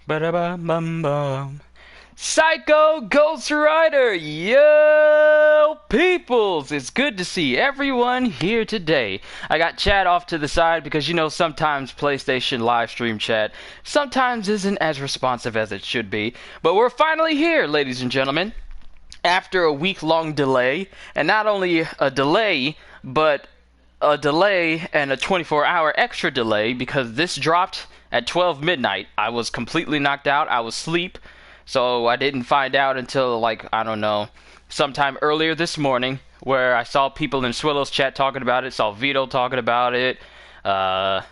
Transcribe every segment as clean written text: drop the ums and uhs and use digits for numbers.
Ba-da-bum-bum-bum. Psycho Ghost Rider! Yo, peoples! It's good to see everyone here today. I got chat off to the side because, you know, sometimes PlayStation live stream chat sometimes isn't as responsive as it should be. But we're finally here, ladies and gentlemen, after a week-long delay. And not only a delay, but a delay and a 24-hour extra delay because this dropped at 12 midnight. I was completely knocked out. I was asleep. So I didn't find out until, like, I don't know, sometime earlier this morning, where I saw people in Swillow's chat talking about it, saw Vito talking about it, and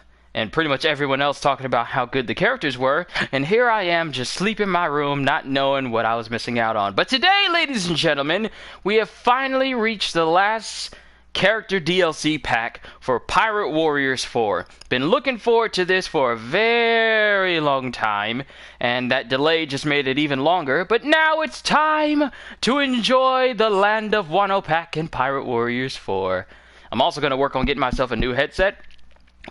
pretty much everyone else talking about how good the characters were. And here I am, just sleep in my room, not knowing what I was missing out on. But today, ladies and gentlemen, we have finally reached the last character DLC pack for Pirate Warriors 4. Been looking forward to this for a very long time, and that delay just made it even longer, but now it's time to enjoy the Land of Wano pack in Pirate Warriors 4. I'm also going to work on getting myself a new headset,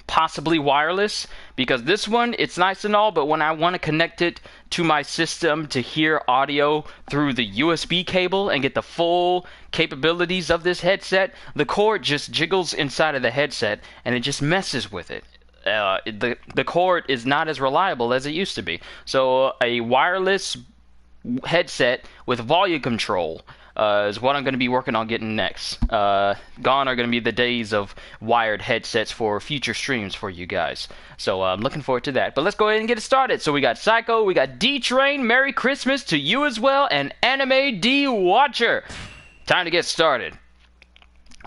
possibly wireless, because this one, it's nice and all, but when I want to connect it to my system to hear audio through the USB cable and get the full capabilities of this headset, the cord just jiggles inside of the headset and it just messes with it. The cord is not as reliable as it used to be. So a wireless headset with volume control is what I'm going to be working on getting next. Gone are going to be the days of wired headsets for future streams for you guys. So I'm looking forward to that. But let's go ahead and get it started. So we got Psycho, we got D-Train, Merry Christmas to you as well, and Anime D Watcher. Time to get started.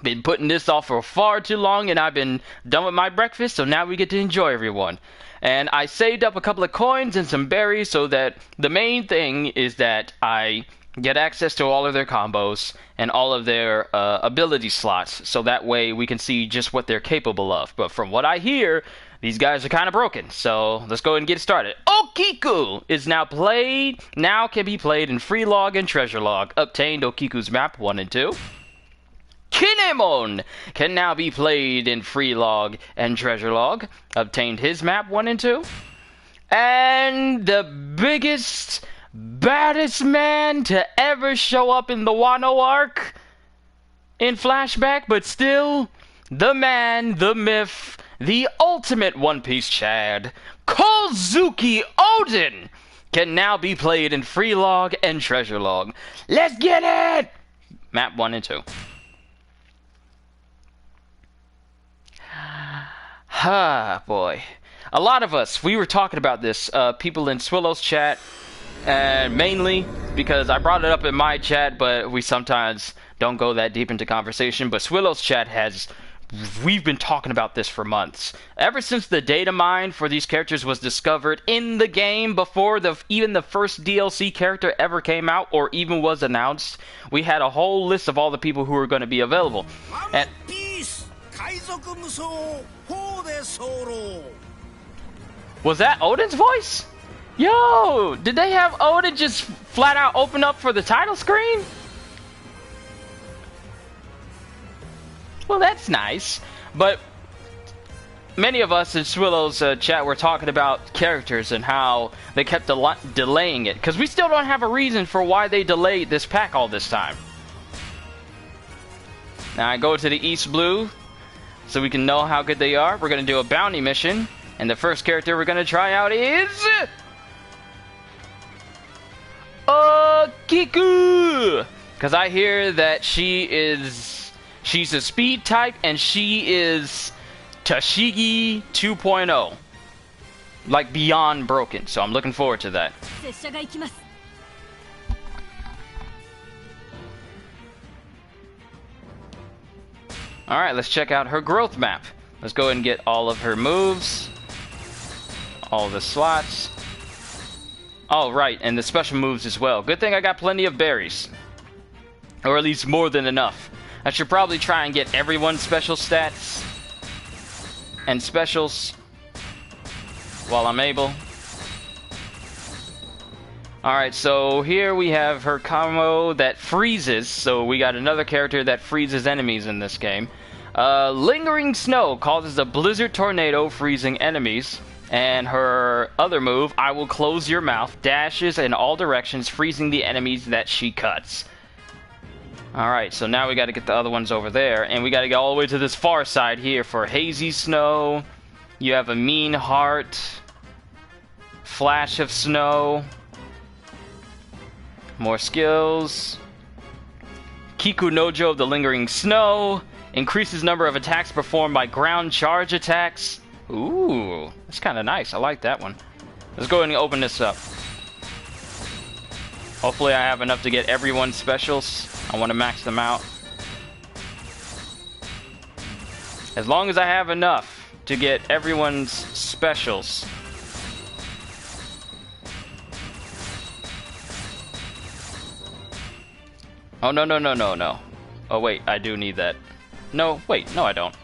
Been putting this off for far too long, and I've been done with my breakfast, so now we get to enjoy everyone. And I saved up a couple of coins and some berries so that the main thing is that I get access to all of their combos and all of their ability slots, so that way we can see just what they're capable of. But from what I hear, these guys are kind of broken, so let's go ahead and get started. Okiku is now can be played in Free Log and Treasure Log. Obtained Okiku's map 1 and 2. Kinemon can now be played in Free Log and Treasure Log. Obtained his map 1 and 2. And the biggest, baddest man to ever show up in the Wano arc in flashback, but still the man, the myth, the ultimate One Piece Chad, Kozuki Oden, can now be played in Free Log and Treasure Log. Let's get it! Map 1 and 2. Ah, boy. A lot of us, we were talking about this, people in Swillow's chat, and mainly because I brought it up in my chat, but we sometimes don't go that deep into conversation. But Swillow's chat we've been talking about this for months. Ever since the data mine for these characters was discovered in the game before even the first DLC character ever came out or even was announced, we had a whole list of all the people who were going to be available. And was that Oden's voice? Yo, did they have Oden just flat out open up for the title screen? Well, that's nice. But many of us in Swillow's chat were talking about characters and how they kept delaying it, because we still don't have a reason for why they delayed this pack all this time. Now I go to the East Blue so we can know how good they are. We're going to do a bounty mission, and the first character we're going to try out is Kiku, because I hear that she's a speed type and she is Tashigi 2.0, like beyond broken. So I'm looking forward to that. Alright, let's check out her growth map. Let's go ahead and get all of her moves, all the slots. Oh, right, and the special moves as well. Good thing I got plenty of berries. Or at least more than enough. I should probably try and get everyone's special stats and specials while I'm able. Alright, so here we have her combo that freezes, so we got another character that freezes enemies in this game. Lingering Snow causes a blizzard tornado, freezing enemies. And her other move, I Will Close Your Mouth, dashes in all directions, freezing the enemies that she cuts. Alright, so now we gotta get the other ones over there, and we gotta go all the way to this far side here for Hazy Snow. You have a Mean Heart, Flash of Snow, more skills. Kiku Nojo of the Lingering Snow, increases number of attacks performed by ground charge attacks. Ooh, that's kind of nice. I like that one. Let's go ahead and open this up. Hopefully I have enough to get everyone's specials. I want to max them out. As long as I have enough to get everyone's specials. Oh, no, no, no, no, no. Oh, wait, I do need that. No, wait, no, I don't.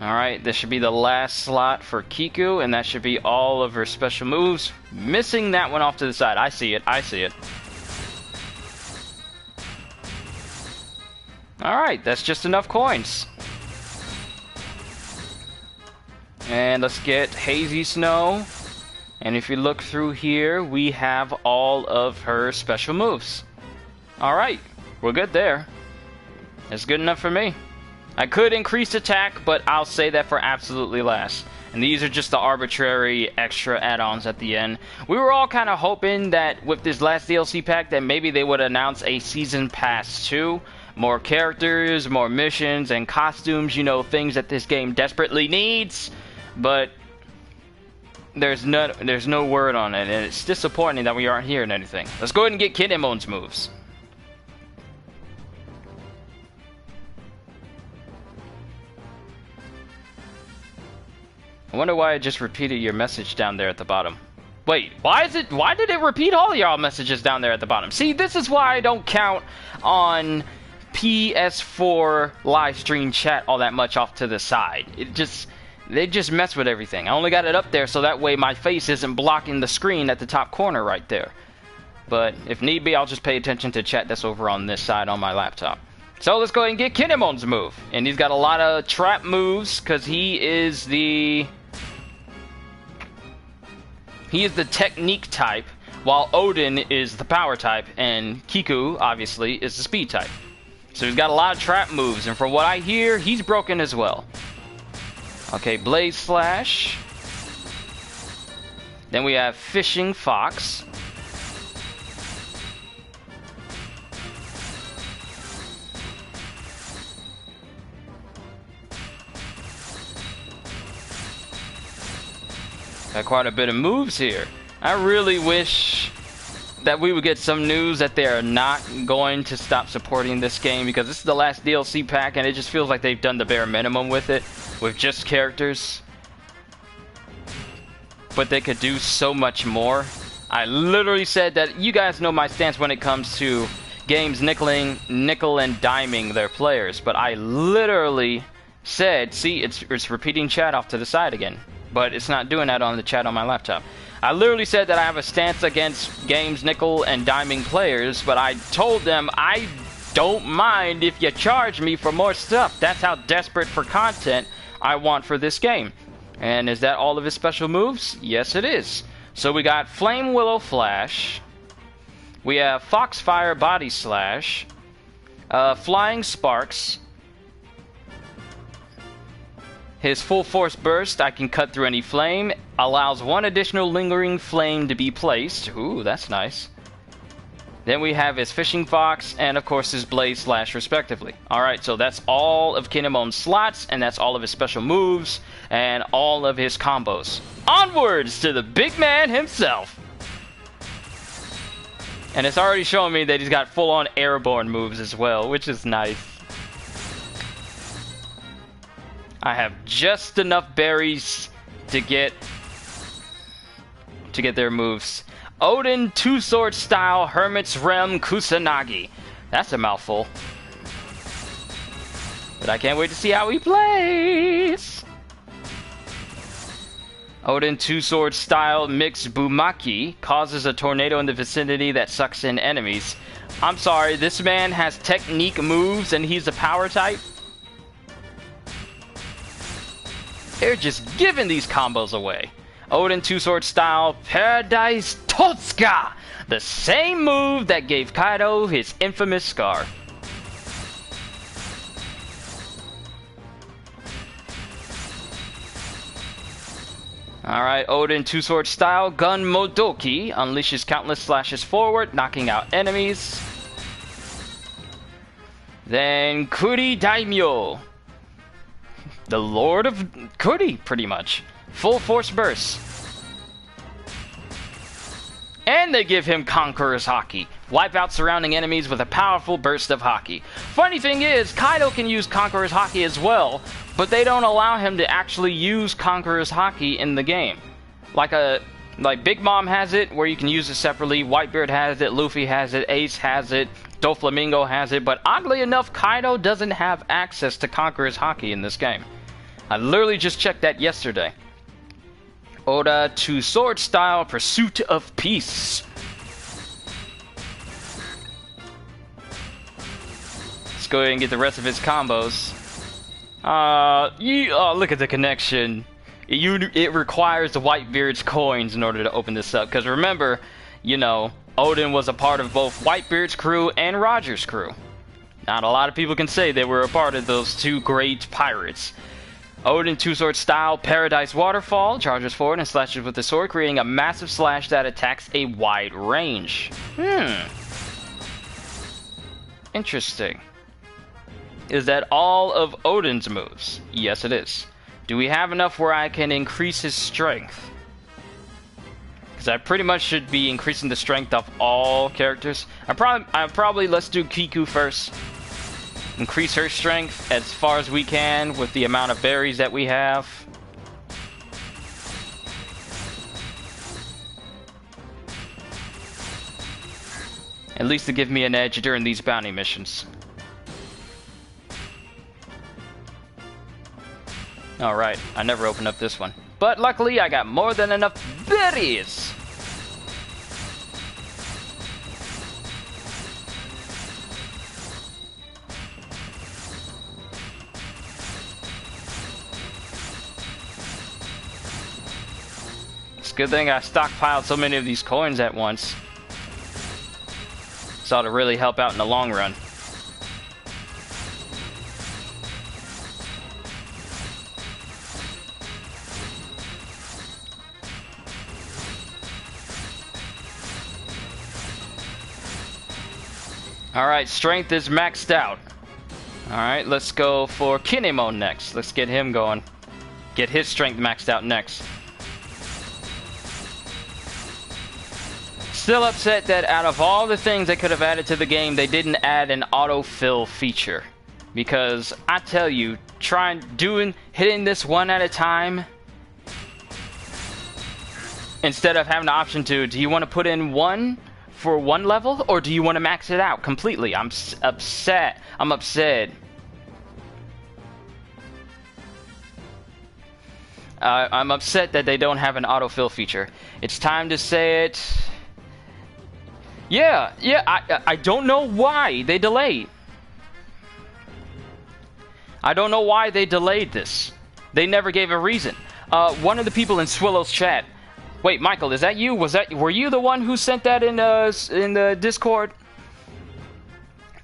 Alright, this should be the last slot for Kiku, and that should be all of her special moves. Missing that one off to the side. I see it, I see it. Alright, that's just enough coins. And let's get Hazy Snow. And if you look through here, we have all of her special moves. Alright, we're good there. It's good enough for me. I could increase attack, but I'll say that for absolutely last. And these are just the arbitrary extra add-ons at the end. We were all kind of hoping that with this last DLC pack that maybe they would announce a Season Pass 2. More characters, more missions, and costumes, you know, things that this game desperately needs. But there's no word on it, and it's disappointing that we aren't hearing anything. Let's go ahead and get Kinemon's moves. I wonder why it just repeated your message down there at the bottom. Wait, why did it repeat all y'all messages down there at the bottom? See, this is why I don't count on PS4 live stream chat all that much off to the side. They just mess with everything. I only got it up there so that way my face isn't blocking the screen at the top corner right there. But if need be, I'll just pay attention to chat that's over on this side on my laptop. So let's go ahead and get Kinemon's move. And he's got a lot of trap moves because he is the technique type, while Oden is the power type, and Kiku, obviously, is the speed type. So he's got a lot of trap moves, and from what I hear, he's broken as well. Okay, Blaze Slash. Then we have Fishing Fox. Got quite a bit of moves here. I really wish that we would get some news that they are not going to stop supporting this game, because this is the last DLC pack and it just feels like they've done the bare minimum with it, with just characters. But they could do so much more. I literally said that you guys know my stance when it comes to games nickel and diming their players, but I literally said, see, it's repeating chat off to the side again. But it's not doing that on the chat on my laptop. I literally said that I have a stance against games nickel and diming players, but I told them I don't mind if you charge me for more stuff. That's how desperate for content I want for this game. And is that all of his special moves? Yes, it is. So we got Flame Willow Flash. We have Foxfire Body Slash. Flying Sparks. His Full Force Burst, I can cut through any flame, allows one additional lingering flame to be placed. Ooh, that's nice. Then we have his Fishing Fox, and of course his Blaze Slash, respectively. Alright, so that's all of Kinemon's slots, and that's all of his special moves, and all of his combos. Onwards to the big man himself! And it's already showing me that he's got full-on Airborne moves as well, which is nice. I have just enough berries to get their moves. Oden Two-Sword Style Hermit's Realm Kusanagi. That's a mouthful. But I can't wait to see how he plays. Oden two-sword style mixed Bumaki causes a tornado in the vicinity that sucks in enemies. I'm sorry, this man has technique moves and he's a power type? They're just giving these combos away. Oden two-sword style Paradise Totsuka, the same move that gave Kaido his infamous scar. Alright, Oden two-sword style Gun Modoki unleashes countless slashes forward, knocking out enemies. Then Kuri Daimyo, the Lord of Kuri, pretty much. Full force burst. And they give him Conqueror's Haki. Wipe out surrounding enemies with a powerful burst of Haki. Funny thing is, Kaido can use Conqueror's Haki as well, but they don't allow him to actually use Conqueror's Haki in the game. Like Big Mom has it, where you can use it separately. Whitebeard has it, Luffy has it, Ace has it, Doflamingo has it, but oddly enough, Kaido doesn't have access to Conqueror's Haki in this game. I literally just checked that yesterday. Oda two-sword style Pursuit of Peace. Let's go ahead and get the rest of his combos. Look at the connection. It requires the Whitebeard's coins in order to open this up. Because remember, you know, Oden was a part of both Whitebeard's crew and Roger's crew. Not a lot of people can say they were a part of those two great pirates. Oden two-sword style Paradise Waterfall charges forward and slashes with the sword, creating a massive slash that attacks a wide range. Interesting. Is that all of Oden's moves? Yes, it is. Do we have enough where I can increase his strength? Because I pretty much should be increasing the strength of all characters. I probably let's do Kiku first. Increase her strength as far as we can with the amount of berries that we have. At least to give me an edge during these bounty missions. Alright, I never opened up this one. But luckily I got more than enough berries! It's a good thing I stockpiled so many of these coins at once. This ought to really help out in the long run. Alright, strength is maxed out. Alright, let's go for Kinemon next. Let's get him going. Get his strength maxed out next. Still upset that out of all the things they could have added to the game, they didn't add an autofill feature. Because, I tell you, hitting this one at a time, instead of having the option to, do you want to put in one for one level, or do you want to max it out completely? I'm upset. I'm upset. I'm upset that they don't have an autofill feature. It's time to say it. Yeah, I don't know why they delayed. I don't know why they delayed this. They never gave a reason. One of the people in Swillow's chat. Wait, Michael, is that you? Were you the one who sent that in the Discord?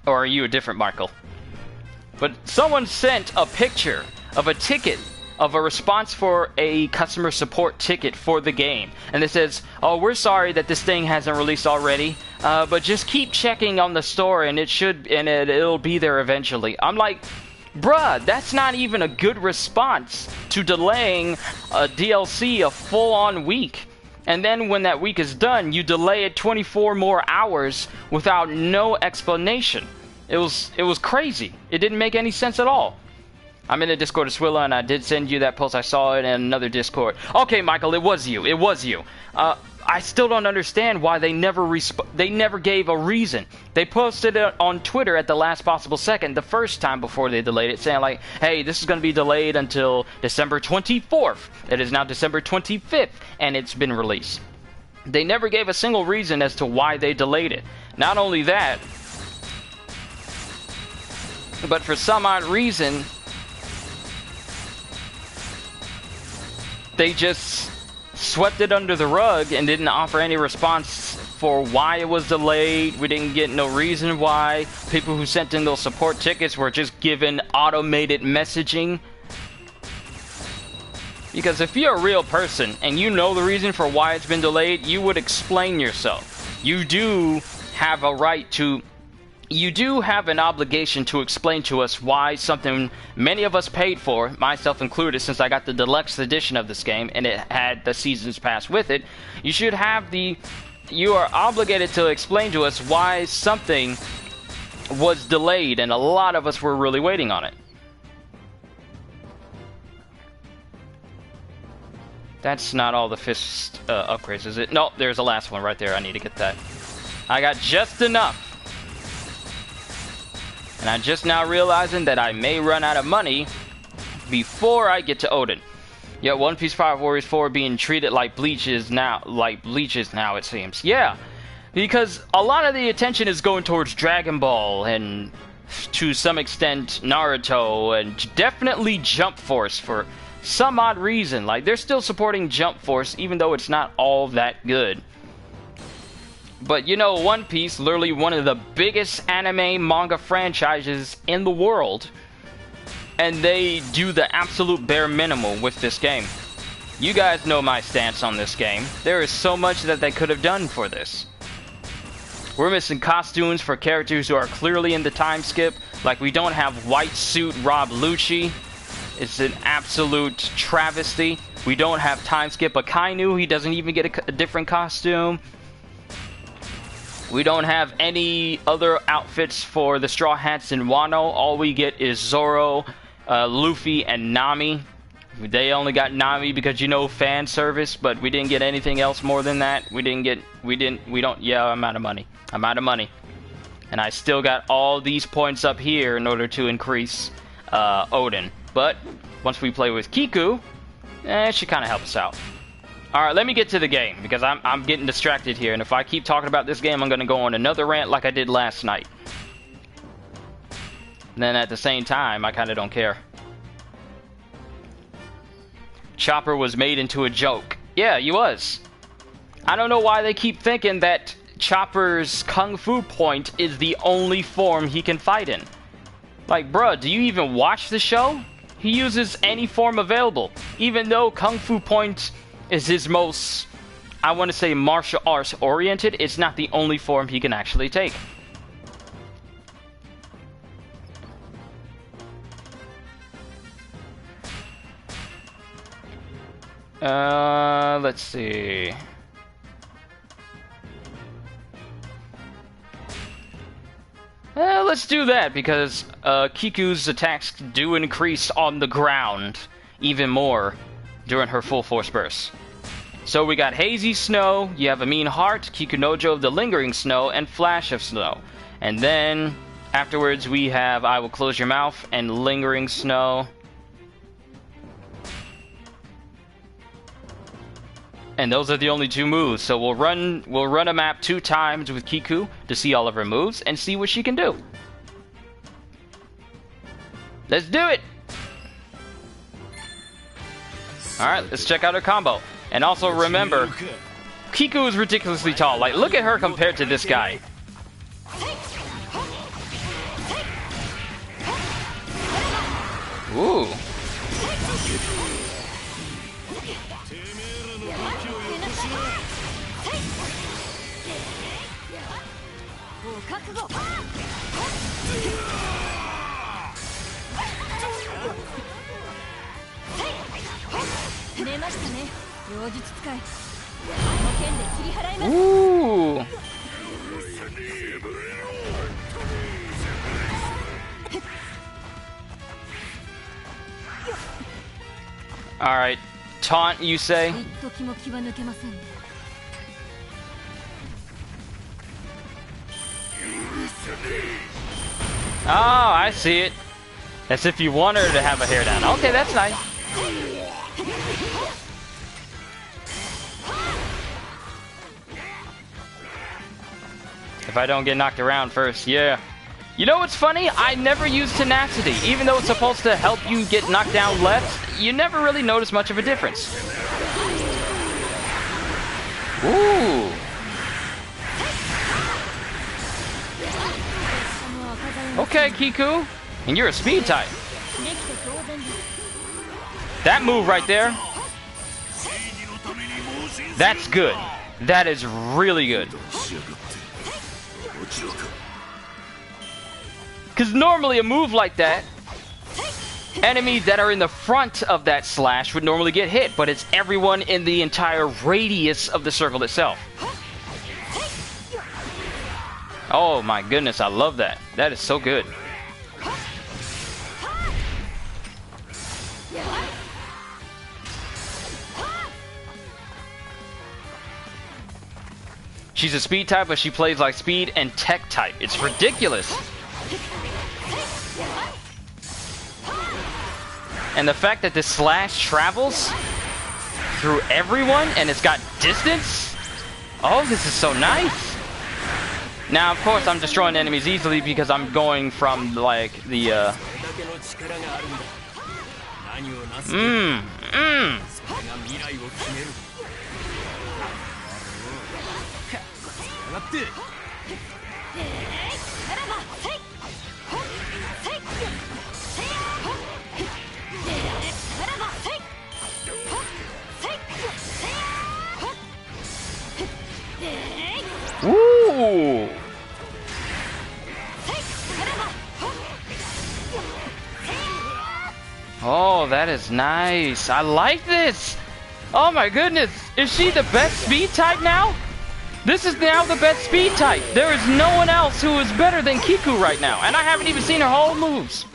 Or are you a different Michael? But someone sent a picture of a ticket, of a response for a customer support ticket for the game. And it says, oh, we're sorry that this thing hasn't released already, but just keep checking on the store and it'll be there eventually. I'm like, bruh, that's not even a good response to delaying a DLC a full-on week. And then when that week is done, you delay it 24 more hours without no explanation. It was crazy. It didn't make any sense at all. I'm in the Discord of Swilla, and I did send you that post. I saw it in another Discord. Okay, Michael, it was you. It was you. I still don't understand why they never gave a reason. They posted it on Twitter at the last possible second, the first time before they delayed it, saying like, hey, this is going to be delayed until December 24th. It is now December 25th, and it's been released. They never gave a single reason as to why they delayed it. Not only that, but for some odd reason, they just swept it under the rug and didn't offer any response for why it was delayed. We didn't get no reason why. People who sent in those support tickets were just given automated messaging. Because if you're a real person and you know the reason for why it's been delayed, you would explain yourself. You do have a right to... You do have an obligation to explain to us why something many of us paid for, myself included, since I got the deluxe edition of this game and it had the season's pass with it. You are obligated to explain to us why something was delayed, and a lot of us were really waiting on it. That's not all the fist upgrades, is it? No, there's the last one right there. I need to get that. I got just enough. And I'm just now realizing that I may run out of money before I get to Oden. Yeah, One Piece Fire Warriors 4 being treated like bleaches now, it seems. Yeah, because a lot of the attention is going towards Dragon Ball and to some extent Naruto and definitely Jump Force for some odd reason. Like, they're still supporting Jump Force even though it's not all that good. But you know, One Piece, literally one of the biggest anime manga franchises in the world, and they do the absolute bare minimum with this game. You guys know my stance on this game. There is so much that they could have done for this. We're missing costumes for characters who are clearly in the time skip. Like, we don't have white suit Rob Lucci. It's an absolute travesty. We don't have time skip Akainu. He doesn't even get a different costume. We don't have any other outfits for the Straw Hats in Wano. All we get is Zoro, Luffy, and Nami. They only got Nami because, you know, fan service, but we didn't get anything else more than that. Yeah, I'm out of money. I'm out of money. And I still got all these points up here in order to increase Oden. But once we play with Kiku, it should kind of help us out. Alright, let me get to the game, because I'm getting distracted here, and if I keep talking about this game, I'm going to go on another rant like I did last night. And then at the same time, I kind of don't care. Chopper was made into a joke. Yeah, he was. I don't know why they keep thinking that Chopper's Kung Fu point is the only form he can fight in. Like, bruh, do you even watch the show? He uses any form available, even though Kung Fu point is his most, I want to say, martial arts oriented. It's not the only form he can actually take. Let's see. Let's do that, because Kiku's attacks do increase on the ground even more during her full force burst. So we got Hazy Snow, you have a Mean Heart, Kikunojo of the Lingering Snow, and Flash of Snow. And then afterwards we have I Will Close Your Mouth and Lingering Snow. And those are the only two moves. So we'll run a map 2 times with Kiku to see all of her moves and see what she can do. Let's do it! Alright, let's check out her combo. And also remember, Kiku is ridiculously tall. Like, look at her compared to this guy. Ooh. Ooh. Alright. Taunt, you say? Oh, I see it. As if you want her to have a hair down. Okay, that's nice. If I don't get knocked around first, yeah. You know what's funny? I never use tenacity. Even though it's supposed to help you get knocked down less, you never really notice much of a difference. Ooh. Okay, Kiku. And you're a speed type. That move right there. That's good. That is really good. Because normally a move like that, enemies that are in the front of that slash would normally get hit, but it's everyone in the entire radius of the circle itself. Oh my goodness, I love that. That is so good. She's a speed type, but she plays like speed and tech type. It's ridiculous. And the fact that this slash travels through everyone and it's got distance. Oh, this is so nice. Now, of course, I'm destroying enemies easily because I'm going from, like, the, Woo! Oh, that is nice. I like this. Oh my goodness. Is she the best speed type now? This is now the best speed type. There is no one else who is better than Kiku right now. And I haven't even seen her whole moves.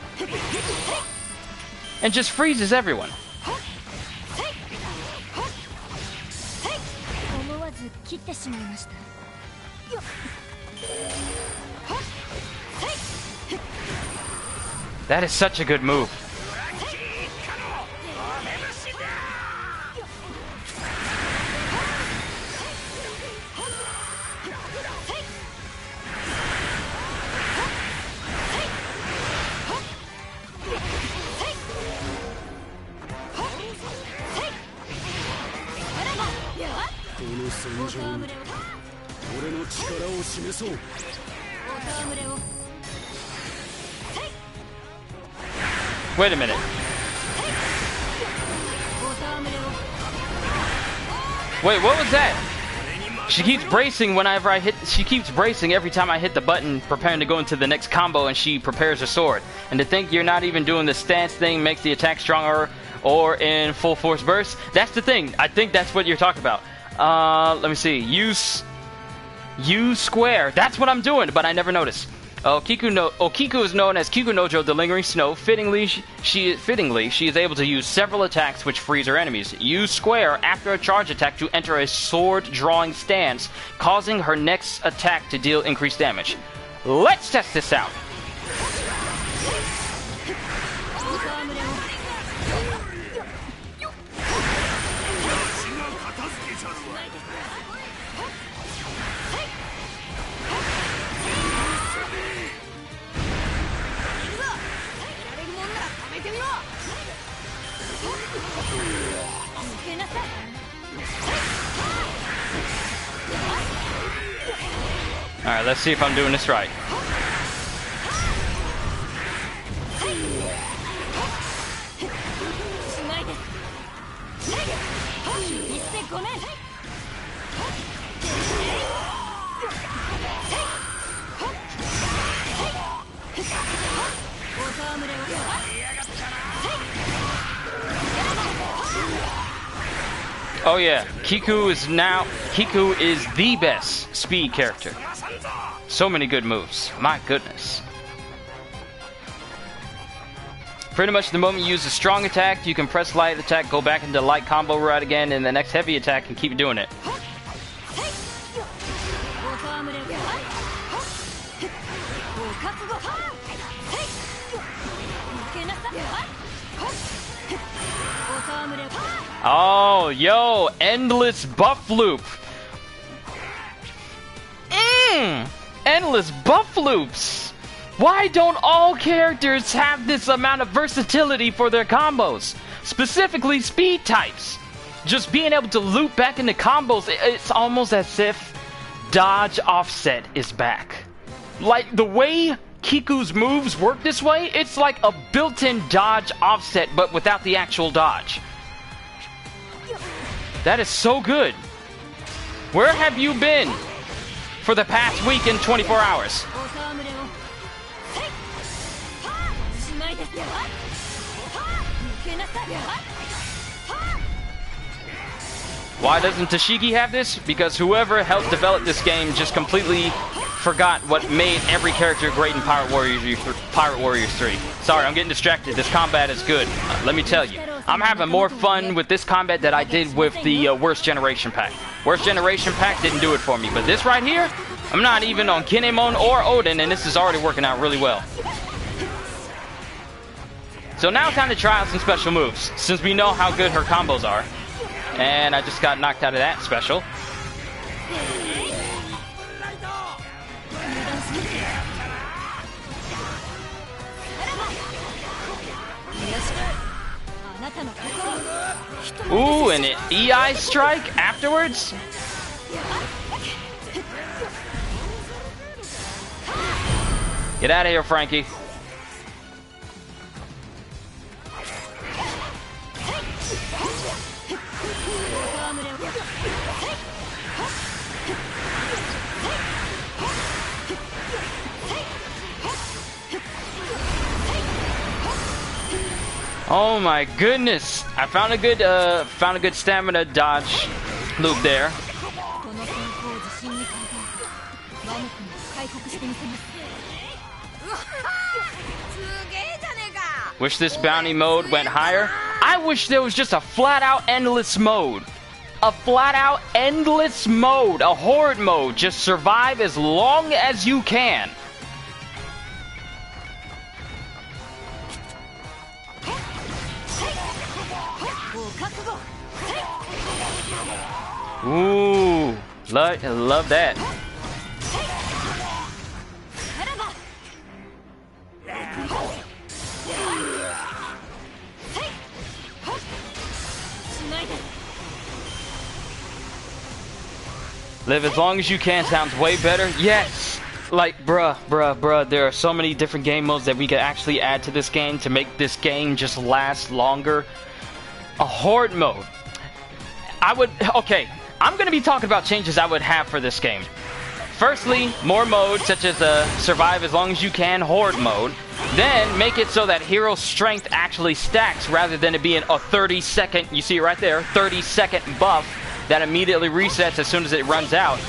And just freezes everyone. That is such a good move. Wait a minute. Wait, what was that? She keeps bracing whenever I hit. She keeps bracing every time I hit the button, preparing to go into the next combo, and she prepares her sword. And to think you're not even doing the stance thing makes the attack stronger or in full force burst. That's the thing. I think that's what you're talking about. Let me see. Use square. That's what I'm doing, but I never noticed. Okiku is known as Kiku Nojo, the Lingering Snow. Fittingly, she is able to use several attacks which freeze her enemies. Use square after a charge attack to enter a sword-drawing stance, causing her next attack to deal increased damage. Let's test this out. Alright, let's see if I'm doing this right. Oh yeah, Kiku is the best speed character. So many good moves. My goodness. Pretty much the moment you use a strong attack, you can press light attack, go back into light combo route again, and the next heavy attack and keep doing it. Oh, yo, endless buff loop. Endless buff loops. Why don't all characters have this amount of versatility for their combos? Specifically speed types. Just being able to loop back into combos, it's almost as if dodge offset is back. Like the way Kiku's moves work this way, it's like a built-in dodge offset but without the actual dodge. That is so good. Where have you been for the past week and 24 hours? Why doesn't Tashigi have this? Because whoever helped develop this game just completely forgot what made every character great in Pirate Warriors 3. Sorry, I'm getting distracted. This combat is good. Let me tell you. I'm having more fun with this combat than I did with the Worst Generation pack. Worst Generation pack didn't do it for me, but this right here, I'm not even on Kinemon or Oden, and this is already working out really well. So now time to try out some special moves, since we know how good her combos are. And I just got knocked out of that special. Ooh, and an EI strike afterwards? Get out of here, Frankie. Oh my goodness! I found a good stamina dodge loop there. Wish this bounty mode went higher. I wish there was just a flat-out endless mode. A flat-out endless mode, a horde mode. Just survive as long as you can. Ooh, love that. Live as long as you can sounds way better. Yes! Like, bruh, there are so many different game modes that we could actually add to this game to make this game just last longer. A horde mode. Okay, I'm gonna be talking about changes I would have for this game. Firstly, more modes such as survive as long as you can horde mode. Then make it so that hero strength actually stacks rather than it being a 30-second, you see it right there, 30-second buff that immediately resets as soon as it runs out.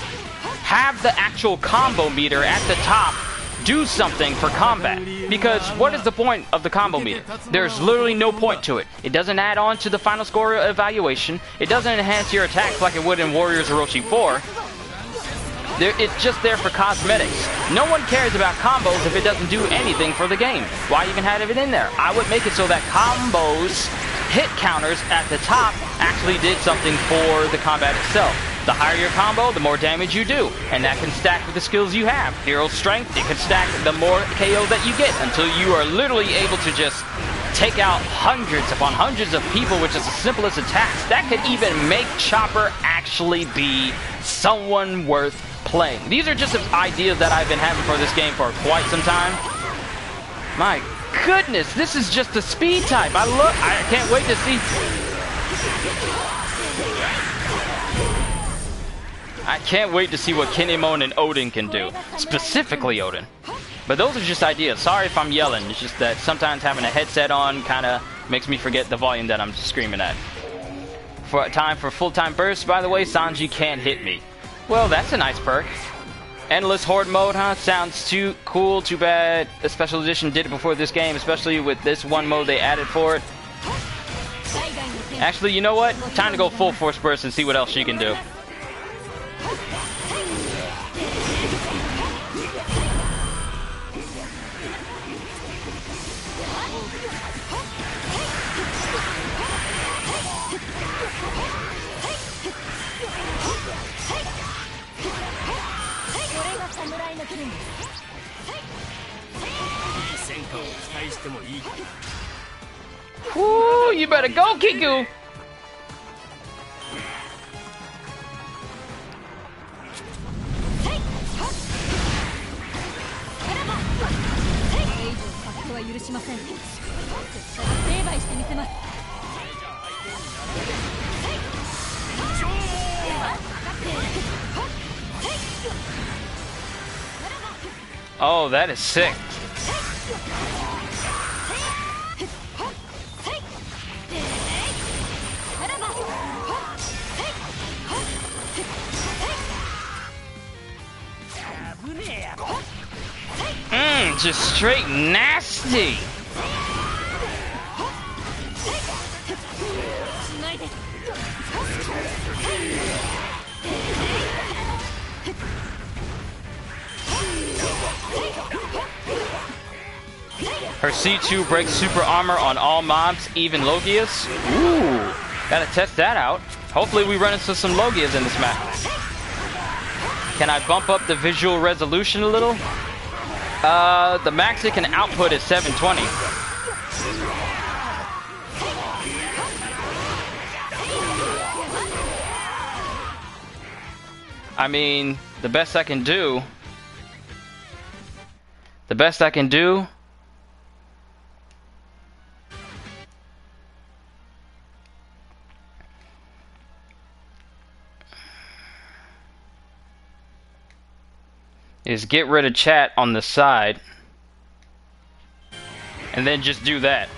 Have the actual combo meter at the top do something for combat. Because what is the point of the combo meter? There's literally no point to it. It doesn't add on to the final score evaluation. It doesn't enhance your attacks like it would in Warriors Orochi 4. It's just there for cosmetics. No one cares about combos if it doesn't do anything for the game. Why even have it in there? I would make it so that combos, hit counters at the top actually did something for the combat itself. The higher your combo, the more damage you do. And that can stack with the skills you have. Hero strength, it can stack the more KO that you get until you are literally able to just take out hundreds upon hundreds of people with just the simplest attacks. That could even make Chopper actually be someone worth playing. These are just ideas that I've been having for this game for quite some time. My goodness, this is just the speed type. I can't wait to see. I can't wait to see what Kinemon and Oden can do. Specifically Oden. But those are just ideas. Sorry if I'm yelling. It's just that sometimes having a headset on kind of makes me forget the volume that I'm screaming at. For time for full-time burst, by the way, Sanji can't hit me. Well, that's a nice perk. Endless Horde mode, huh? Sounds too cool. Too bad the special edition did it before this game, especially with this one mode they added for it. Actually, you know what? Time to go full force burst and see what else she can do. Woo, you better go, Kiku! Oh, that is sick. Just straight nasty. Her C2 breaks super armor on all mobs, even Logias. Ooh, gotta test that out. Hopefully we run into some Logias in this map. Can I bump up the visual resolution a little? The max it can output is 720. I mean, the best I can do is get rid of chat on the side and then just do that.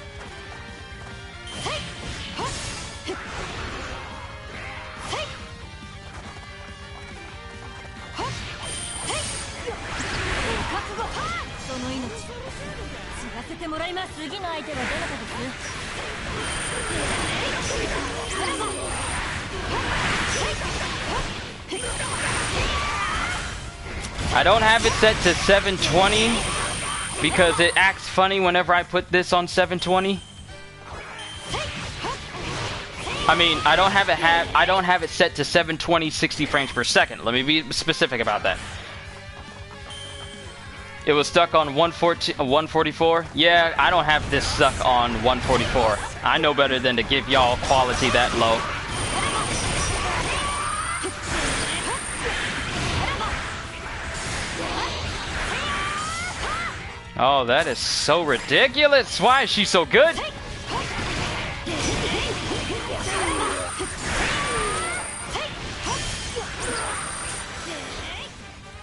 I don't have it set to 720 because it acts funny whenever I put this on 720. I mean, I don't have it set to 720 60 frames per second. Let me be specific about that. It was stuck on 144. Yeah, I don't have this stuck on 144. I know better than to give y'all quality that low. Oh, that is so ridiculous. Why is she so good?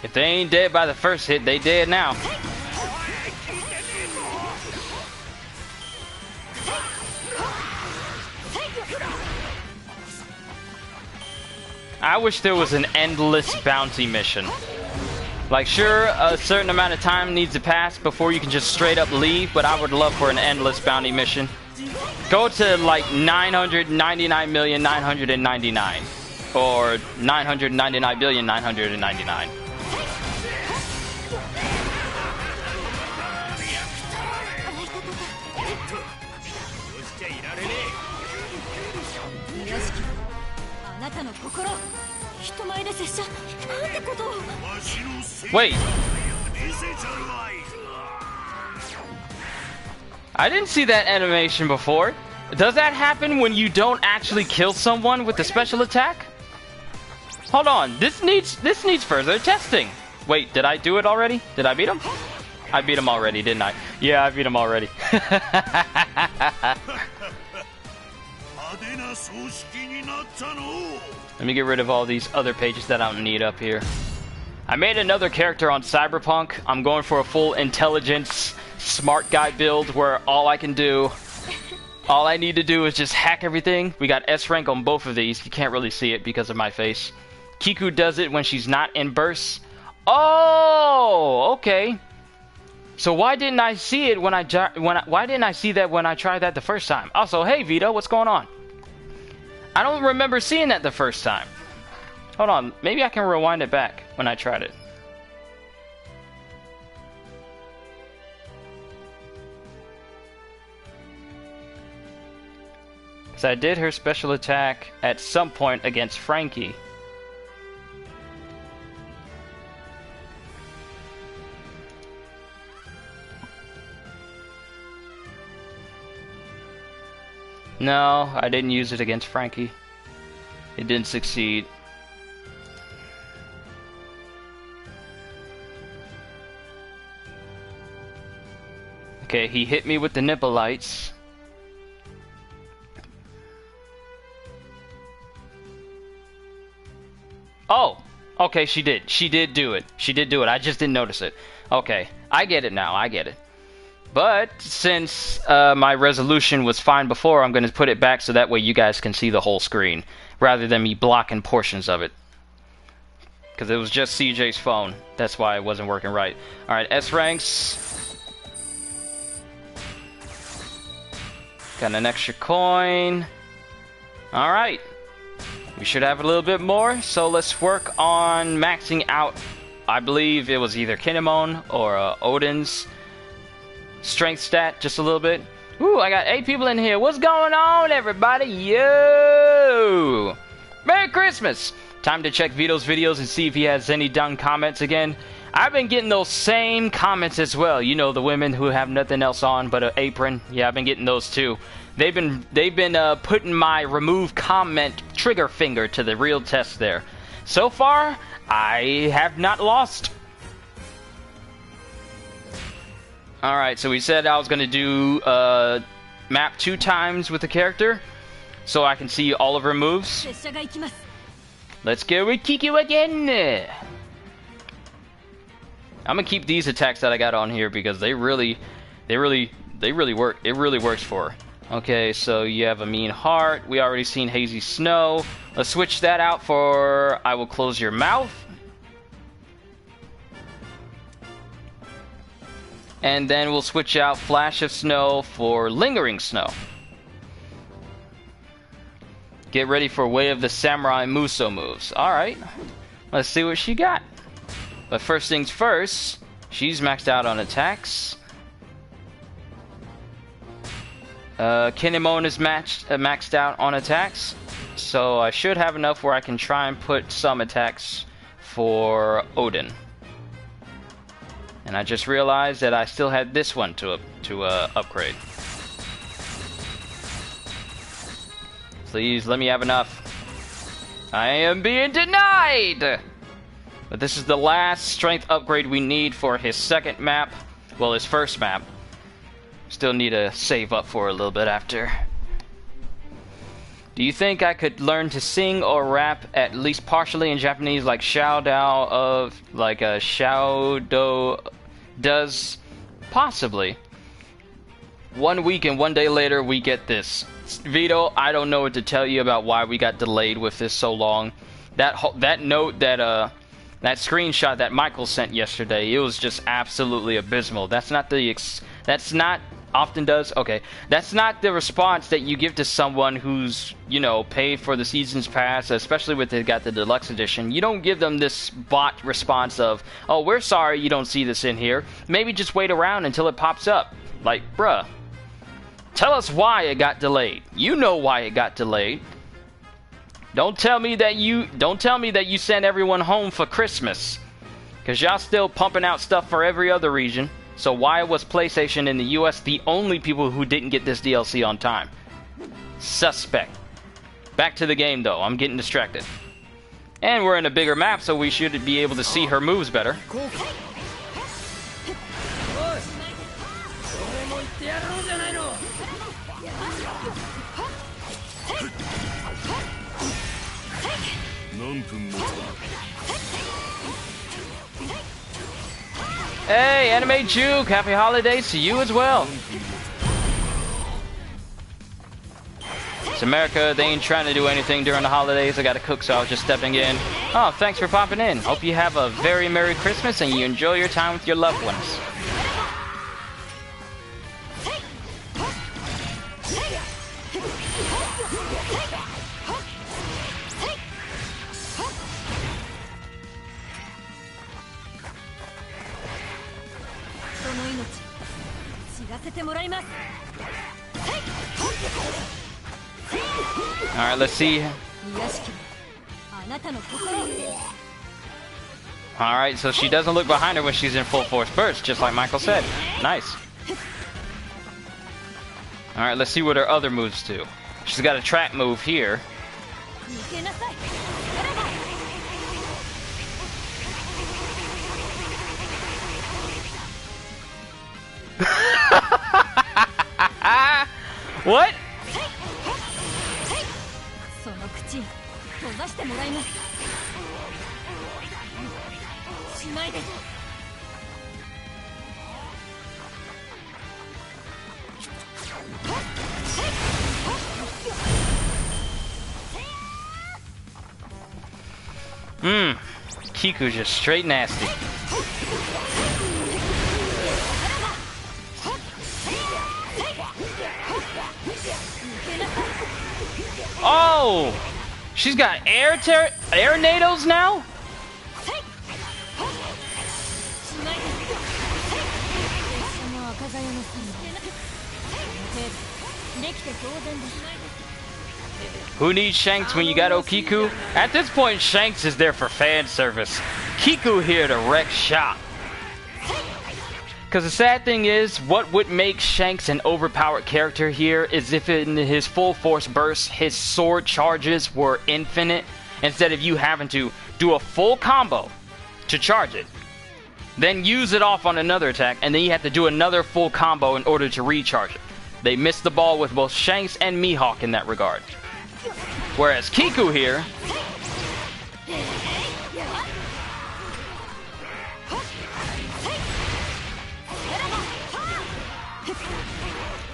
If they ain't dead by the first hit, they dead now. I wish there was an endless bounty mission. Like, sure, a certain amount of time needs to pass before you can just straight up leave, but I would love for an endless bounty mission. Go to, like, 999,999,999. Or 999,999,999. Wait. I didn't see that animation before. Does that happen when you don't actually kill someone with the special attack? Hold on. This needs further testing. Wait, did I do it already? Did I beat him? I beat him already, didn't I? Yeah, I beat him already. Let me get rid of all these other pages that I don't need up here. I made another character on Cyberpunk. I'm going for a full intelligence, smart guy build where all I need to do is just hack everything. We got S rank on both of these. You can't really see it because of my face. Kiku does it when she's not in bursts. Oh, okay. So why didn't I see it when why didn't I see that when I tried that the first time? Also, hey Vito, what's going on? I don't remember seeing that the first time. Hold on, maybe I can rewind it back when I tried it. Because I did her special attack at some point against Frankie. No, I didn't use it against Frankie. It didn't succeed. Okay, he hit me with the nipple lights. Oh! Okay, she did. She did do it. She did do it. I just didn't notice it. Okay, I get it now. I get it. But since my resolution was fine before, I'm going to put it back so that way you guys can see the whole screen, rather than me blocking portions of it. Because it was just CJ's phone. That's why it wasn't working right. Alright, S ranks. Got an extra coin. Alright. We should have a little bit more, so let's work on maxing out. I believe it was either Kinemon or Oden's strength stat just a little bit. Ooh, I got 8 people in here. What's going on, everybody? Yo! Merry Christmas! Time to check Vito's videos and see if he has any done comments again. I've been getting those same comments as well. You know, the women who have nothing else on but an apron. Yeah, I've been getting those too. They've been putting my remove comment trigger finger to the real test there. So far, I have not lost. Alright, so we said I was going to do map 2 times with the character, so I can see all of her moves. Let's go with Kiku again! I'm going to keep these attacks that I got on here because they really work. It really works for her. Okay, so you have a mean heart. We already seen hazy snow. Let's switch that out for I will close your mouth. And then we'll switch out Flash of Snow for Lingering Snow. Get ready for Way of the Samurai Muso moves. Alright, let's see what she got. But first things first, she's maxed out on attacks. Kinemon is maxed out on attacks. So I should have enough where I can try and put some attacks for Oden. And I just realized that I still had this one to upgrade. Please let me have enough. I am being denied! But this is the last strength upgrade we need for his second map. Well, his first map. Still need to save up for a little bit after. Do you think I could learn to sing or rap at least partially in Japanese like Xiao of like a Xiao does? Possibly. 1 week and 1 day later we get this. Vito, I don't know what to tell you about why we got delayed with this so long. That note that screenshot that Michael sent yesterday, it was just absolutely abysmal. That's not that's not the response that you give to someone who's, you know, paid for the season's pass, especially with they got the deluxe edition. You don't give them this bot response of, oh, we're sorry you don't see this in here. Maybe just wait around until it pops up. Like, bruh, tell us why it got delayed. You know why it got delayed. Don't tell me that you sent everyone home for Christmas, because y'all still pumping out stuff for every other region. So why was PlayStation in the US the only people who didn't get this DLC on time? Suspect. Back to the game though, I'm getting distracted. And we're in a bigger map, so we should be able to see her moves better. Hey, Anime Juke, happy holidays to you as well. It's America. They ain't trying to do anything during the holidays. I gotta cook, so I was just stepping in. Oh, thanks for popping in. Hope you have a very Merry Christmas and you enjoy your time with your loved ones. Alright, let's see. Alright, so she doesn't look behind her when she's in full force burst, just like Michael said. Nice. Alright, let's see what her other moves do. She's got a trap move here. What? Kiku's just straight nasty. Oh! She's got air nados now? Who needs Shanks when you got Okiku? At this point, Shanks is there for fan service. Kiku here to wreck shop. Because the sad thing is, what would make Shanks an overpowered character here is if in his full force burst, his sword charges were infinite, instead of you having to do a full combo to charge it, then use it off on another attack, and then you have to do another full combo in order to recharge it. They missed the ball with both Shanks and Mihawk in that regard. Whereas Kiku here,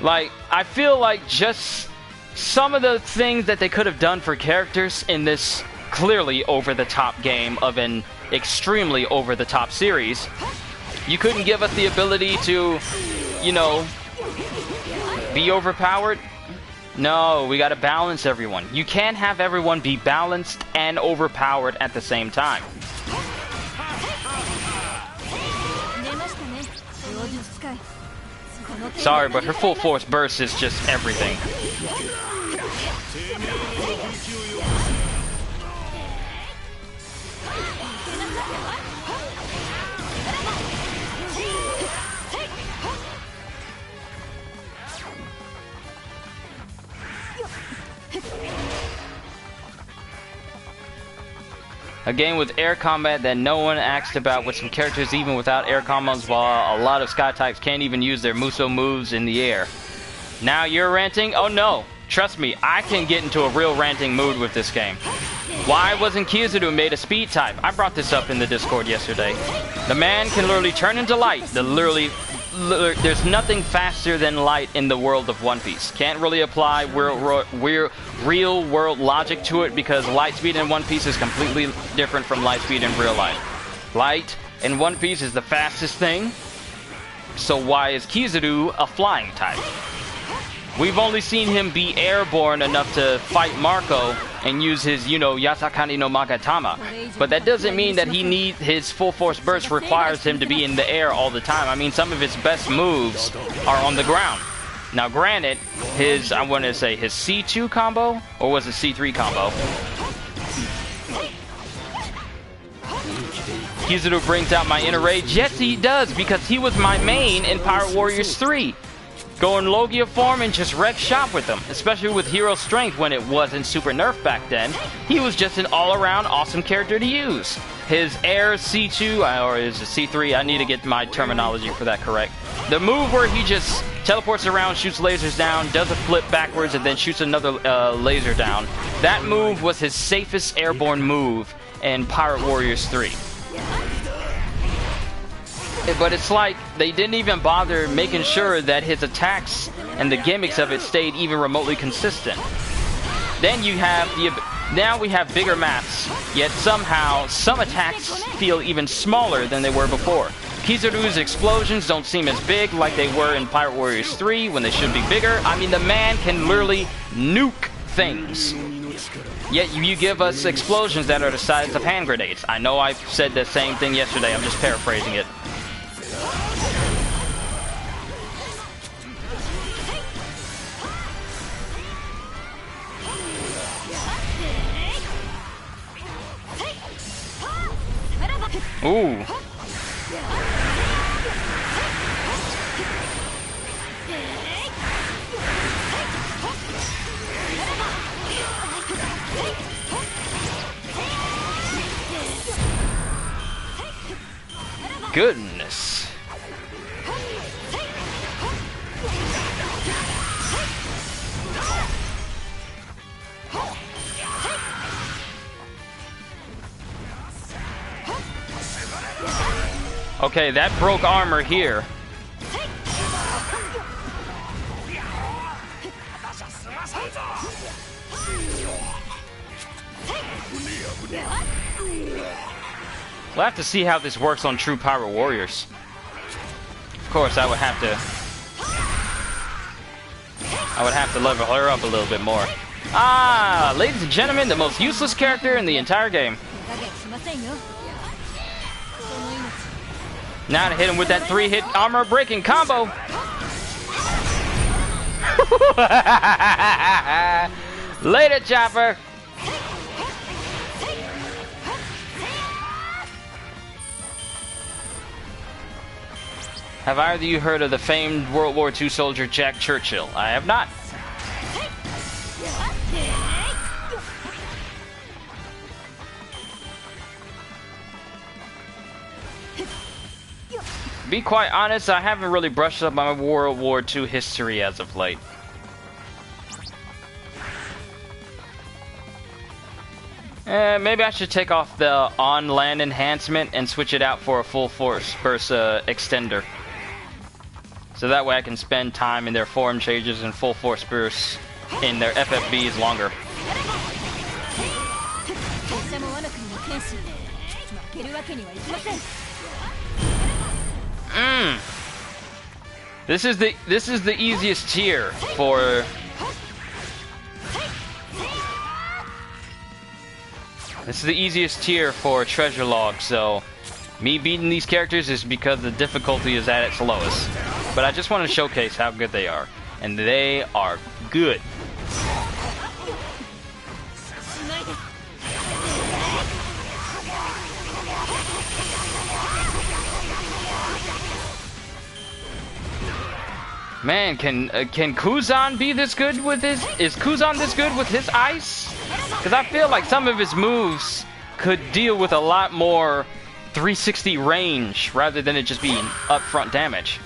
like, I feel like just some of the things that they could have done for characters in this clearly over-the-top game of an extremely over-the-top series, you couldn't give us the ability to, you know, be overpowered. No, we gotta balance everyone. You can't have everyone be balanced and overpowered at the same time. Sorry, but her full force burst is just everything. A game with air combat that no one asked about, with some characters even without air combos, while a lot of sky types can't even use their Muso moves in the air. Now you're ranting? Oh no. Trust me, I can get into a real ranting mood with this game. Why wasn't Kizaru made a speed type? I brought this up in the Discord yesterday. The man can literally turn into light. There's nothing faster than light in the world of One Piece. Can't really apply real world logic to it, because light speed in One Piece is completely different from light speed in real life. Light in One Piece is the fastest thing, so why is Kizaru a flying type? We've only seen him be airborne enough to fight Marco and use his, you know, Yasakani no Magatama. But that doesn't mean that his full force burst requires him to be in the air all the time. I mean, some of his best moves are on the ground. Now, granted, I want to say his C2 combo, or was it C3 combo? Kizaru brings out my inner rage. Yes, he does, because he was my main in Pirate Warriors 3. Go in Logia form and just wreck shop with him, especially with hero strength when it wasn't super nerfed back then. He was just an all-around awesome character to use. His air C2, or is it C3? I need to get my terminology for that correct. The move where he just teleports around, shoots lasers down, does a flip backwards, and then shoots another laser down. That move was his safest airborne move in Pirate Warriors 3. But it's like they didn't even bother making sure that his attacks and the gimmicks of it stayed even remotely consistent. Then you have now we have bigger maps, yet somehow some attacks feel even smaller than they were before. Kizaru's explosions don't seem as big like they were in Pirate Warriors 3 when they should be bigger. I mean, the man can literally nuke things. Yet you give us explosions that are the size of hand grenades. I know I said the same thing yesterday, I'm just paraphrasing it. Ooh. Goodness. Okay, that broke armor here. We'll have to see how this works on true Pirate Warriors. Of course, I would have to level her up a little bit more. Ah, ladies and gentlemen, the most useless character in the entire game. Now to hit him with that 3-hit armor breaking combo. Later, Chopper. Have either of you heard of the famed World War II soldier Jack Churchill? I have not. To be quite honest, I haven't really brushed up my World War II history as of late. Maybe I should take off the on-land enhancement and switch it out for a full force burst extender. So that way I can spend time in their form changes and full force bursts in their FFBs longer. This is the easiest tier for treasure log, so me beating these characters is because the difficulty is at its lowest. But I just want to showcase how good they are. And they are good. Man, can Kuzan be this good with his... Is Kuzan this good with his ice? Because I feel like some of his moves could deal with a lot more 360 range rather than it just being upfront damage.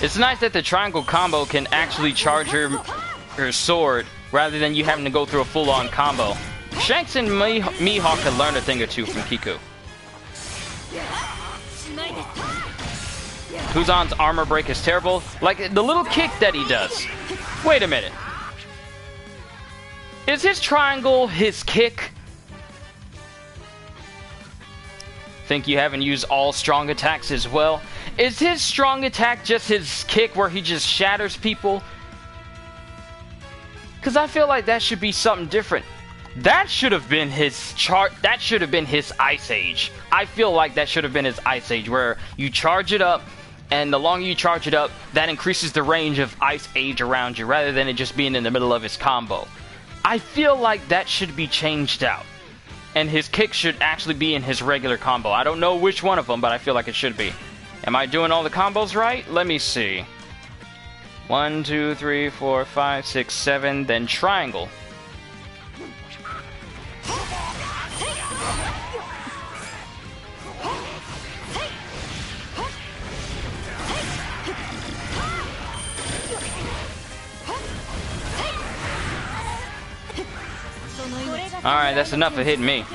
It's nice that the triangle combo can actually charge her sword rather than you having to go through a full-on combo. Shanks and Mihawk can learn a thing or two from Kiku. Kuzan's armor break is terrible. Like, the little kick that he does. Wait a minute. Is his triangle his kick? Think you haven't used all strong attacks as well? Is his strong attack just his kick where he just shatters people? Because I feel like that should be something different. That should have been his that should have been his Ice Age. I feel like that should have been his Ice Age, where you charge it up, and the longer you charge it up, that increases the range of Ice Age around you, rather than it just being in the middle of his combo. I feel like that should be changed out. And his kick should actually be in his regular combo. I don't know which one of them, but I feel like it should be. Am I doing all the combos right? Let me see. 1, 2, 3, 4, 5, 6, 7, then triangle. Alright, that's enough of hitting me.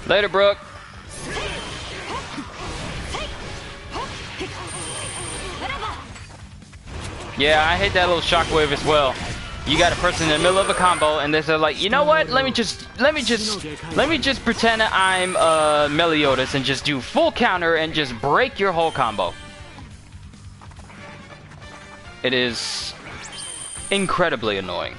Later, Brooke. Yeah, I hate that little shockwave as well. You got a person in the middle of a combo, and they're like, you know what? Let me just pretend I'm Meliodas and just do full counter and just break your whole combo. It is incredibly annoying.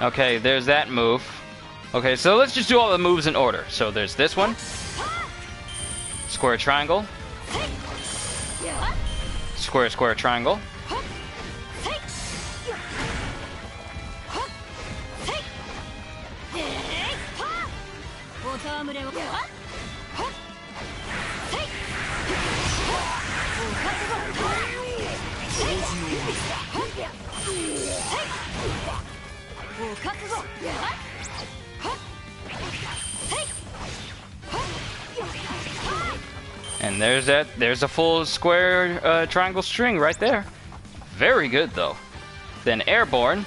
Okay, there's that move. Okay, so let's just do all the moves in order. So there's this one. Square triangle. Square, square, triangle. And there's that. There's a full square triangle string right there. Very good though. Then Airborne.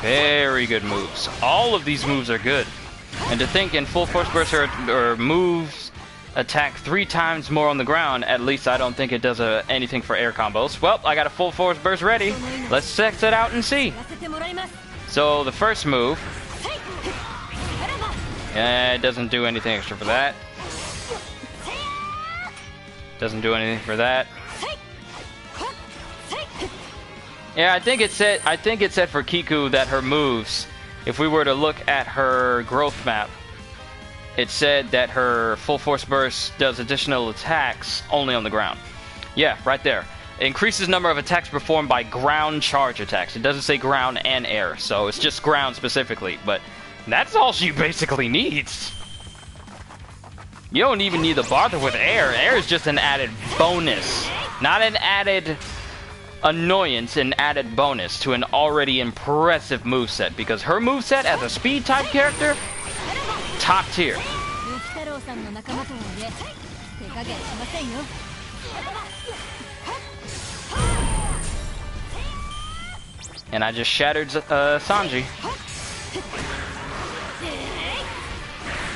Very good moves. All of these moves are good. And to think in full force burst or moves attack 3 times more on the ground, at least I don't think it does anything for air combos. Well, I got a full force burst ready. Let's check it out and see. So the first move, it doesn't do anything extra for that. Doesn't do anything for that. Yeah, I think it said for Kiku that her moves, if we were to look at her growth map, it said that her full force burst does additional attacks only on the ground. Yeah, right there. It increases number of attacks performed by ground charge attacks. It doesn't say ground and air, so it's just ground specifically, but that's all she basically needs. You don't even need the bother with air. Air is just an added bonus, not an added annoyance, an added bonus to an already impressive moveset, because her moveset as a speed type character, top tier. And I just shattered Sanji.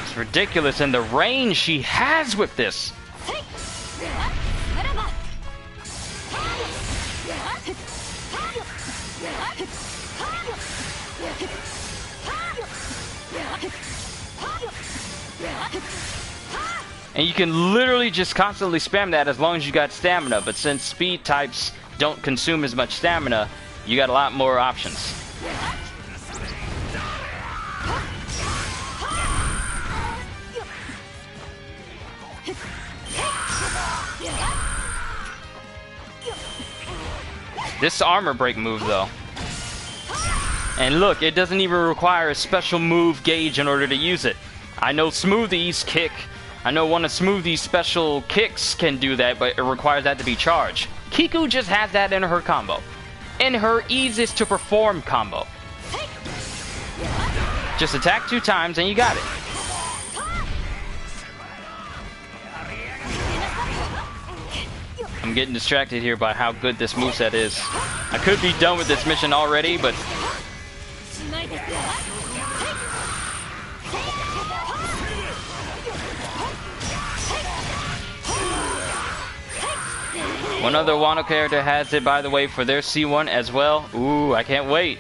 It's ridiculous, and the range she has with this. And you can literally just constantly spam that as long as you got stamina, but since speed types don't consume as much stamina, you got a lot more options. This armor break move though. And look, it doesn't even require a special move gauge in order to use it. I know Smoothie's kick, I know one of Smoothie's special kicks can do that, but it requires that to be charged. Kiku just has that in her combo. In her easiest to perform combo. Just attack 2 times and you got it. I'm getting distracted here by how good this moveset is. I could be done with this mission already, but One other Wano character has it, by the way, for their C1 as well. Ooh, I can't wait.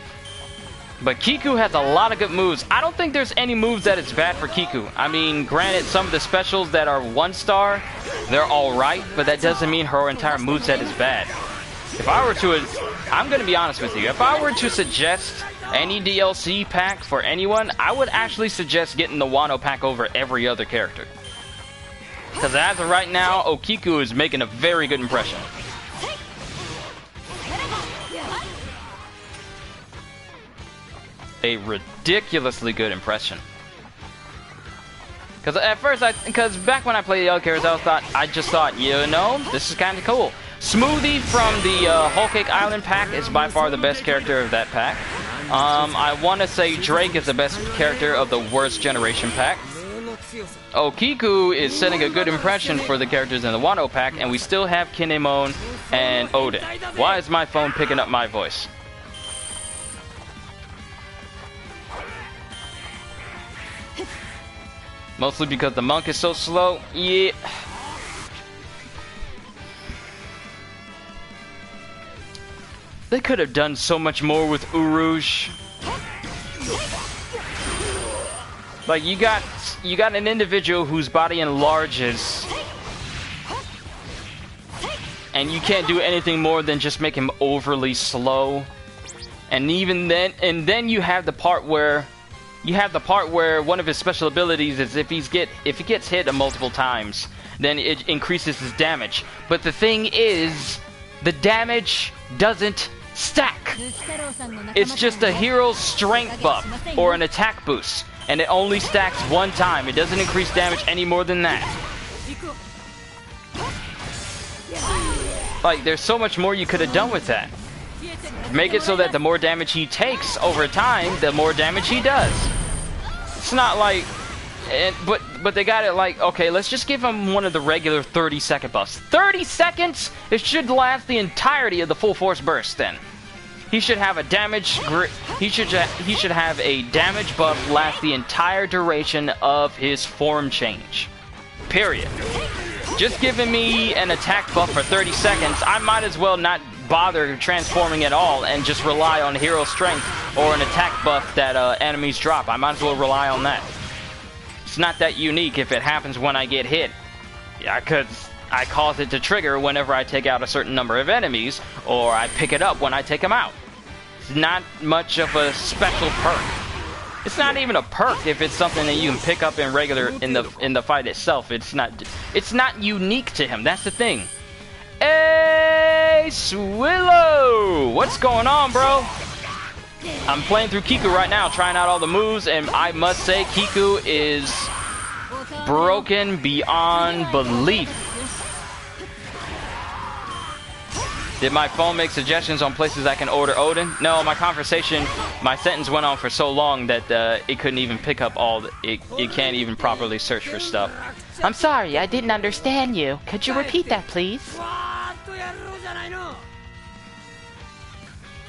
But Kiku has a lot of good moves. I don't think there's any moves that is bad for Kiku. I mean, granted, some of the specials that are 1-star, they're alright, but that doesn't mean her entire moveset is bad. If I were to, I'm going to be honest with you, if I were to suggest any DLC pack for anyone, I would actually suggest getting the Wano pack over every other character. Because as of right now, Okiku is making a very good impression. A ridiculously good impression. Because at first, because back when I played the other characters, I just thought, you know, this is kind of cool. Smoothie from the Whole Cake Island pack is by far the best character of that pack. I want to say Drake is the best character of the worst generation pack. Okiku is setting a good impression for the characters in the Wano pack, and we still have Kinemon and Oden. Why is my phone picking up my voice? Mostly because the monk is so slow. Yeah. They could have done so much more with Urouge. Like, you got an individual whose body enlarges, and you can't do anything more than just make him overly slow. And even then, you have the part where one of his special abilities is if he gets hit multiple times, then it increases his damage. But the thing is, the damage doesn't stack. It's just a hero's strength buff or an attack boost, and it only stacks one time. It doesn't increase damage any more than that. Like, there's so much more you could have done with that. Make it so that the more damage he takes over time, the more damage he does. It's not like, but they got it like, okay, let's just give him one of the regular 30-second buffs. 30 seconds? It should last the entirety of the full force burst. Then he should have a damage. He should have a damage buff last the entire duration of his form change. Period. Just giving me an attack buff for 30 seconds, I might as well not bother transforming at all and just rely on hero strength or an attack buff that enemies drop. I might as well rely on that. It's not that unique if it happens when I get hit. Yeah, because I cause it to trigger whenever I take out a certain number of enemies, or I pick it up when I take them out. It's not much of a special perk. It's not even a perk if it's something that you can pick up in the fight itself. It's not unique to him. That's the thing. Hey, Swillow! What's going on, bro? I'm playing through Kiku right now, trying out all the moves, and I must say Kiku is broken beyond belief. Did my phone make suggestions on places I can order Oden? No, my sentence went on for so long that it couldn't even pick up it can't even properly search for stuff. I'm sorry, I didn't understand you. Could you repeat that, please?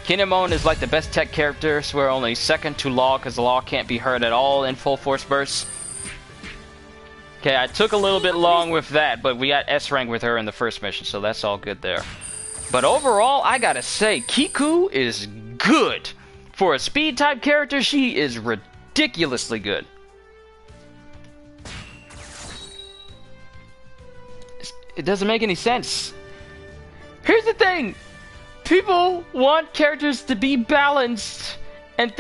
Kinemon is like the best tech character, swear only second to Law, because Law can't be heard at all in full force bursts. Okay, I took a little bit long with that, but we got S rank with her in the first mission, so that's all good there. But overall, I gotta say, Kiku is good. For a speed type character, she is ridiculously good. It doesn't make any sense. Here's the thing. People want characters to be balanced, and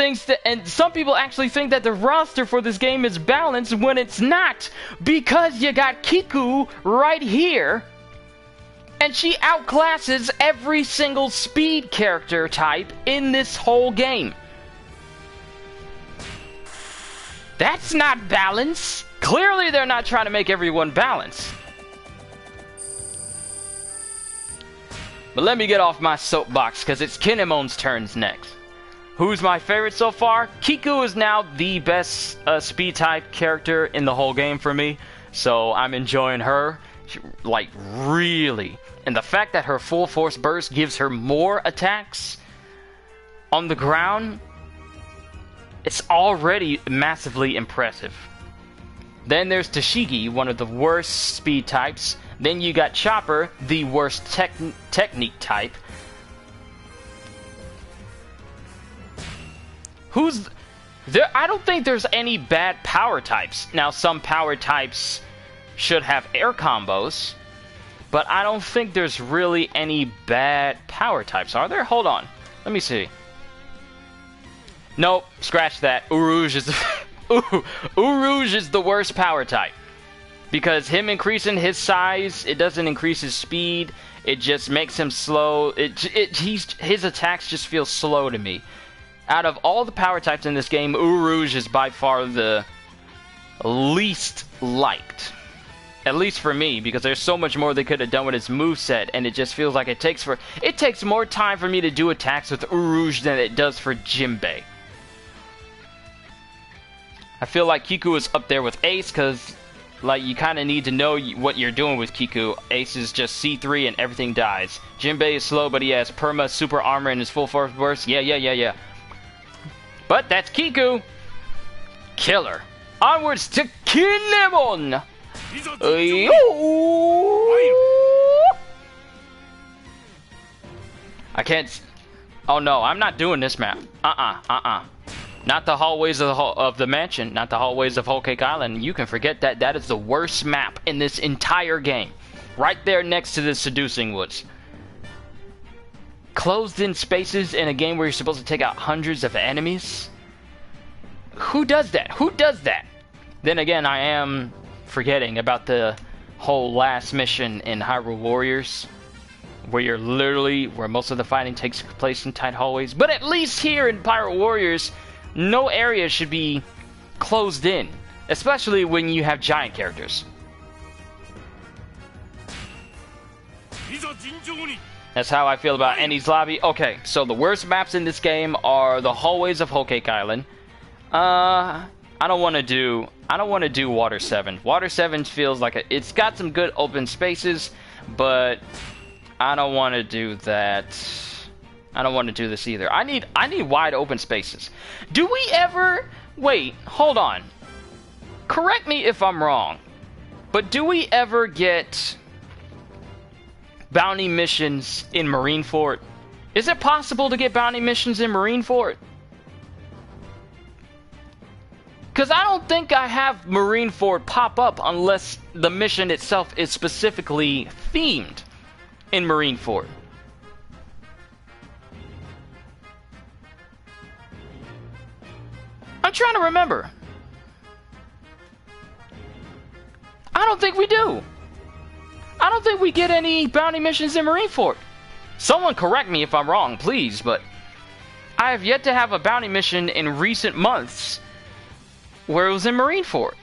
some people actually think that the roster for this game is balanced when it's not, because you got Kiku right here, and she outclasses every single speed character type in this whole game. That's not balance. Clearly they're not trying to make everyone balanced. But let me get off my soapbox, because it's Kinemon's turns next. Who's my favorite so far? Kiku is now the best speed type character in the whole game for me, so I'm enjoying her, like, really. And the fact that her full force burst gives her more attacks on the ground, it's already massively impressive. Then there's Tashigi, one of the worst speed types Then you got Chopper, the worst technique type. Who's there? I don't think there's any bad power types. Now, some power types should have air combos, but I don't think there's really any bad power types, are there? Hold on. Let me see. Nope, scratch that. Urouge is Urouge is the worst power type. Because him increasing his size, it doesn't increase his speed. It just makes him slow. His attacks just feel slow to me. Out of all the power types in this game, Urouge is by far the least liked. At least for me, because there's so much more they could have done with his moveset, and it just feels like it takes more time for me to do attacks with Urouge than it does for Jinbei. I feel like Kiku is up there with Ace, because like you kind of need to know what you're doing with Kiku. Ace is just C3 and everything dies. Jinbei is slow, but he has perma, super armor, and his full force burst. Yeah. But that's Kiku. Killer. Onwards to Kinemon. I can't. Oh no, I'm not doing this map. Not the hallways of the mansion. Not the hallways of Whole Cake Island. You can forget that. That is the worst map in this entire game. Right there next to the Seducing Woods. Closed in spaces in a game where you're supposed to take out hundreds of enemies? Who does that? Who does that? Then again, I am forgetting about the whole last mission in Hyrule Warriors, where most of the fighting takes place in tight hallways. But at least here in Pirate Warriors, no area should be closed in, especially when you have giant characters. That's how I feel about Ennie's Lobby. Okay, so the worst maps in this game are the hallways of Whole Cake Island. I don't want to do Water 7. Water 7 feels like it's got some good open spaces, but I don't want to do that. I don't want to do this either. I need wide open spaces. Do we ever... Wait, hold on. Correct me if I'm wrong, but do we ever get bounty missions in Marineford? Is it possible to get bounty missions in Marineford? Because I don't think I have Marineford pop up unless the mission itself is specifically themed in Marineford. I'm trying to remember. I don't think we do. I don't think we get any bounty missions in Marineford. Someone correct me if I'm wrong, please, but I have yet to have a bounty mission in recent months where it was in Marineford.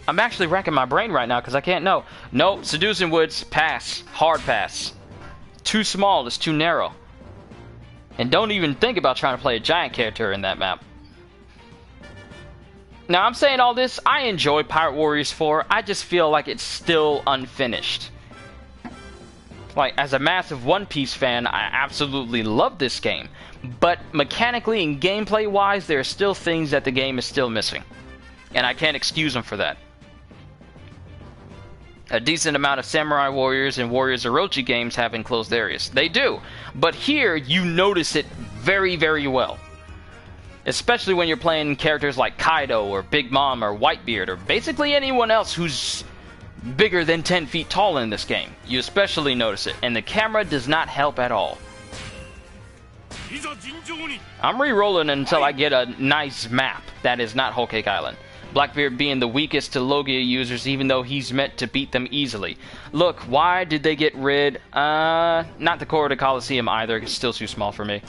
I'm actually racking my brain right now because I can't know. Nope, Seducing Woods, pass. Hard pass. Too small, it's too narrow. And don't even think about trying to play a giant character in that map. Now, I'm saying all this, I enjoy Pirate Warriors 4, I just feel like it's still unfinished. Like, as a massive One Piece fan, I absolutely love this game. But mechanically and gameplay-wise, there are still things that the game is still missing. And I can't excuse them for that. A decent amount of Samurai Warriors and Warriors Orochi games have enclosed areas. They do. But here, you notice it very, very well. Especially when you're playing characters like Kaido or Big Mom or Whitebeard or basically anyone else who's bigger than 10 feet tall in this game. You especially notice it. And the camera does not help at all. I'm re-rolling until I get a nice map that is not Whole Cake Island. Blackbeard being the weakest to Logia users, even though he's meant to beat them easily. Look, why did they get rid... not the Corridor Coliseum either, it's still too small for me.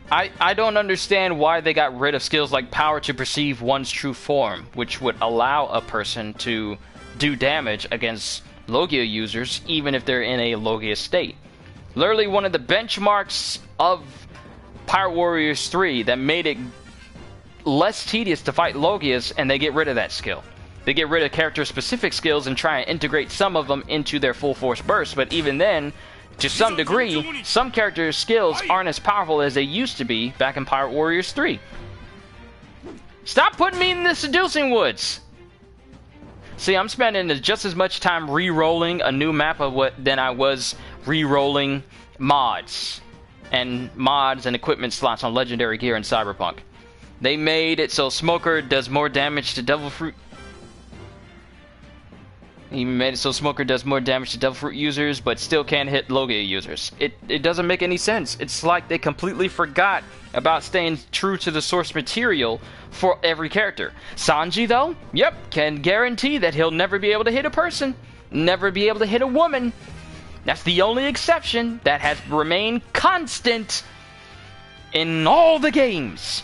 I don't understand why they got rid of skills like Power to Perceive One's True Form, which would allow a person to do damage against Logia users, even if they're in a Logia state. Literally one of the benchmarks of Pirate Warriors 3 that made it less tedious to fight Logias, and they get rid of that skill. They get rid of character-specific skills and try and integrate some of them into their full force burst, but even then, to some degree, some characters' skills aren't as powerful as they used to be back in Pirate Warriors 3. Stop putting me in the seducing woods! See, I'm spending just as much time re-rolling a new map than I was re-rolling mods and equipment slots on legendary gear in Cyberpunk. They made it so Smoker does more damage to Devil Fruit. He made it so Smoker does more damage to Devil Fruit users, but still can't hit Logia users. It doesn't make any sense. It's like they completely forgot about staying true to the source material for every character. Sanji, though, yep, can guarantee that he'll never be able to hit a person, never be able to hit a woman. That's the only exception that has remained constant in all the games.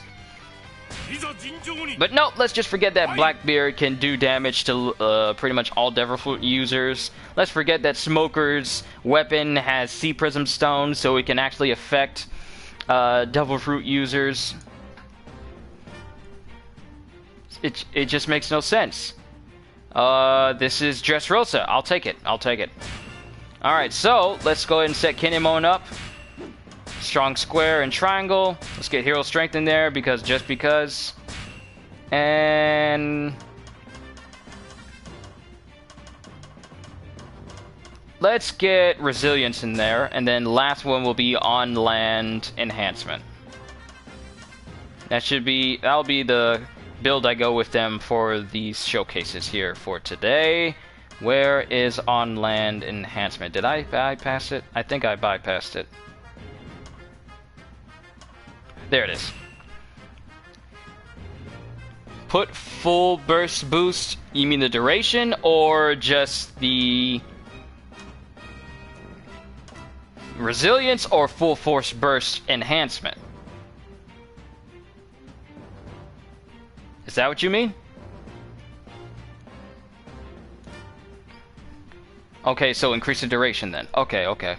But no, let's just forget that Blackbeard can do damage to pretty much all Devil Fruit users. Let's forget that Smoker's weapon has Sea Prism Stone, so it can actually affect Devil Fruit users. It just makes no sense. This is Dressrosa. I'll take it. I'll take it. Alright, so let's go ahead and set Kinemon up. Strong square and triangle. Let's get hero strength in there just because. And let's get resilience in there, and then last one will be on land enhancement. That'll be the build I go with them for these showcases here for today. Where is on land enhancement? Did I bypass it? I think I bypassed it. There it is. Put full burst boost. You mean the duration or just the resilience, or full force burst enhancement? Is that what you mean? Okay, so increase the duration then. Okay, okay.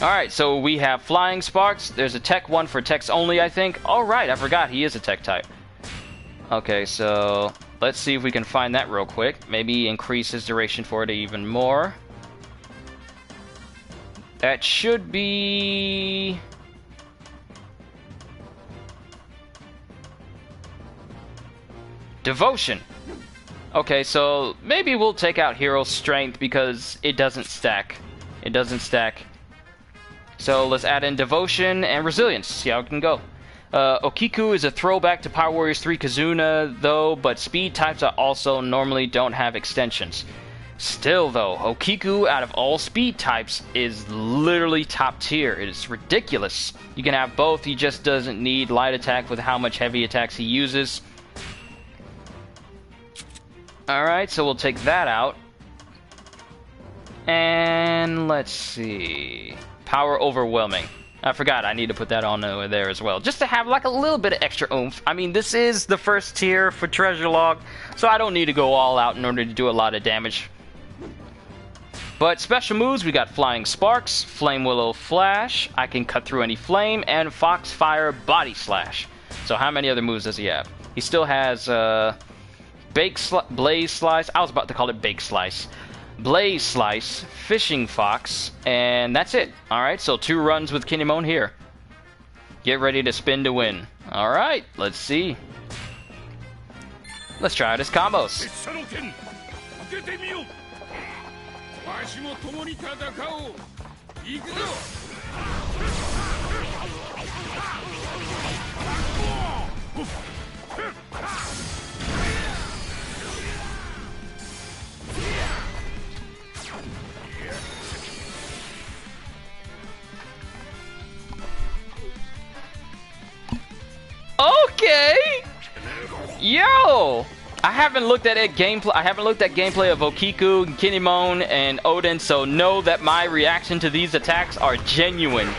Alright, so we have Flying Sparks. There's a tech one for techs only, I think. Alright, I forgot he is a tech type. Okay, so let's see if we can find that real quick. Maybe increase his duration for it even more. That should be... Devotion. Okay, so maybe we'll take out Hero Strength because it doesn't stack. It doesn't stack. So let's add in Devotion and Resilience, see how it can go. Okiku is a throwback to Power Warriors 3 Kazuna, though, but speed types also normally don't have extensions. Still, though, Okiku, out of all speed types, is literally top tier. It is ridiculous. You can have both, he just doesn't need light attack with how much heavy attacks he uses. Alright, so we'll take that out. And let's see... Power Overwhelming. I forgot I need to put that on there as well, just to have like a little bit of extra oomph. I mean, this is the first tier for Treasure Log, so I don't need to go all out in order to do a lot of damage. But special moves, we got Flying Sparks, Flame Willow Flash, I can cut through any flame, and Foxfire Body Slash. So how many other moves does he have? He still has Blaze Slice. I was about to call it Bake Slice. Blaze Slice, Fishing Fox, and that's it. Alright, so 2 runs with Kinemon here. Get ready to spin to win. Alright, let's see. Let's try out his combos. Okay. Yo, I haven't looked at gameplay. I haven't looked at gameplay of Okiku, Kinemon, and Oden, so know that my reaction to these attacks are genuine.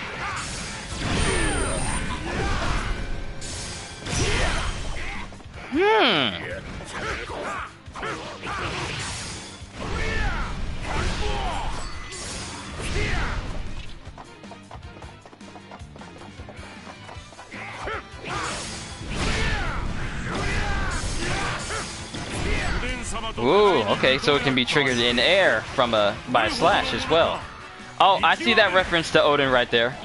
Ooh, okay, so it can be triggered in air from by a slash as well. Oh, I see that reference to Oden right there.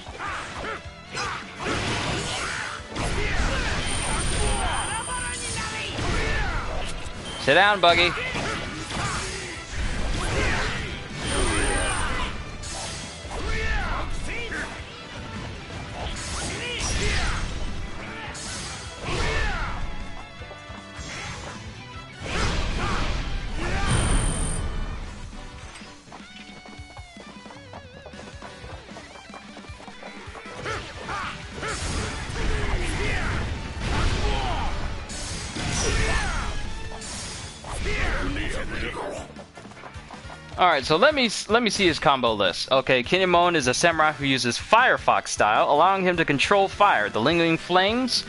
Sit down, Buggy. Alright, so let me see his combo list. Okay, Kinemon is a samurai who uses Firefox style, allowing him to control fire. The lingering flames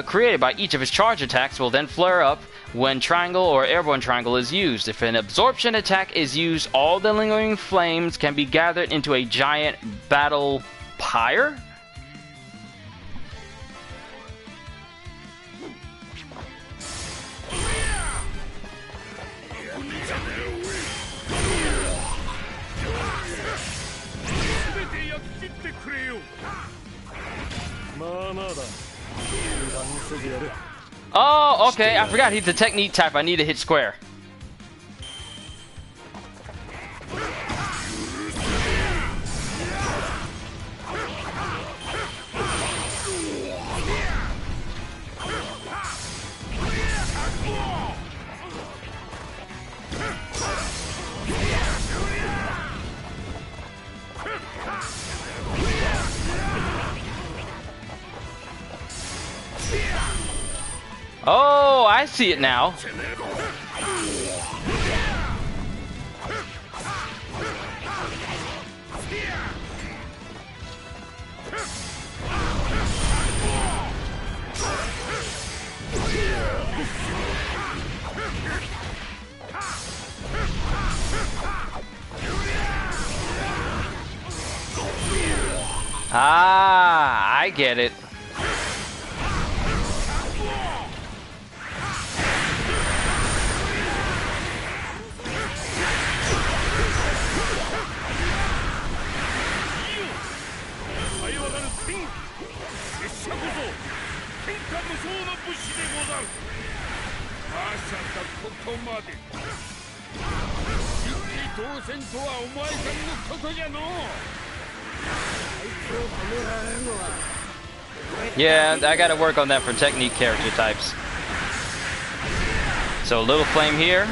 created by each of his charge attacks will then flare up when triangle or airborne triangle is used. If an absorption attack is used, all the lingering flames can be gathered into a giant battle pyre? Oh, okay, I forgot he's the technique type. I need to hit square. Oh, I see it now. Ah, I get it. Yeah, I gotta work on that for technique character types. So a little flame here.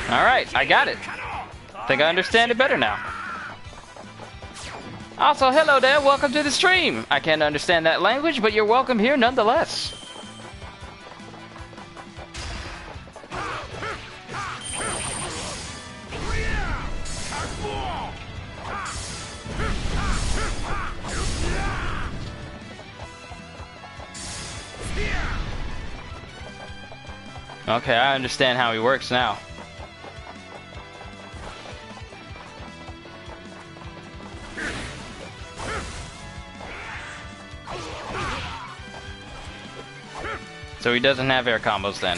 Alright, I got it. Think I understand it better now. Also, hello there, welcome to the stream. I can't understand that language, but you're welcome here nonetheless. Okay, I understand how he works now. So he doesn't have air combos then.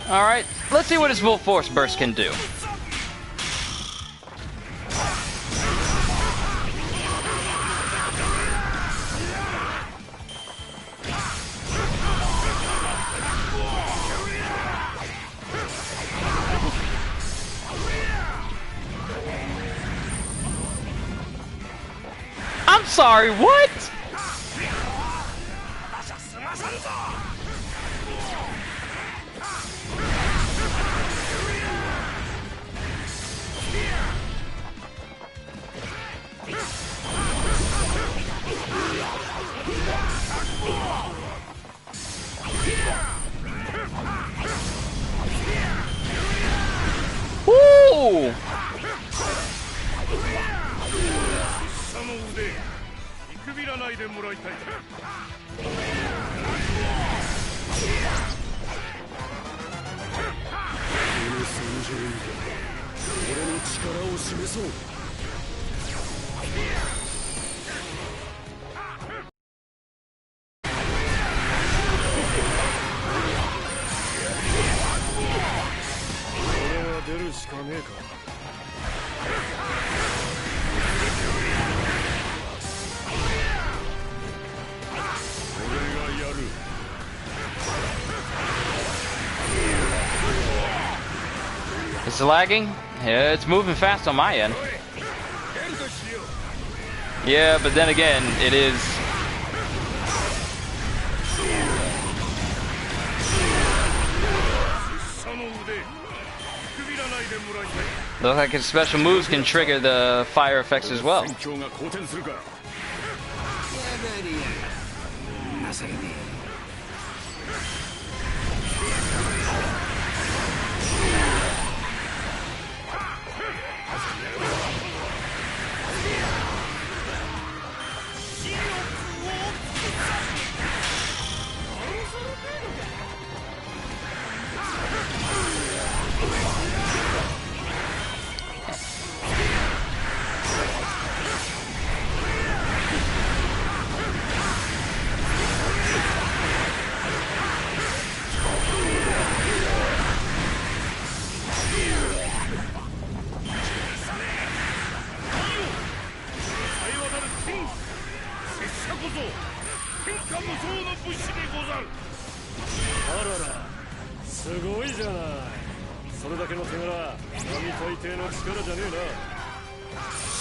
Alright, let's see what his full force burst can do. I'm sorry, what? Woo! It's lagging? Yeah, it's moving fast on my end. Yeah, but then again, it is... Looks like his special moves can trigger the fire effects as well.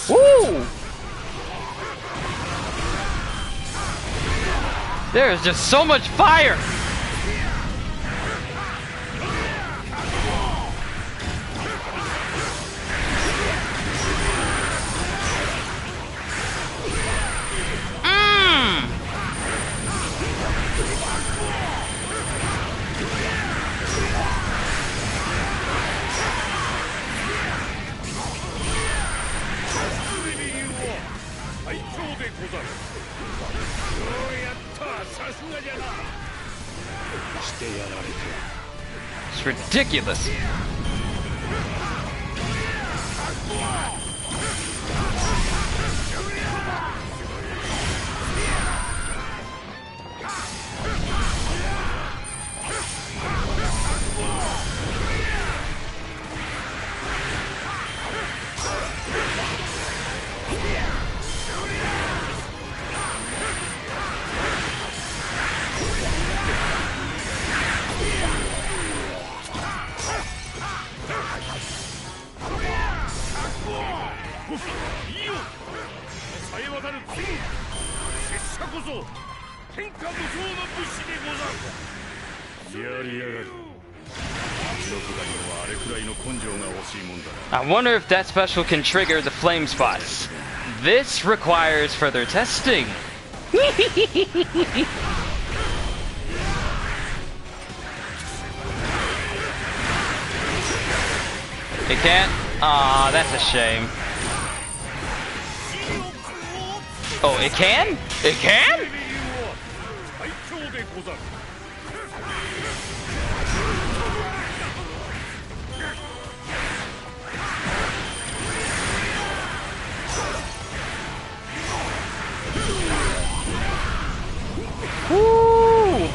Woo! There is just so much fire! It's ridiculous. I wonder if that special can trigger the flame spots. This requires further testing. It can't? Aw, that's a shame. Oh, it can? It can? Woo!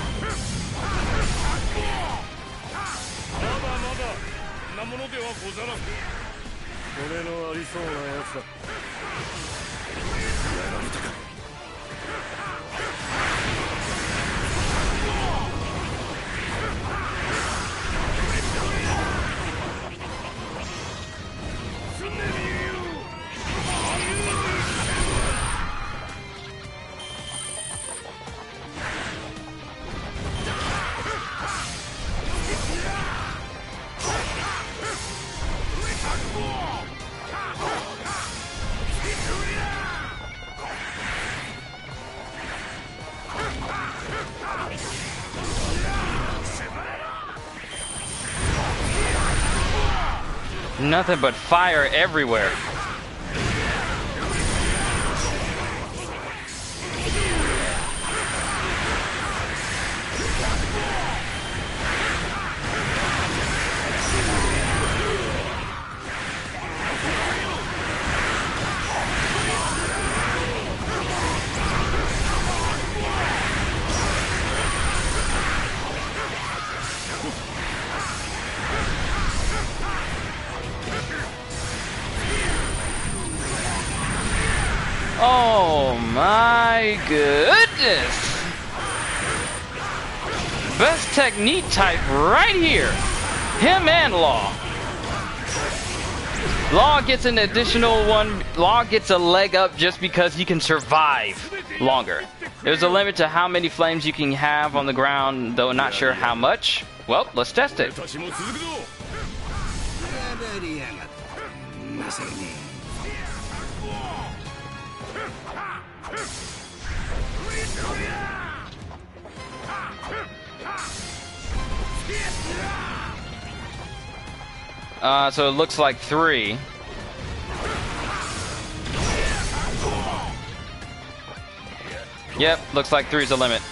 Nothing but fire everywhere. Oh my goodness! Best technique type right here. Him and Law. Law gets an additional one. Law gets a leg up just because he can survive longer. There's a limit to how many flames you can have on the ground, though not sure how much. Well, let's test it. So it looks like 3. Yep, looks like 3 is the limit.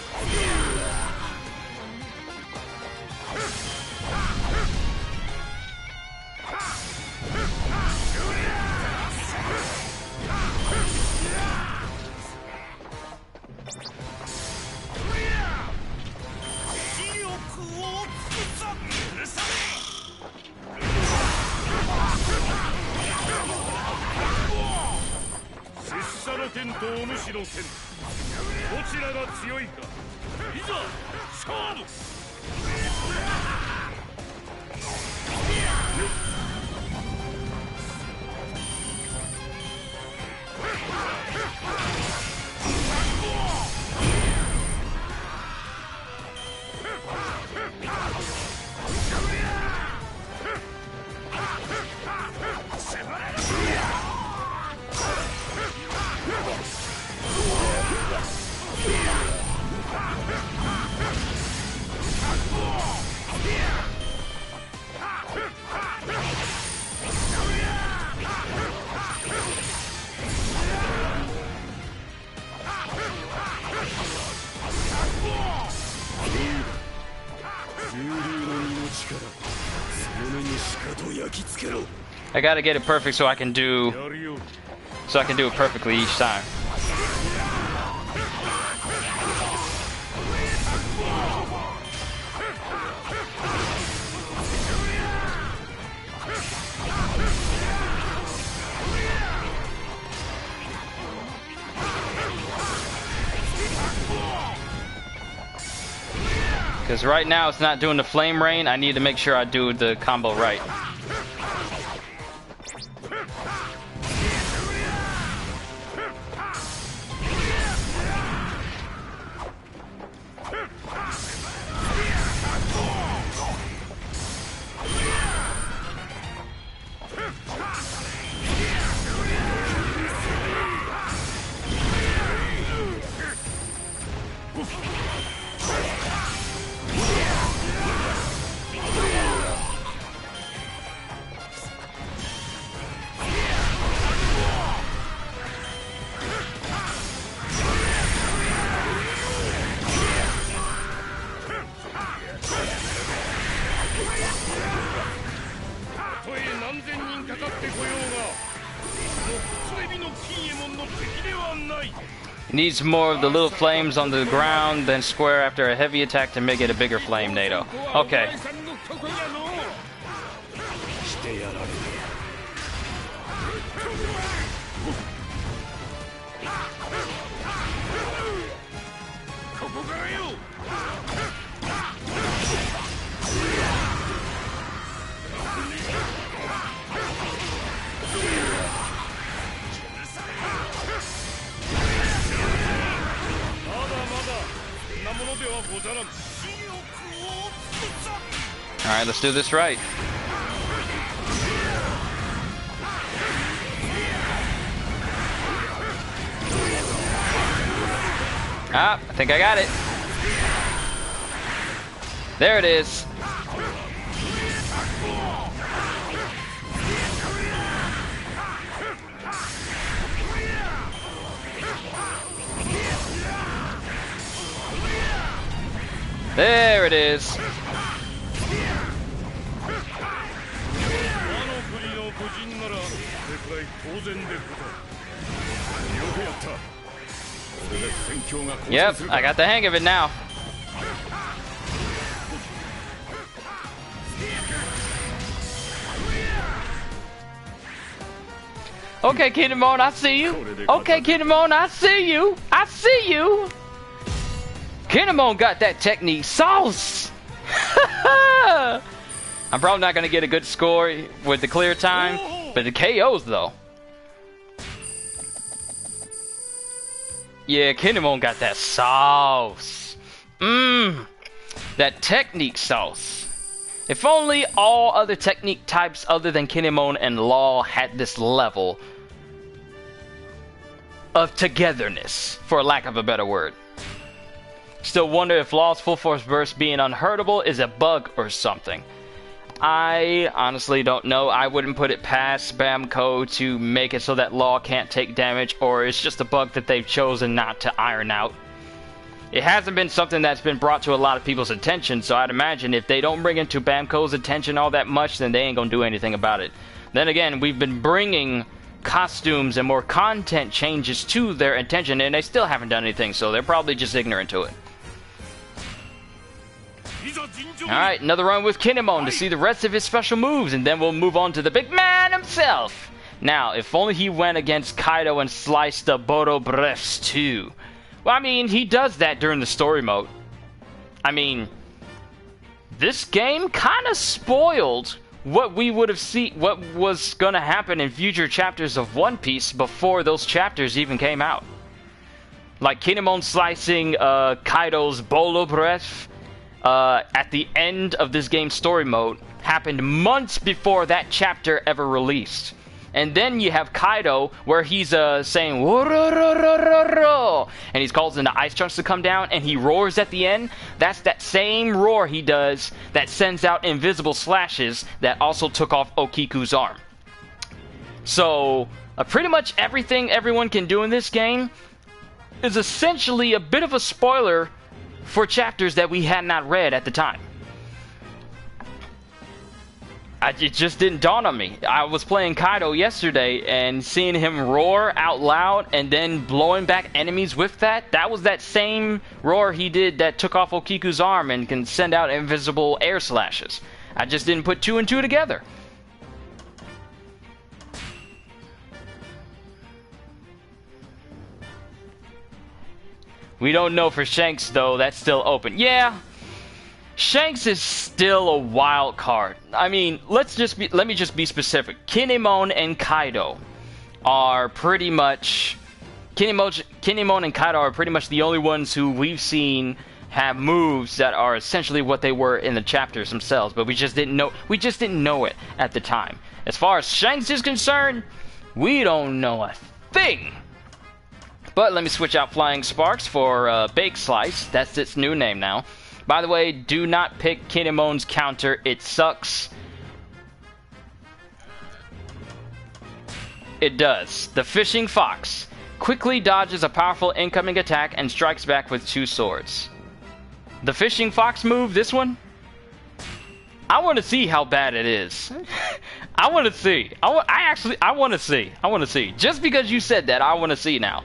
I gotta get it perfect so I can do it perfectly each time. Because right now it's not doing the flame rain. I need to make sure I do the combo right. Needs more of the little flames on the ground than square after a heavy attack to make it a bigger flame, NATO. Okay. Alright, let's do this right. Ah, I think I got it. There it is. There it is. Yep, I got the hang of it now. Okay, Kinemon, I see you. Okay, Kinemon, I see you. I see you. Kinemon got that technique sauce. I'm probably not going to get a good score with the clear time, But the KOs, though. Yeah, Kinemon got that sauce. That technique sauce. If only all other technique types other than Kinemon and Law had this level of togetherness, for lack of a better word. Still wonder if Law's full force burst being unhurtable is a bug or something. I honestly don't know. I wouldn't put it past Bamco to make it so that Law can't take damage, or it's just a bug that they've chosen not to iron out. It hasn't been something that's been brought to a lot of people's attention, so I'd imagine if they don't bring it to Bamco's attention all that much, then they ain't gonna do anything about it. Then again, we've been bringing costumes and more content changes to their attention, and they still haven't done anything, so they're probably just ignorant to it. Alright, another run with Kinemon to see the rest of his special moves, and then we'll move on to the big man himself. Now, if only he went against Kaido and sliced the Bodo breaths too. Well, I mean, he does that during the story mode. I mean, this game kind of spoiled what we would have seen, what was going to happen in future chapters of One Piece before those chapters even came out. Like Kinemon slicing Kaido's Bolo breath at the end of this game's story mode happened months before that chapter ever released. And then you have Kaido, where he's saying, "Wo-ro-ro-ro-ro-ro," and he's causing the ice chunks to come down, and he roars at the end. That's that same roar he does that sends out invisible slashes that also took off Okiku's arm. So, pretty much everything everyone can do in this game is essentially a bit of a spoiler for chapters that we had not read at the time. It just didn't dawn on me. I was playing Kaido yesterday and seeing him roar out loud and then blowing back enemies with that. That was that same roar he did that took off Okiku's arm and can send out invisible air slashes. I just didn't put two and two together. We don't know for Shanks though. That's still open. Yeah. Shanks is still a wild card. I mean, let me just be specific. Kinemon and Kaido are pretty much Kinemon and Kaido are pretty much the only ones who we've seen have moves that are essentially what they were in the chapters themselves, but we just didn't know it at the time. As far as Shanks is concerned, we don't know a thing. But let me switch out Flying Sparks for Bake Slice. That's its new name now. By the way, do not pick Kinemon's counter. It sucks. It does. The Fishing Fox quickly dodges a powerful incoming attack and strikes back with two swords. The Fishing Fox move, this one? I want to see how bad it is. I want to see. I want to see. I want to see. Just because you said that, I want to see now.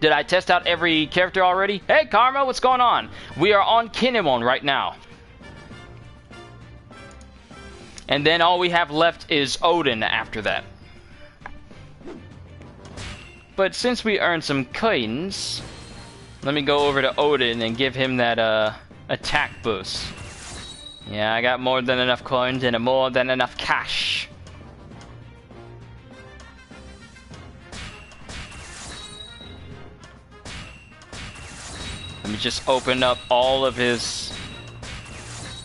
Did I test out every character already? Hey, Karma, what's going on? We are on Kinemon right now. And then all we have left is Oden after that. But since we earned some coins, let me go over to Oden and give him that attack boost. Yeah, I got more than enough coins and more than enough cash. Let me just open up all of his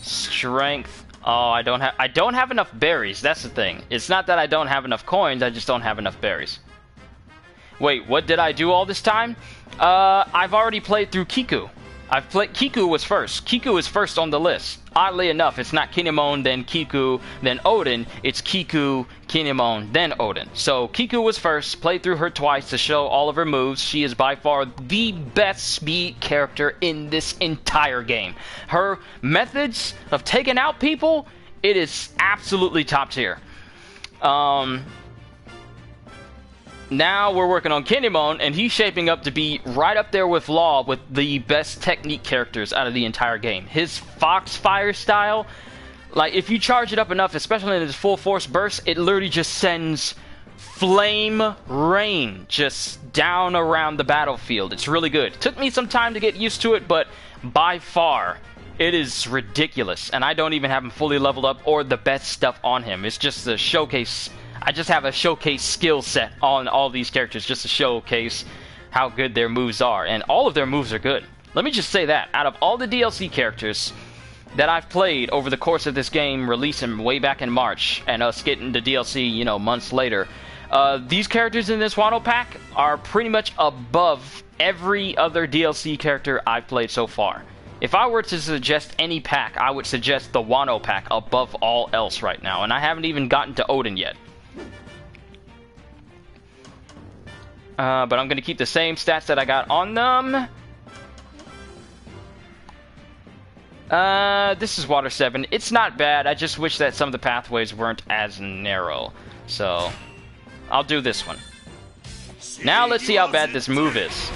strength. Oh, I don't have enough berries. That's the thing. It's not that I don't have enough coins, I just don't have enough berries. Wait, what did I do all this time? I've already played through Kiku. Kiku was first. Kiku is first on the list. Oddly enough, it's not Kinemon, then Kiku, then Oden. It's Kiku, Kinemon, then Oden. So Kiku was first. Played through her twice to show all of her moves. She is by far the best speed character in this entire game. Her methods of taking out people, it is absolutely top tier. Now we're working on Kinemon, and he's shaping up to be right up there with Law with the best technique characters out of the entire game. His Foxfire style, like if you charge it up enough, especially in his full force burst, it literally just sends flame rain just down around the battlefield. It's really good. Took me some time to get used to it, but by far, It is ridiculous, and I don't even have him fully leveled up or the best stuff on him. It's just a showcase. I just have a showcase skill set on all these characters just to showcase how good their moves are, and all of their moves are good. Let me just say that. Out of all the DLC characters that I've played over the course of this game, releasing way back in March, and us getting the DLC, you know, months later, these characters in this Wano pack are pretty much above every other DLC character I've played so far. If I were to suggest any pack, I would suggest the Wano pack above all else right now, and I haven't even gotten to Oden yet. But I'm going to keep the same stats that I got on them. This is Water 7. It's not bad. I just wish that some of the pathways weren't as narrow. So, I'll do this one. Now let's see how bad this move is.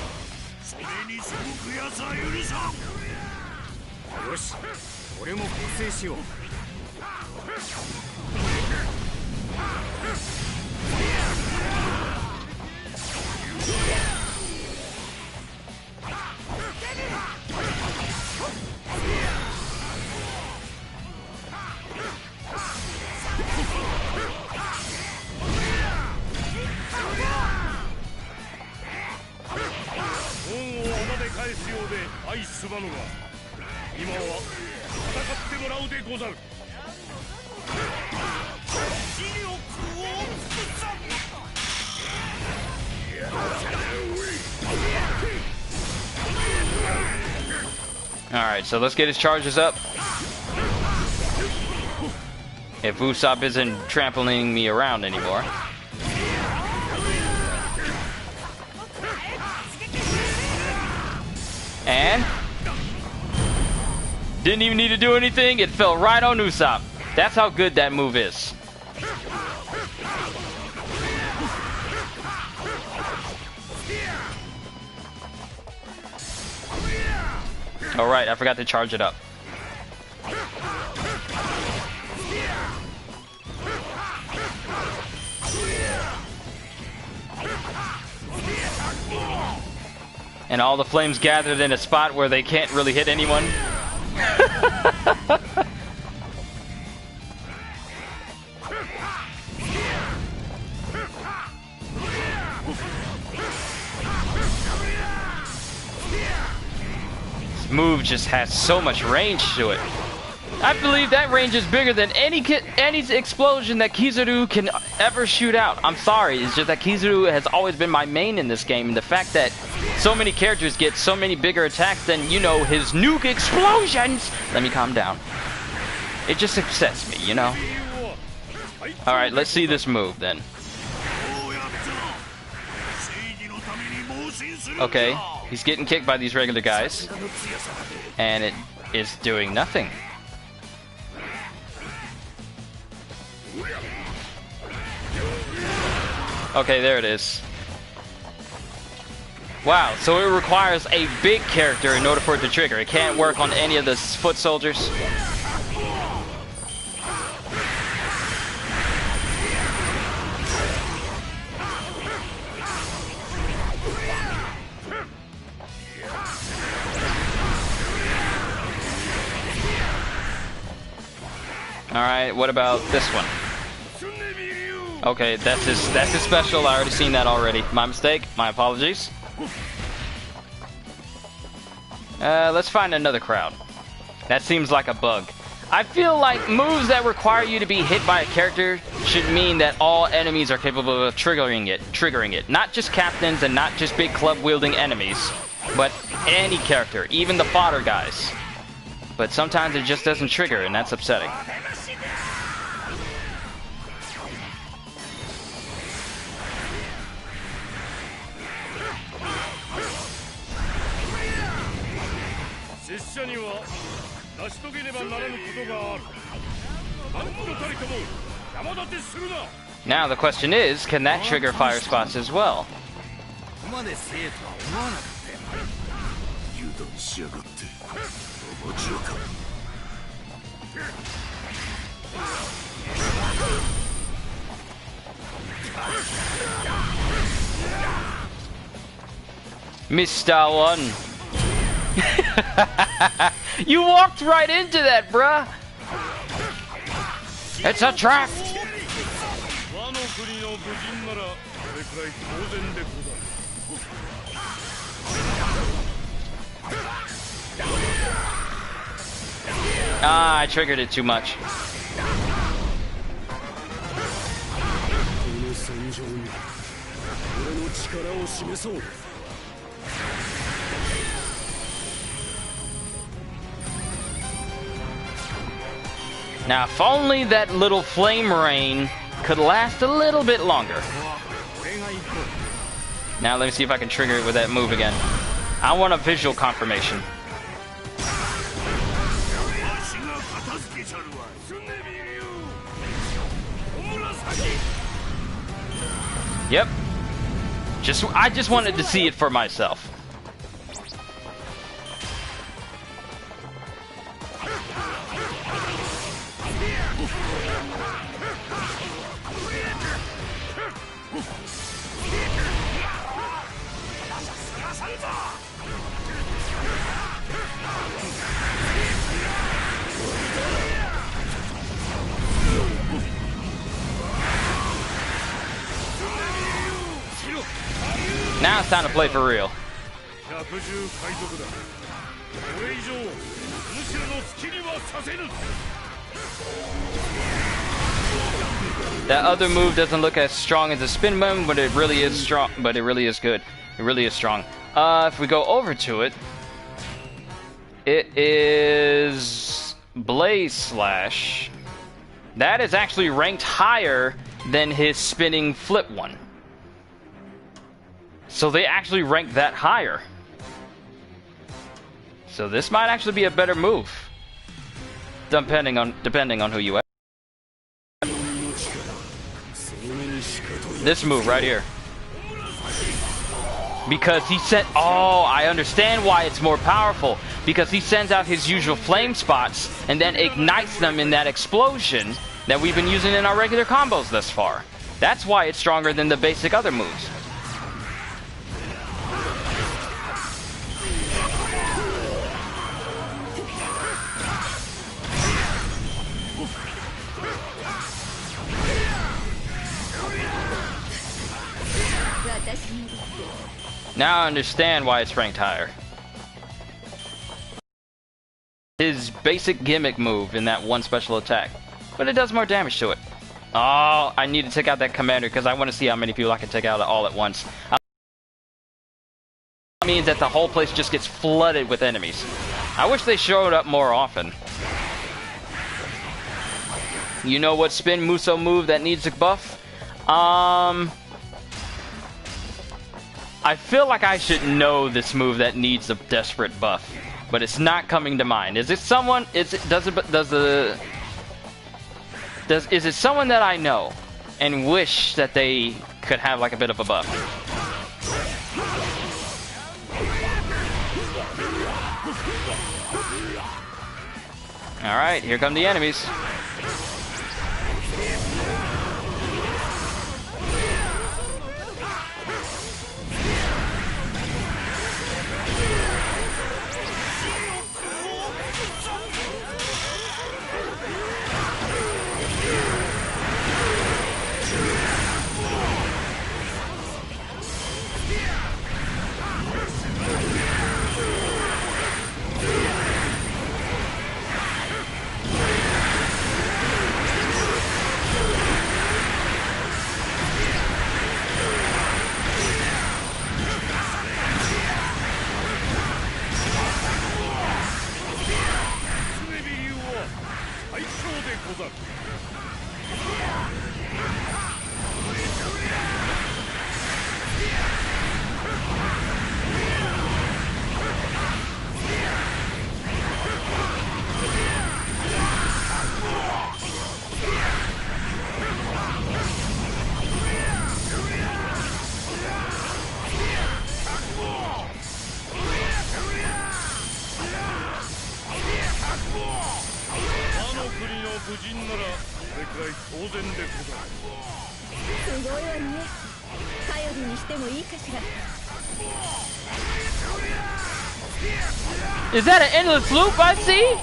Alright, so let's get his charges up. If Usopp isn't trampling me around anymore. And didn't even need to do anything. It fell right on Usopp. That's how good that move is. Alright, I forgot to charge it up. And all the flames gathered in a spot where they can't really hit anyone. This move just has so much range to it. I believe that range is bigger than any explosion that Kizaru can ever shoot out. I'm sorry, it's just that Kizaru has always been my main in this game, and the fact that so many characters get so many bigger attacks than, you know, his nuke explosions. Let me calm down. It just upsets me, you know? Alright, let's see this move then. Okay, he's getting kicked by these regular guys. And it is doing nothing. Okay, there it is. Wow, so it requires a big character in order for it to trigger. It can't work on any of the foot soldiers. Alright, what about this one? Okay, that's his special. I already seen that already. My mistake. My apologies. Let's find another crowd. That seems like a bug. I feel like moves that require you to be hit by a character should mean that all enemies are capable of triggering it. Not just captains and not just big club-wielding enemies, but any character, even the fodder guys. But sometimes it just doesn't trigger, and that's upsetting. Now the question is, can that trigger fire spots as well? Mr. One. You walked right into that, bruh. It's a trap. Ah, I triggered it too much. Now, if only that little flame rain could last a little bit longer. Now, let me see if I can trigger it with that move again. I want a visual confirmation. Yep. I just wanted to see it for myself. Now it's time to play for real. That other move doesn't look as strong as the spin move, but it really is strong. But it really is good. It really is strong. If we go over to it, it is Blaze Slash. That is actually ranked higher than his spinning flip one. So they actually rank that higher. So this might actually be a better move, depending on who you ask. This move right here, because he said, "Oh, I understand why it's more powerful." Because he sends out his usual flame spots and then ignites them in that explosion that we've been using in our regular combos thus far. That's why it's stronger than the basic other moves. Now I understand why it's ranked higher. His basic gimmick move in that one special attack, but it does more damage to it. Oh, I need to take out that commander because I want to see how many people I can take out all at once. That means that the whole place just gets flooded with enemies. I wish they showed up more often. You know what spin Muso move that needs a buff? I feel like I should know this move that needs a desperate buff, but it's not coming to mind. Is it someone? Is it someone that I know and wish that they could have like a bit of a buff? All right, here come the enemies. Is that an endless loop I see?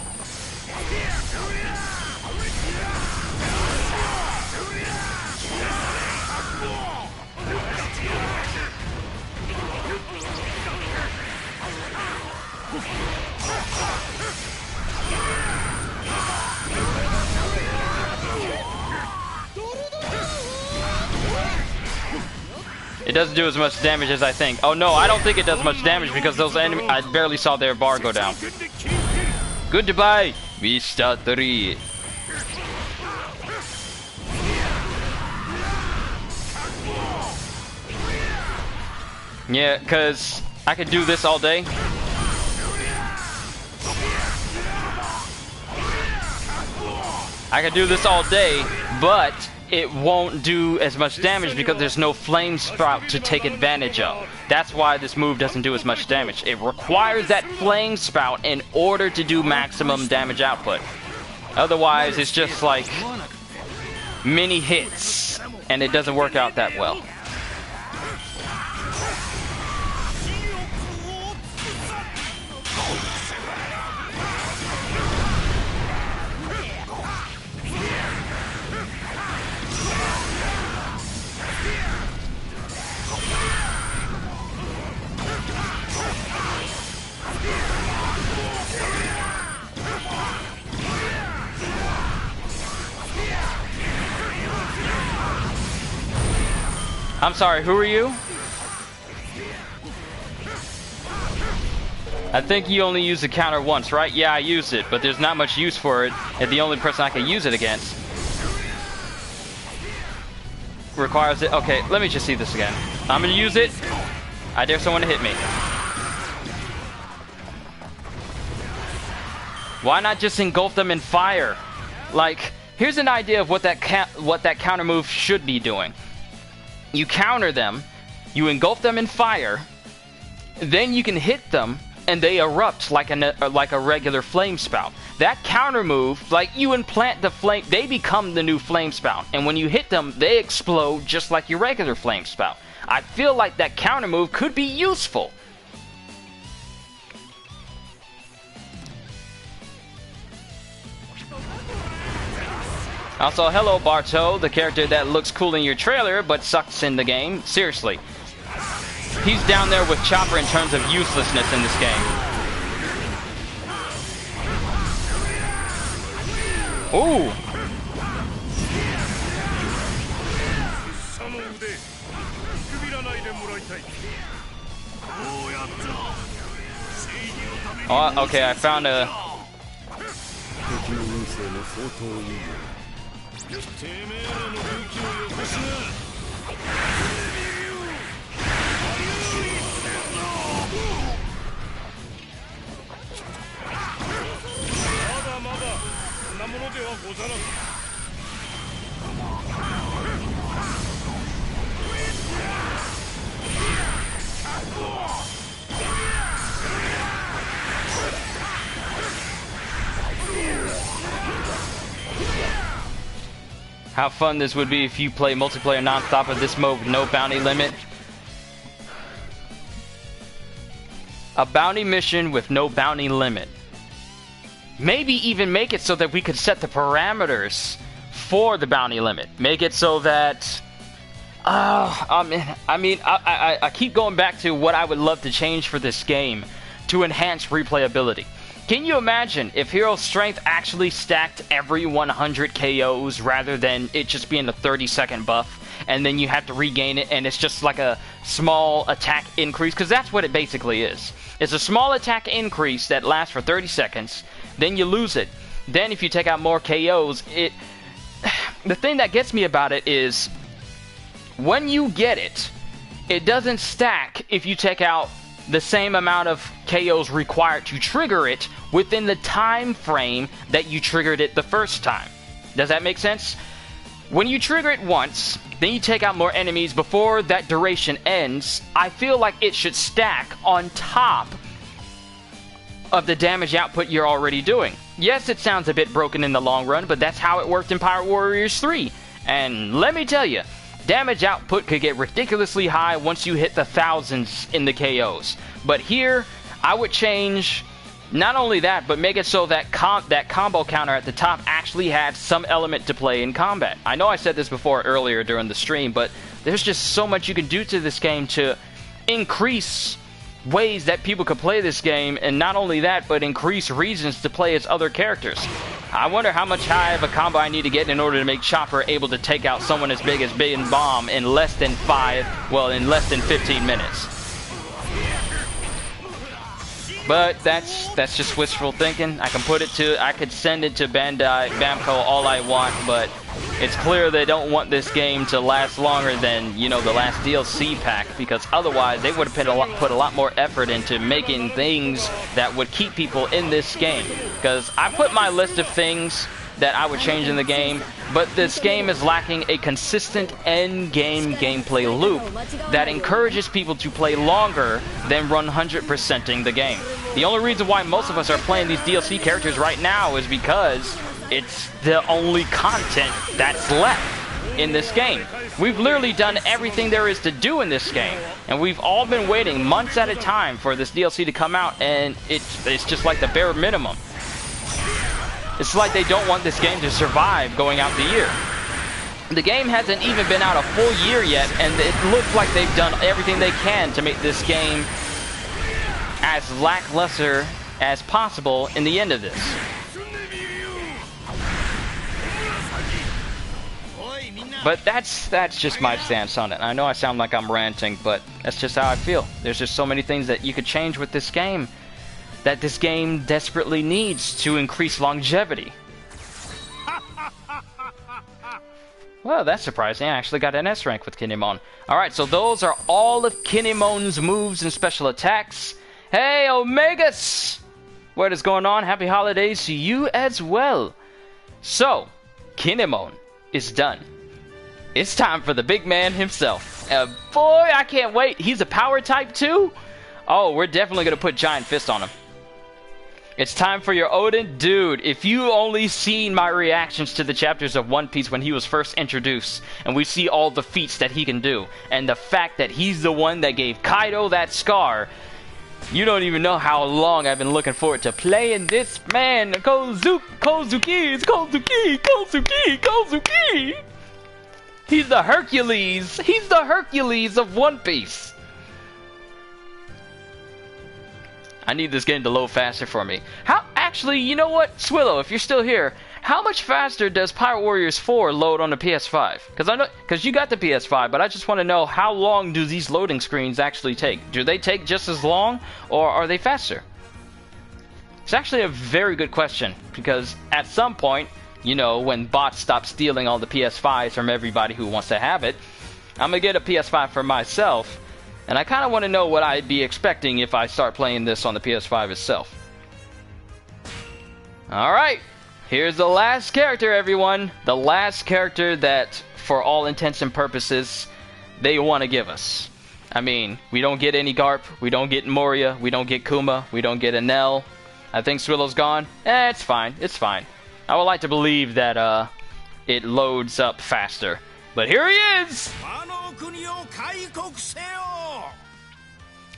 It doesn't do as much damage as I think. Oh no, I don't think it does much damage because those enemies, I barely saw their bar go down. Goodbye, Mr. 3. Yeah, cause I could do this all day. I could do this all day, but it won't do as much damage because there's no flame sprout to take advantage of. That's why this move doesn't do as much damage. It requires that flame sprout in order to do maximum damage output. Otherwise, it's just like mini hits, and it doesn't work out that well. I'm sorry, who are you? I think you only used the counter once, right? Yeah, I used it, but there's not much use for it, and the only person I can use it against requires it. Okay, let me just see this again. I'm gonna use it. I dare someone to hit me. Why not just engulf them in fire? Like, here's an idea of what that counter move should be doing. You counter them, you engulf them in fire, then you can hit them, and they erupt like a regular flame spout. That counter move, like you implant the flame, they become the new flame spout, and when you hit them, they explode just like your regular flame spout. I feel like that counter move could be useful. Also, hello Barto, the character that looks cool in your trailer but sucks in the game. Seriously. He's down there with Chopper in terms of uselessness in this game. Ooh! Oh, okay, I found a... How fun this would be if you play multiplayer non-stop with this mode with no bounty limit. A bounty mission with no bounty limit. Maybe even make it so that we could set the parameters for the bounty limit. Make it so that... I keep going back to what I would love to change for this game to enhance replayability. Can you imagine if Hero Strength actually stacked every 100 KOs rather than it just being a 30-second buff, and then you have to regain it, and it's just like a small attack increase? Because that's what it basically is. It's a small attack increase that lasts for 30 seconds, then you lose it. Then if you take out more KOs, the thing that gets me about it is when you get it, it doesn't stack if you take out the same amount of KOs required to trigger it within the time frame that you triggered it the first time. Does that make sense? When you trigger it once, then you take out more enemies before that duration ends, I feel like it should stack on top of the damage output you're already doing. Yes, it sounds a bit broken in the long run, but that's how it worked in Pirate Warriors 3. And let me tell you, damage output could get ridiculously high once you hit the thousands in the KOs. But here, I would change Not only that, but make it so that that combo counter at the top actually had some element to play in combat. I know I said this before earlier during the stream, but there's just so much you can do to this game to increase ways that people could play this game, and not only that, but increase reasons to play as other characters. I wonder how much high of a combo I need to get in order to make Chopper able to take out someone as big as Big and Bomb in less than 15 minutes. But that's just wishful thinking. I could send it to Bandai Namco all I want, but it's clear they don't want this game to last longer than, you know, the last DLC pack, because otherwise they would have put a lot more effort into making things that would keep people in this game. Because I put my list of things that I would change in the game, but this game is lacking a consistent end-game gameplay loop that encourages people to play longer than 100%ing the game. The only reason why most of us are playing these DLC characters right now is because it's the only content that's left in this game. We've literally done everything there is to do in this game, and we've all been waiting months at a time for this DLC to come out, and it's just like the bare minimum. It's like they don't want this game to survive going out the year. The game hasn't even been out a full year yet, and it looks like they've done everything they can to make this game as lackluster as possible in the end of this. But that's just my stance on it. I know I sound like I'm ranting, but that's just how I feel. There's just so many things that you could change with this game that this game desperately needs to increase longevity. Well, that's surprising. I actually got an S rank with Kinemon. Alright, so those are all of Kinemon's moves and special attacks. Hey, Omegas! What is going on? Happy holidays to you as well. So, Kinemon is done. It's time for the big man himself. Boy, I can't wait. He's a power type too? Oh, we're definitely going to put Giant Fist on him. It's time for your Oden. Dude, if you only seen my reactions to the chapters of One Piece when he was first introduced, and we see all the feats that he can do, and the fact that he's the one that gave Kaido that scar, you don't even know how long I've been looking forward to playing this man. Kozuki. He's the Hercules. He's the Hercules of One Piece. I need this game to load faster for me. Actually, you know what? Swillow, if you're still here, how much faster does Pirate Warriors 4 load on the PS5? Because you got the PS5, but I just want to know, how long do these loading screens actually take? Do they take just as long, or are they faster? It's actually a very good question, because at some point, you know, when bots stop stealing all the PS5s from everybody who wants to have it, I'm going to get a PS5 for myself. And I kind of want to know what I'd be expecting if I start playing this on the PS5 itself. Alright, here's the last character, everyone. The last character that, for all intents and purposes, they want to give us. I mean, we don't get any Garp, we don't get Moria, we don't get Kuma, we don't get Enel. I think Swillow's gone. It's fine, it's fine. I would like to believe that it loads up faster. But here he is!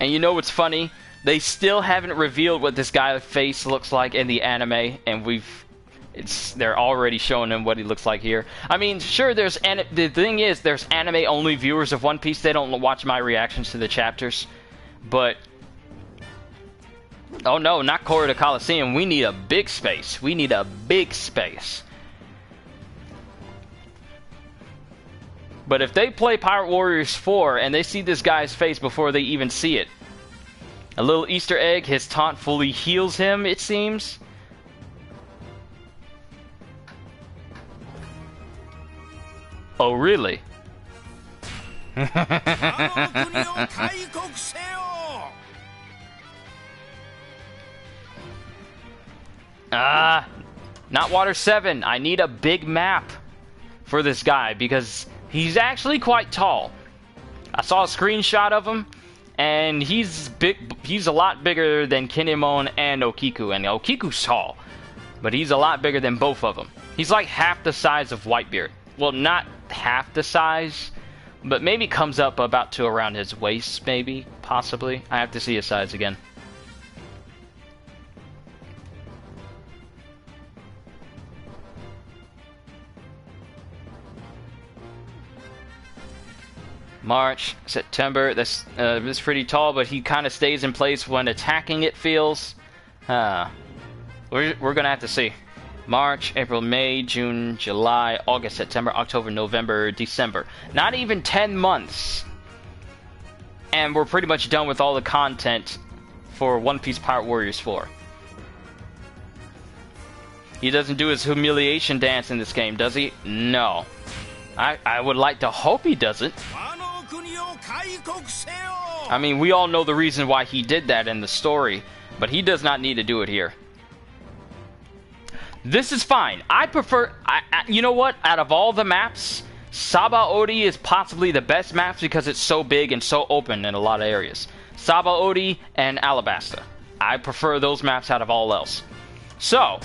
And you know what's funny? They still haven't revealed what this guy's face looks like in the anime, and they're already showing him what he looks like here. I mean, sure, the thing is, there's anime-only viewers of One Piece. They don't watch my reactions to the chapters. But, oh no, not Corridor Coliseum. We need a big space. We need a big space. But if they play Pirate Warriors 4 and they see this guy's face before they even see it, a little Easter egg, his taunt fully heals him, it seems. Oh, really? Not Water 7. I need a big map for this guy because he's actually quite tall. I saw a screenshot of him, and he's big. He's a lot bigger than Kinemon and Okiku, and Okiku's tall, but he's a lot bigger than both of them. He's like half the size of Whitebeard. Well, not half the size, but maybe comes up about to around his waist, maybe, possibly. I have to see his size again. March, September. That's pretty tall, but he kind of stays in place when attacking, it feels. We're gonna have to see. March, April, May, June, July, August, September, October, November, December. Not even 10 months. And we're pretty much done with all the content for One Piece Pirate Warriors 4. He doesn't do his humiliation dance in this game, does he? No. I would like to hope he doesn't. I mean, we all know the reason why he did that in the story, but he does not need to do it here. This is fine. I prefer... you know what? Out of all the maps, Sabaody is possibly the best maps because it's so big and so open in a lot of areas. Sabaody and Alabasta. I prefer those maps out of all else. So,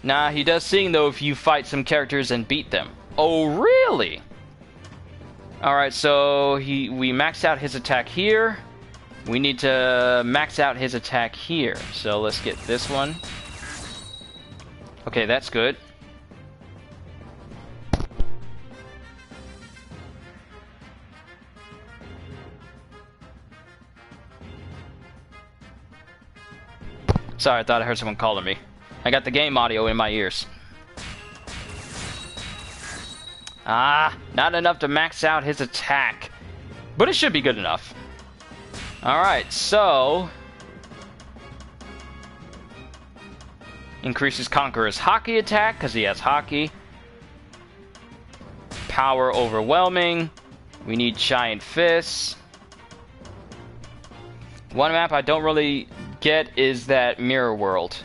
nah, he does sing though if you fight some characters and beat them. Oh, really? Alright, so we maxed out his attack here. We need to max out his attack here. So let's get this one. Okay, that's good. Sorry, I thought I heard someone calling me. I got the game audio in my ears. Ah, not enough to max out his attack. But it should be good enough. Alright, so... increases Conqueror's Haki attack, because he has Haki. Power overwhelming. We need Giant Fists. One map I don't really get is that Mirror World.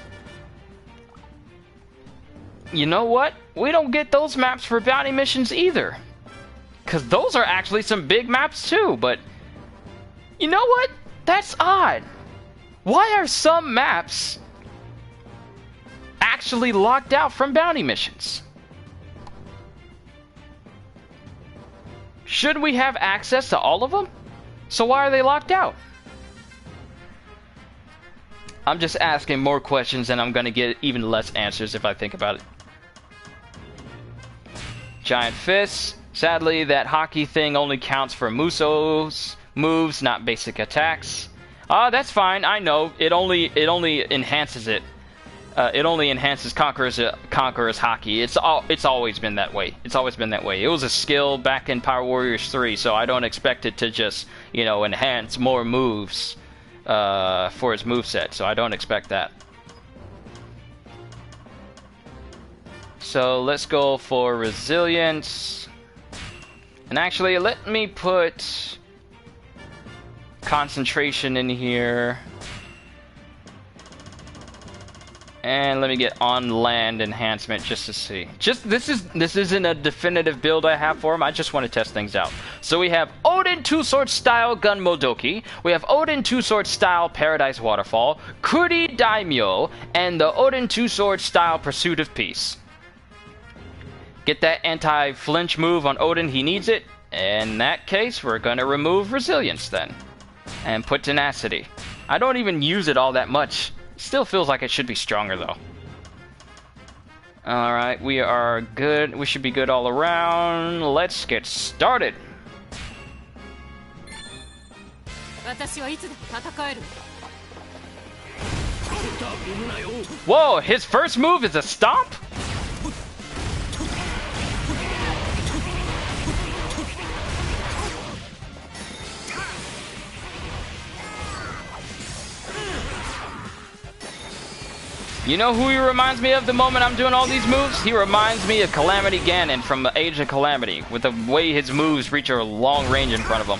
You know what? We don't get those maps for bounty missions either. Because those are actually some big maps too, but... you know what? That's odd. Why are some maps actually locked out from bounty missions? Should we have access to all of them? So why are they locked out? I'm just asking more questions and I'm gonna get even less answers if I think about it. Giant Fists. Sadly, that Haki thing only counts for Muso's moves, not basic attacks. That's fine, I know. It only enhances it. It only enhances Conqueror's Haki. It's always been that way. It's always been that way. It was a skill back in Power Warriors 3, so I don't expect it to just, you know, enhance more moves for its moveset, so I don't expect that. So let's go for Resilience. And actually, let me put Concentration in here. And let me get on land enhancement just to see. This isn't a definitive build I have for him. I just want to test things out. So we have Oden Two-Sword Style Gun Modoki. We have Oden Two-Sword Style Paradise Waterfall, Kuri Daimyo, and the Oden Two-Sword Style Pursuit of Peace. Get that anti-flinch move on Oden. He needs it. In that case, we're gonna remove Resilience then, and put Tenacity. I don't even use it all that much. Still feels like it should be stronger though. Alright, we are good. We should be good all around. Let's get started. Whoa, his first move is a stomp? You know who he reminds me of the moment I'm doing all these moves? He reminds me of Calamity Ganon from Age of Calamity, with the way his moves reach a long range in front of him.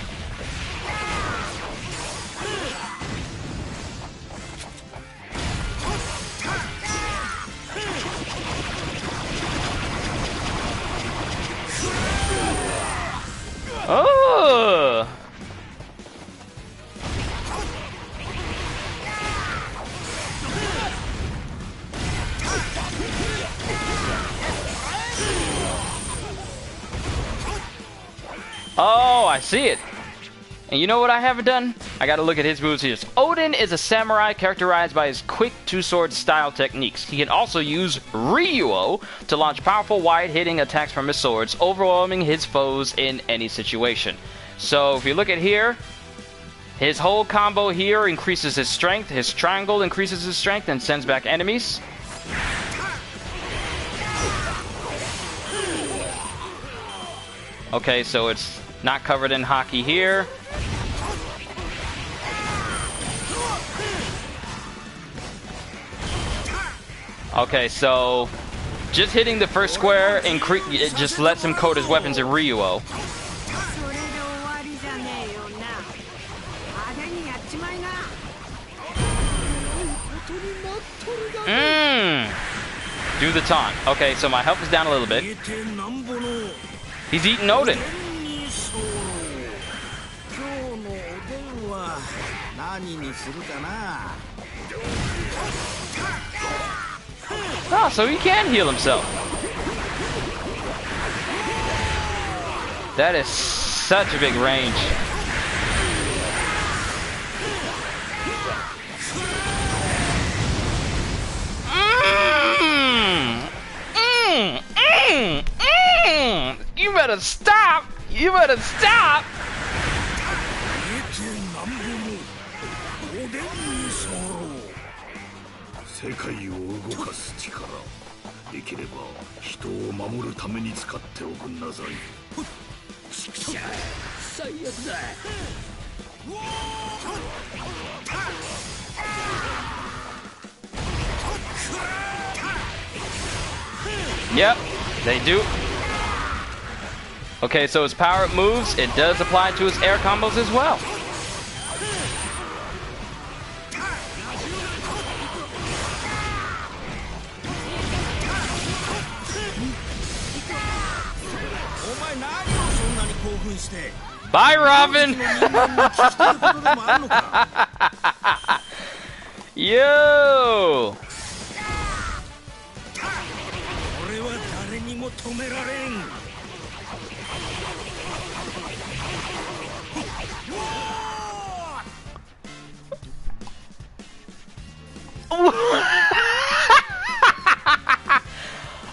Oh! Oh, I see it. And you know what I haven't done? I gotta look at his moves here. Oden is a samurai characterized by his quick two-sword style techniques. He can also use Ryuo to launch powerful wide-hitting attacks from his swords, overwhelming his foes in any situation. So if you look at here, his whole combo here increases his strength. His triangle increases his strength and sends back enemies. Okay, so it's not covered in hockey here. Okay, so just hitting the first square it just lets him coat his weapons in Ryuo. Do the taunt. Okay, so my health is down a little bit. He's eating Oden. Oh, so he can heal himself. That is such a big range. You better stop! You better stop! Yep, they do. Okay, so his power-up moves, it does apply to his air combos as well. Bye, Robin! Yo!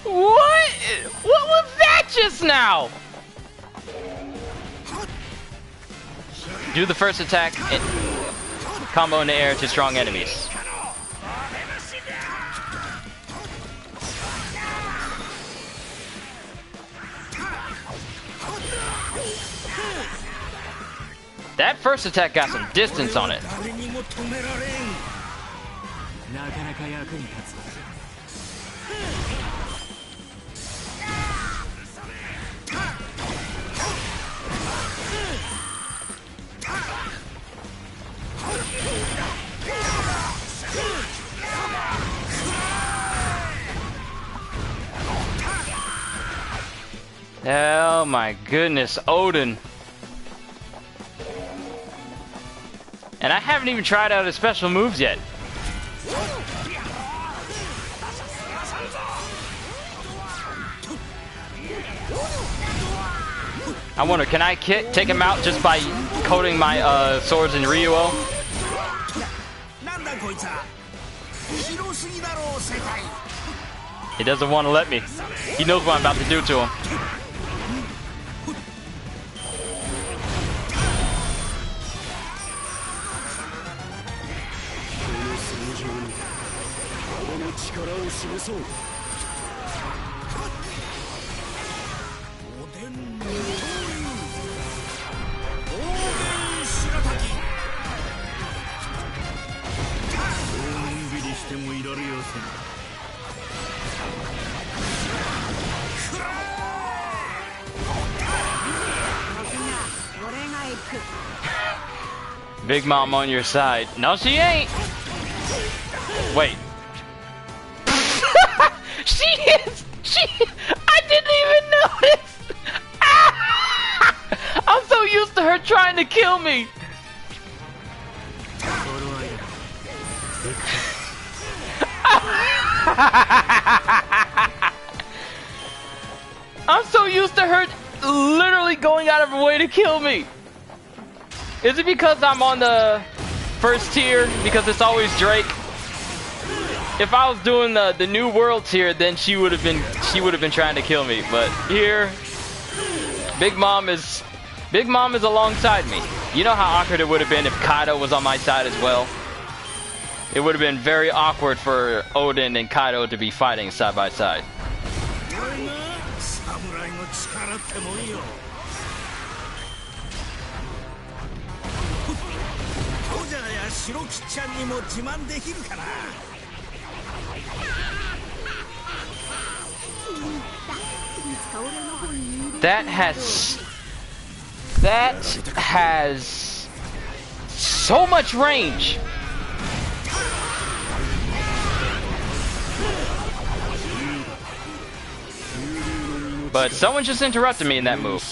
What? What was that just now? Do the first attack and combo in the air to strong enemies. That first attack got some distance on it. Oh my goodness, Oden. And I haven't even tried out his special moves yet. I wonder, can I take him out just by coating my swords in Ryuo? He doesn't want to let me. He knows what I'm about to do to him. Big Mom on your side. No, she ain't. Wait. She is. I didn't even notice. I'm so used to her trying to kill me. I'm so used to her literally going out of her way to kill me. Is it because I'm on the first tier? Because it's always Drake? If I was doing the new world tier, then she would have been trying to kill me. But here, Big Mom is Big Mom is alongside me. You know how awkward it would have been if Kaido was on my side as well? It would have been very awkward for Oden and Kaido to be fighting side by side. That has so much range. But someone just interrupted me in that move.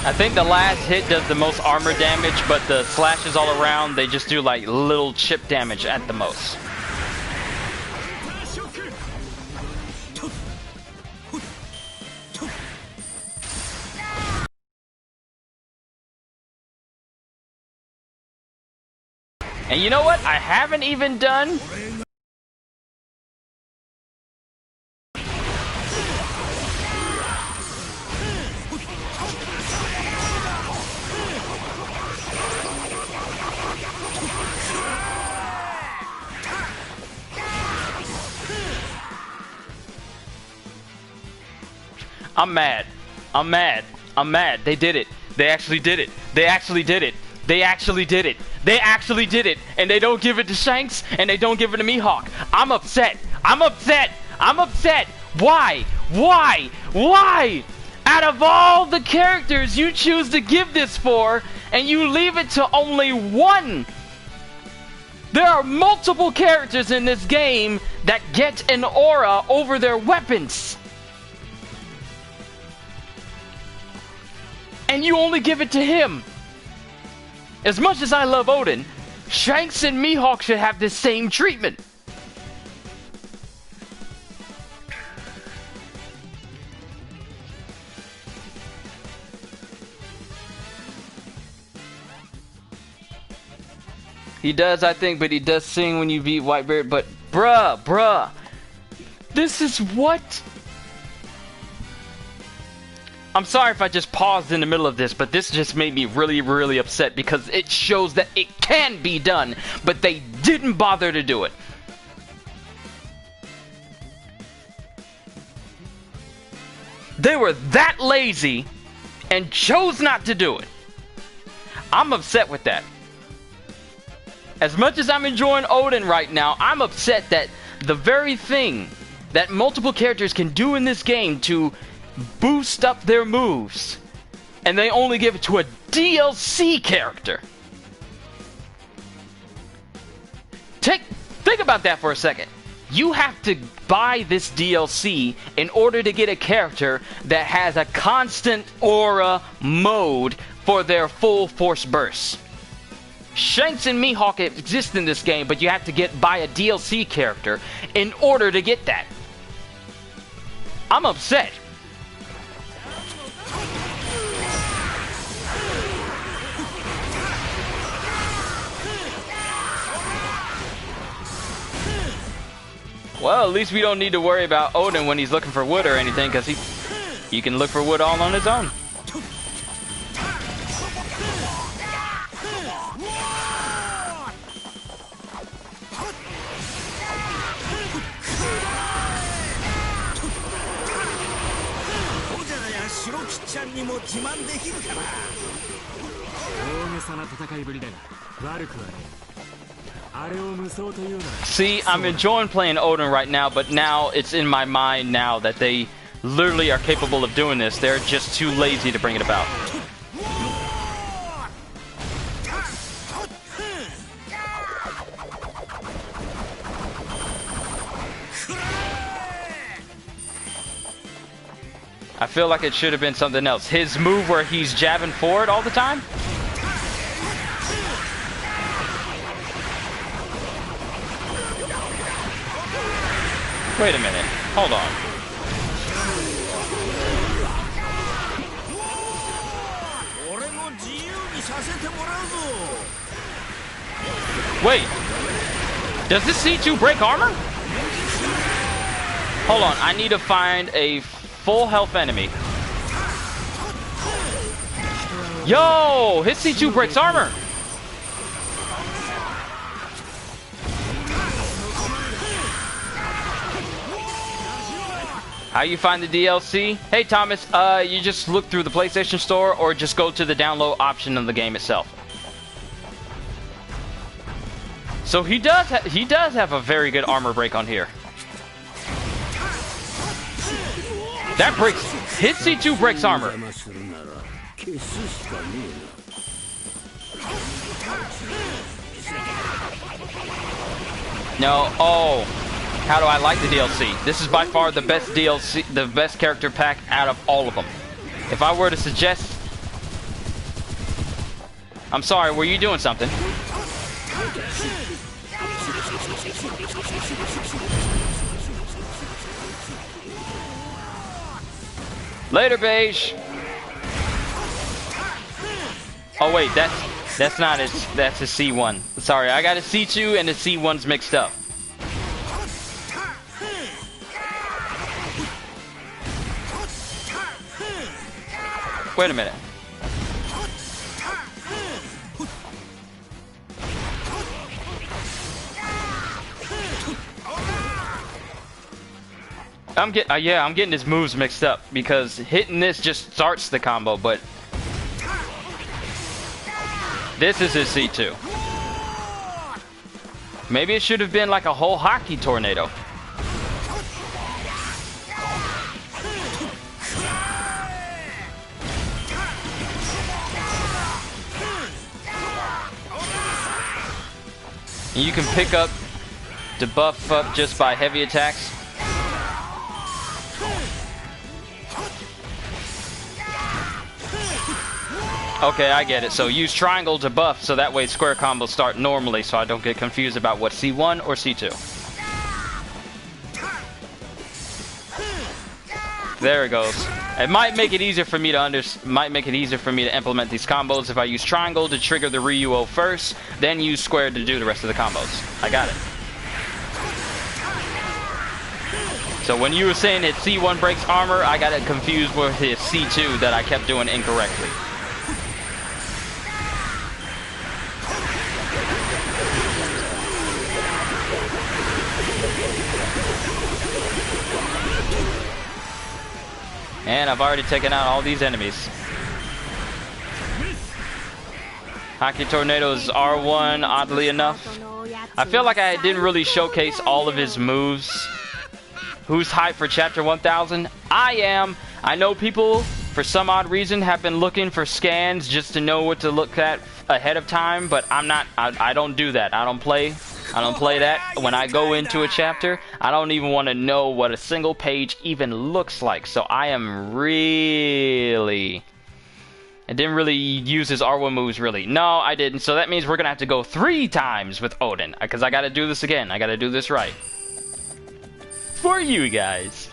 I think the last hit does the most armor damage, but the slashes all around, they just do like little chip damage at the most. And you know what? I haven't even done... I'm mad. I'm mad. I'm mad. They did it. They actually did it. They actually did it. They actually did it. They actually did it. And they don't give it to Shanks, and they don't give it to Mihawk. I'm upset. I'm upset. I'm upset. Why? Why? Why? Out of all the characters you choose to give this for, and you leave it to only one. There are multiple characters in this game that get an aura over their weapons. And you only give it to him. As much as I love Oden, Shanks and Mihawk should have the same treatment. He does, I think, but he does sing when you beat Whitebeard. But bruh, this is what... I'm sorry if I just paused in the middle of this, but this just made me really upset because it shows that it can be done, but they didn't bother to do it. They were that lazy and chose not to do it. I'm upset with that. As much as I'm enjoying Oden right now, I'm upset that the very thing that multiple characters can do in this game to boost up their moves, and they only give it to a DLC character. Think about that for a second. You have to buy this DLC in order to get a character that has a constant aura mode for their full force bursts. Shanks and Mihawk exist in this game, but you have to buy a DLC character in order to get that. I'm upset. Well, at least we don't need to worry about Oden when he's looking for wood or anything, because he can look for wood all on his own. See, I'm enjoying playing Oden right now, but now it's in my mind now that they literally are capable of doing this. They're just too lazy to bring it about. I feel like it should have been something else. His move where he's jabbing forward all the time? Wait a minute. Hold on. Wait. Does this C2 break armor? Hold on. I need to find a full health enemy. Yo! His C2 breaks armor! How you find the DLC? Hey Thomas, you just look through the PlayStation Store or just go to the download option of the game itself. So he does have a very good armor break on here. That breaks, his C2 breaks armor. No, oh. How do I like the DLC? This is by far the best DLC, the best character pack out of all of them. If I were to suggest... I'm sorry, were you doing something? Later, Beige! Oh wait, that's not his, that's his C1. Sorry, I got a C2 and the C1's mixed up. Wait a minute. I'm getting his moves mixed up because hitting this just starts the combo, but this is his C2. Maybe it should have been like a whole hockey tornado. And you can pick up the buff up just by heavy attacks. Okay, I get it. So use triangle to buff so that way square combos start normally so I don't get confused about what C1 or C2. There it goes. It might make it easier for me to implement these combos if I use triangle to trigger the Ryuo first, then use square to do the rest of the combos. I got it. So when you were saying that C1 breaks armor, I got it confused with his C2 that I kept doing incorrectly. And I've already taken out all these enemies. Hockey Tornado's R1, oddly enough. I feel like I didn't really showcase all of his moves. Who's hyped for Chapter 1000? I am. I know people, for some odd reason, have been looking for scans just to know what to look at ahead of time, but I'm not. I don't do that. I don't play that. When I go into a chapter, I don't even want to know what a single page even looks like. So I am really... I didn't really use his R1 moves, really. No, I didn't. So that means we're going to have to go 3 times with Oden. Because I got to do this again. I got to do this right. For you guys.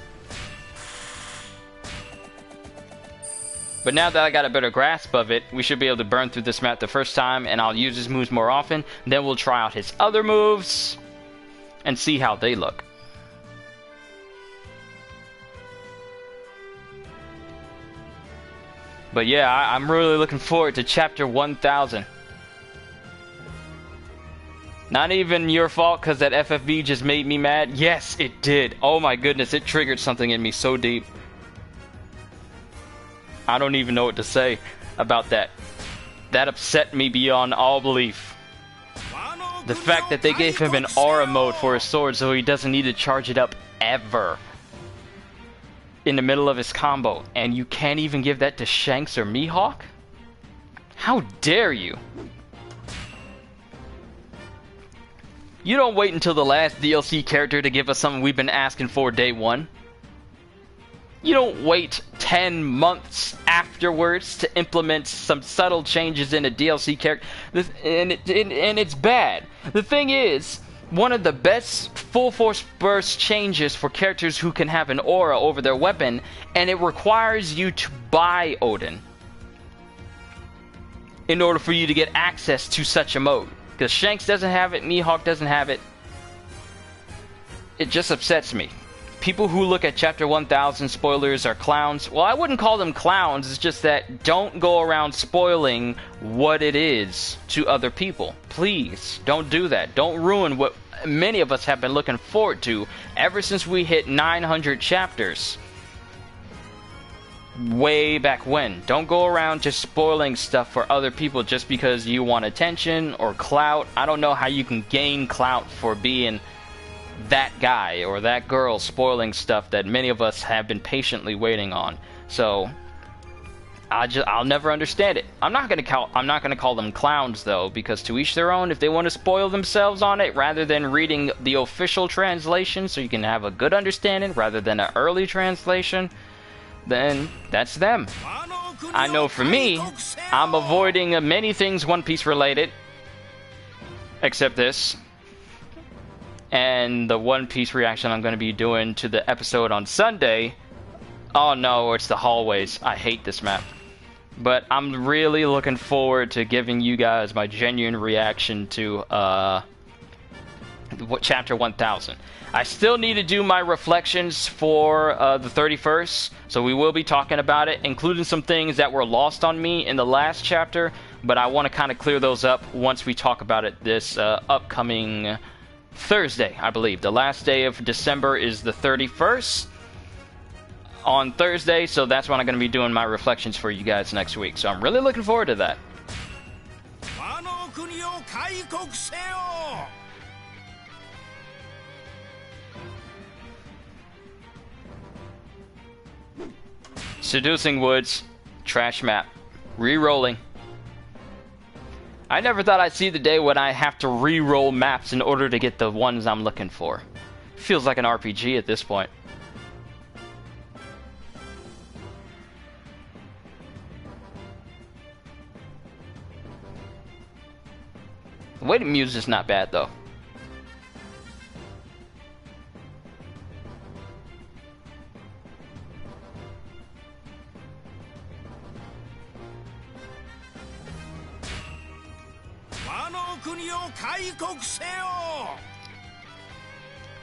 But now that I got a better grasp of it, we should be able to burn through this map the first time, and I'll use his moves more often. Then we'll try out his other moves and see how they look. But yeah, I'm really looking forward to Chapter 1000. Not even your fault, because that FFV just made me mad. Yes, it did. Oh my goodness, it triggered something in me so deep. I don't even know what to say about that. That upset me beyond all belief. The fact that they gave him an aura mode for his sword so he doesn't need to charge it up ever in the middle of his combo, and you can't even give that to Shanks or Mihawk? How dare you? You don't wait until the last DLC character to give us something we've been asking for day one. You don't wait 10 months afterwards to implement some subtle changes in a DLC character, and it's bad. The thing is, one of the best full force burst changes for characters who can have an aura over their weapon, and it requires you to buy Oden in order for you to get access to such a mode. Because Shanks doesn't have it, Mihawk doesn't have it. It just upsets me. People who look at Chapter 1000 spoilers are clowns. Well, I wouldn't call them clowns, it's just that don't go around spoiling what it is to other people. Please, don't do that. Don't ruin what many of us have been looking forward to ever since we hit 900 chapters. Way back when. Don't go around just spoiling stuff for other people just because you want attention or clout. I don't know how you can gain clout for being that guy or that girl spoiling stuff that many of us have been patiently waiting on. So I'll never understand it. I'm not gonna call them clowns though, because to each their own. If they want to spoil themselves on it rather than reading the official translation so you can have a good understanding rather than an early translation, then that's them. I know for me, I'm avoiding many things One Piece related, except this. And the One Piece reaction I'm going to be doing to the episode on Sunday. Oh no, it's the hallways. I hate this map. But I'm really looking forward to giving you guys my genuine reaction to Chapter 1000. I still need to do my reflections for the 31st, so we will be talking about it, including some things that were lost on me in the last chapter, but I want to kind of clear those up once we talk about it this upcoming Thursday, I believe. The last day of December is the 31st on Thursday, so that's when I'm going to be doing my reflections for you guys next week, so I'm really looking forward to that. Seducing Woods, trash map, re-rolling. I never thought I'd see the day when I have to re-roll maps in order to get the ones I'm looking for. Feels like an RPG at this point. The way the music's not bad though.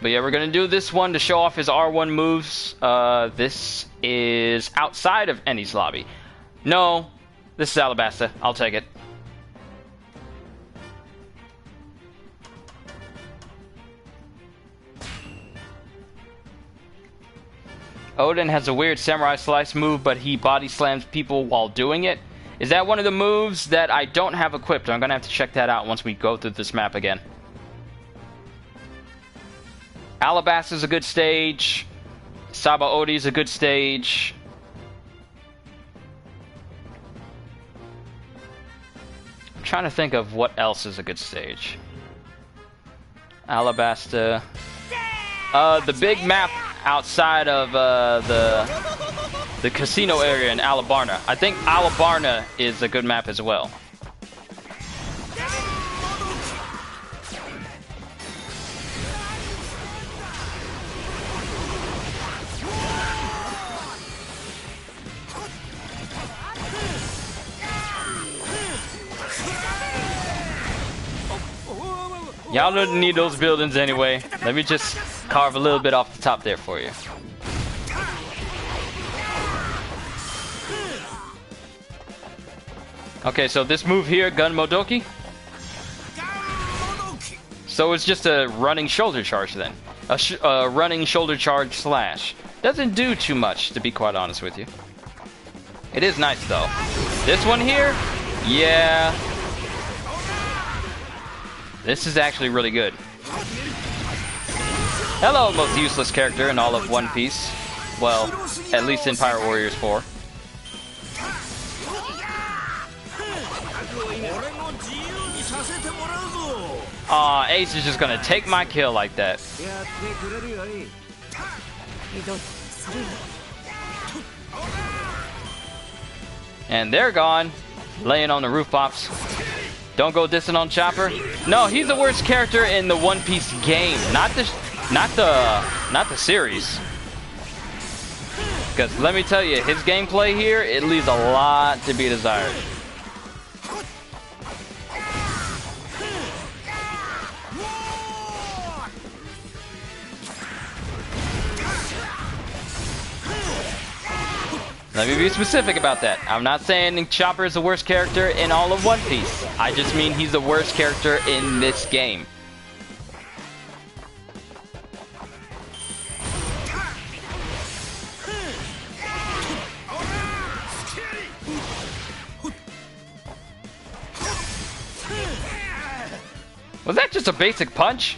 But yeah, we're gonna do this one to show off his R1 moves. This is outside of Ennie's lobby. No, this is Alabasta. I'll take it. Oden has a weird samurai slice move, but he body slams people while doing it. Is that one of the moves that I don't have equipped? I'm gonna have to check that out once we go through this map again. Alabasta is a good stage. Sabaody is a good stage. I'm trying to think of what else is a good stage. Alabasta. The big map outside of the casino area in Airborne. I think Airborne is a good map as well. Y'all don't need those buildings anyway. Let me just carve a little bit off the top there for you. Okay, so this move here, Gun Modoki. So it's just a running shoulder charge then. A running shoulder charge slash. Doesn't do too much, to be quite honest with you. It is nice though. This one here, yeah. This is actually really good. Hello, most useless character in all of One Piece. Well, at least in Pirate Warriors 4. Aw, Ace is just gonna take my kill like that. And they're gone, laying on the roof pops. Don't go dissing on Chopper. No, he's the worst character in the One Piece game, not the series. Because let me tell you, his gameplay here, it leaves a lot to be desired. Let me be specific about that. I'm not saying Chopper is the worst character in all of One Piece. I just mean he's the worst character in this game. Was that just a basic punch?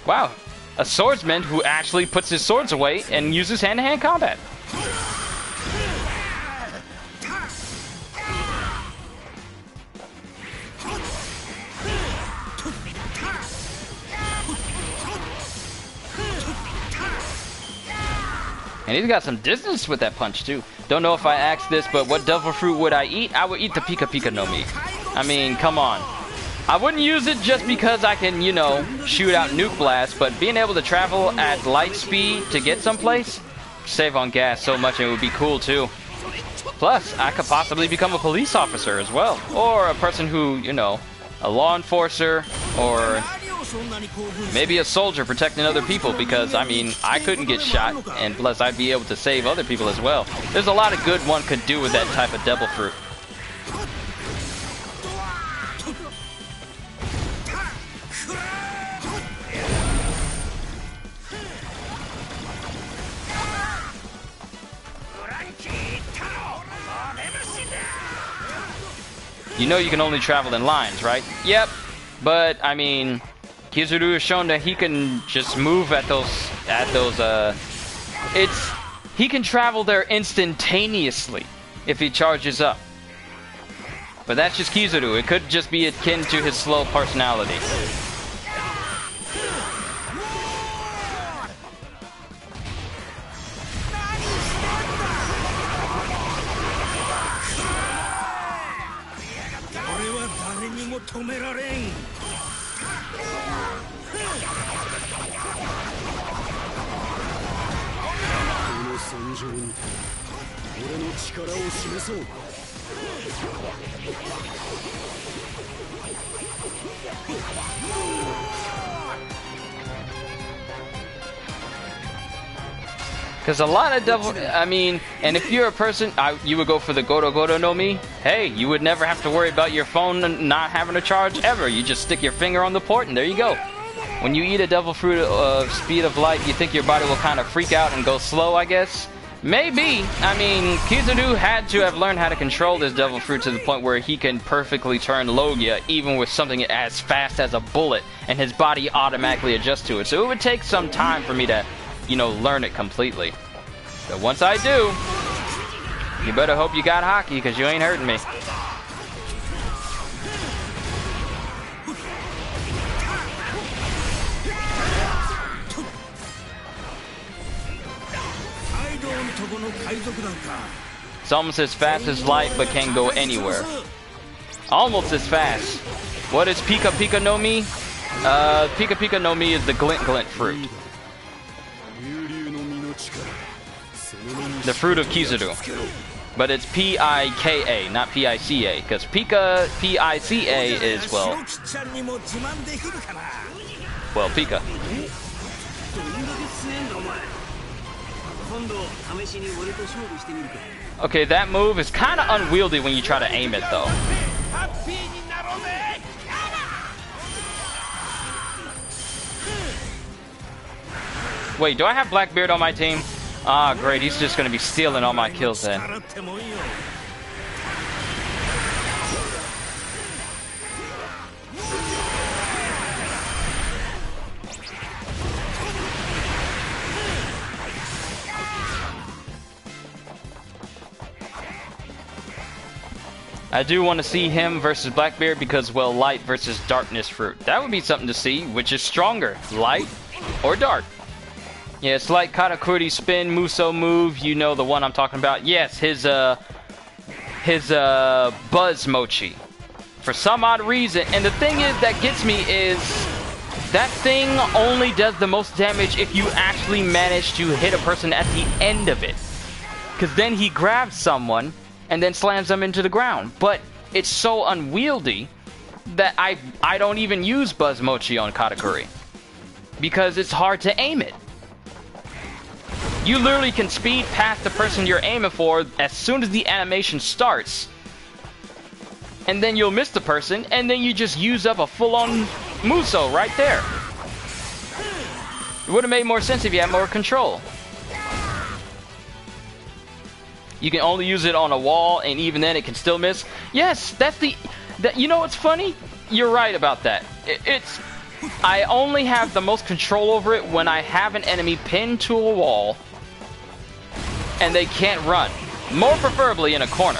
Wow. A swordsman who actually puts his swords away and uses hand-to-hand combat. And he's got some distance with that punch too. Don't know if I asked this, but what devil fruit would I eat? I would eat the Pika Pika no Mi. I mean, come on. I wouldn't use it just because I can, you know, shoot out nuke blasts, but being able to travel at light speed to get someplace, save on gas so much, and it would be cool too. Plus, I could possibly become a police officer as well, or a person who, you know, a law enforcer, or maybe a soldier protecting other people, because, I mean, I couldn't get shot, and plus I'd be able to save other people as well. There's a lot of good one could do with that type of devil fruit. You know you can only travel in lines, right? Yep. But, I mean, Kizaru has shown that he can just move at those, he can travel there instantaneously if he charges up. But that's just Kizaru. It could just be akin to his slow personality. Because a lot of devil, I mean, and if you're a person, you would go for the Goro Goro no Mi. Hey, you would never have to worry about your phone not having a charge ever. You just stick your finger on the port and there you go. When you eat a devil fruit of speed of light, you think your body will kind of freak out and go slow, I guess? Maybe. I mean, Kizaru had to have learned how to control this devil fruit to the point where he can perfectly turn Logia even with something as fast as a bullet, and his body automatically adjusts to it. So it would take some time for me to, you know, learn it completely. But once I do, you better hope you got hockey, because you ain't hurting me. It's almost as fast as light, but can't go anywhere. Almost as fast. What is Pika Pika no Mi? Pika Pika no Mi is the Glint Glint fruit. The fruit of Kizaru. But it's P-I-K-A, not P-I-C-A. Because Pika, P-I-C-A is, well, Pika. Okay, that move is kind of unwieldy when you try to aim it, though. Wait, do I have Blackbeard on my team? Ah, great, he's just going to be stealing all my kills then. I do want to see him versus Blackbeard because, well, light versus darkness fruit. That would be something to see. Which is stronger, light or dark? Yeah, it's like Katakuri spin, Muso move. You know the one I'm talking about. Yes, his his Buzz Mochi. For some odd reason. And the thing is that gets me is that thing only does the most damage if you actually manage to hit a person at the end of it. Because then he grabs someone and then slams them into the ground. But it's so unwieldy that I don't even use Buzz Mochi on Katakuri. Because it's hard to aim it. You literally can speed past the person you're aiming for as soon as the animation starts. And then you'll miss the person, and then you just use up a full-on Muso right there. It would have made more sense if you had more control. You can only use it on a wall, and even then it can still miss. Yes, that's the... you know what's funny? You're right about that. I only have the most control over it when I have an enemy pinned to a wall, and they can't run. More preferably in a corner.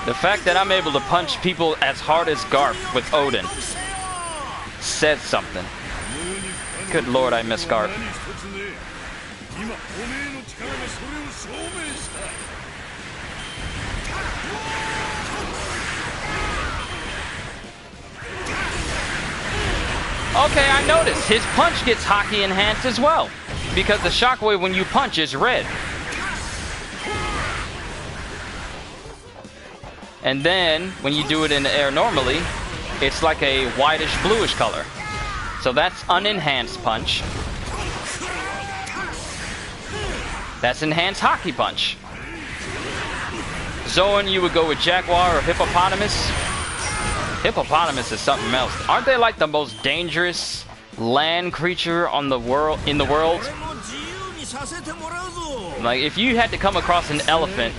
The fact that I'm able to punch people as hard as Garp with Oden says something. Good lord, I miss Garp. Okay, I noticed. His punch gets hockey enhanced as well. Because the shockwave when you punch is red. And then, when you do it in the air normally, it's like a whitish bluish color. So that's unenhanced punch. That's enhanced hockey punch. Zoan, you would go with Jaguar or Hippopotamus. Hippopotamus is something else. Aren't they like the most dangerous land creature on the world in the world? Like if you had to come across an elephant,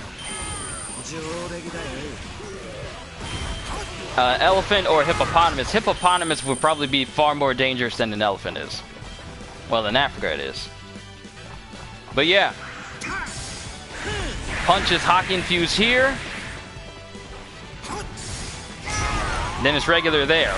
elephant or hippopotamus, hippopotamus would probably be far more dangerous than an elephant is. Well, in Africa it is. But yeah, punches hockey infused here. Then it's regular there.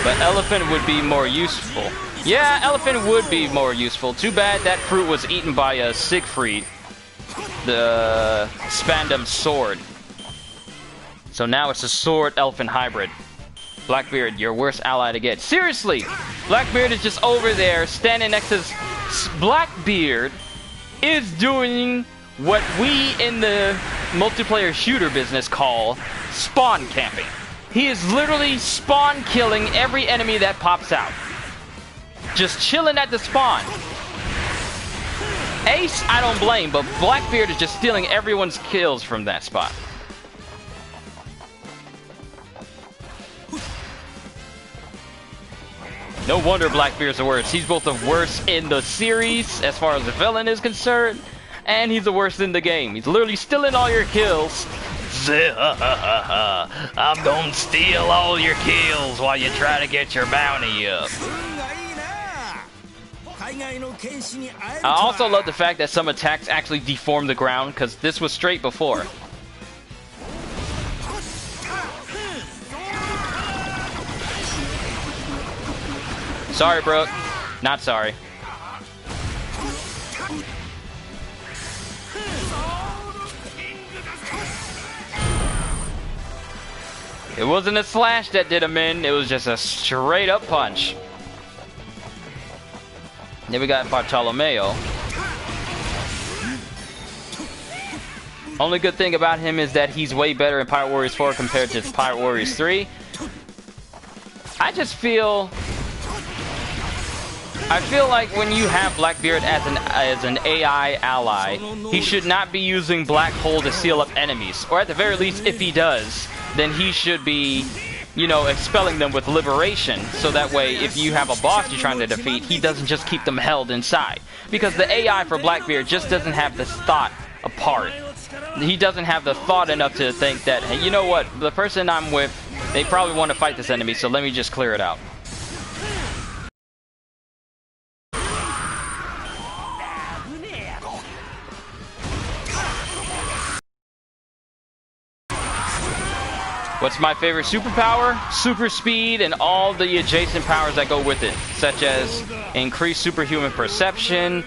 But elephant would be more useful. Yeah, elephant would be more useful. Too bad that fruit was eaten by Siegfried, the Spandam sword. So now it's a sword elephant hybrid. Blackbeard, your worst ally to get. Seriously, Blackbeard is just over there standing next to Blackbeard is doing what we in the multiplayer shooter business call spawn camping. He is literally spawn killing every enemy that pops out. Just chilling at the spawn. Ace, I don't blame, but Blackbeard is just stealing everyone's kills from that spot. No wonder Blackbeard's the worst. He's both the worst in the series, as far as the villain is concerned, and he's the worst in the game. He's literally stealing all your kills. I'm gonna steal all your kills while you try to get your bounty up. I also love the fact that some attacks actually deform the ground, because this was straight before. Sorry, Brooke. Not sorry. It wasn't a slash that did him in, it was just a straight up punch. Then we got Bartolomeo. Only good thing about him is that he's way better in Pirate Warriors 4 compared to Pirate Warriors 3. I just feel like when you have Blackbeard as an AI ally, he should not be using Black Hole to seal up enemies. Or at the very least, if he does, then he should be, you know, expelling them with liberation. So that way, if you have a boss you're trying to defeat, he doesn't just keep them held inside. Because the AI for Blackbeard just doesn't have this thought apart. he doesn't have the thought enough to think that, hey, you know what, the person I'm with, they probably want to fight this enemy, so let me just clear it out. What's my favorite superpower? Super speed and all the adjacent powers that go with it, such as increased superhuman perception,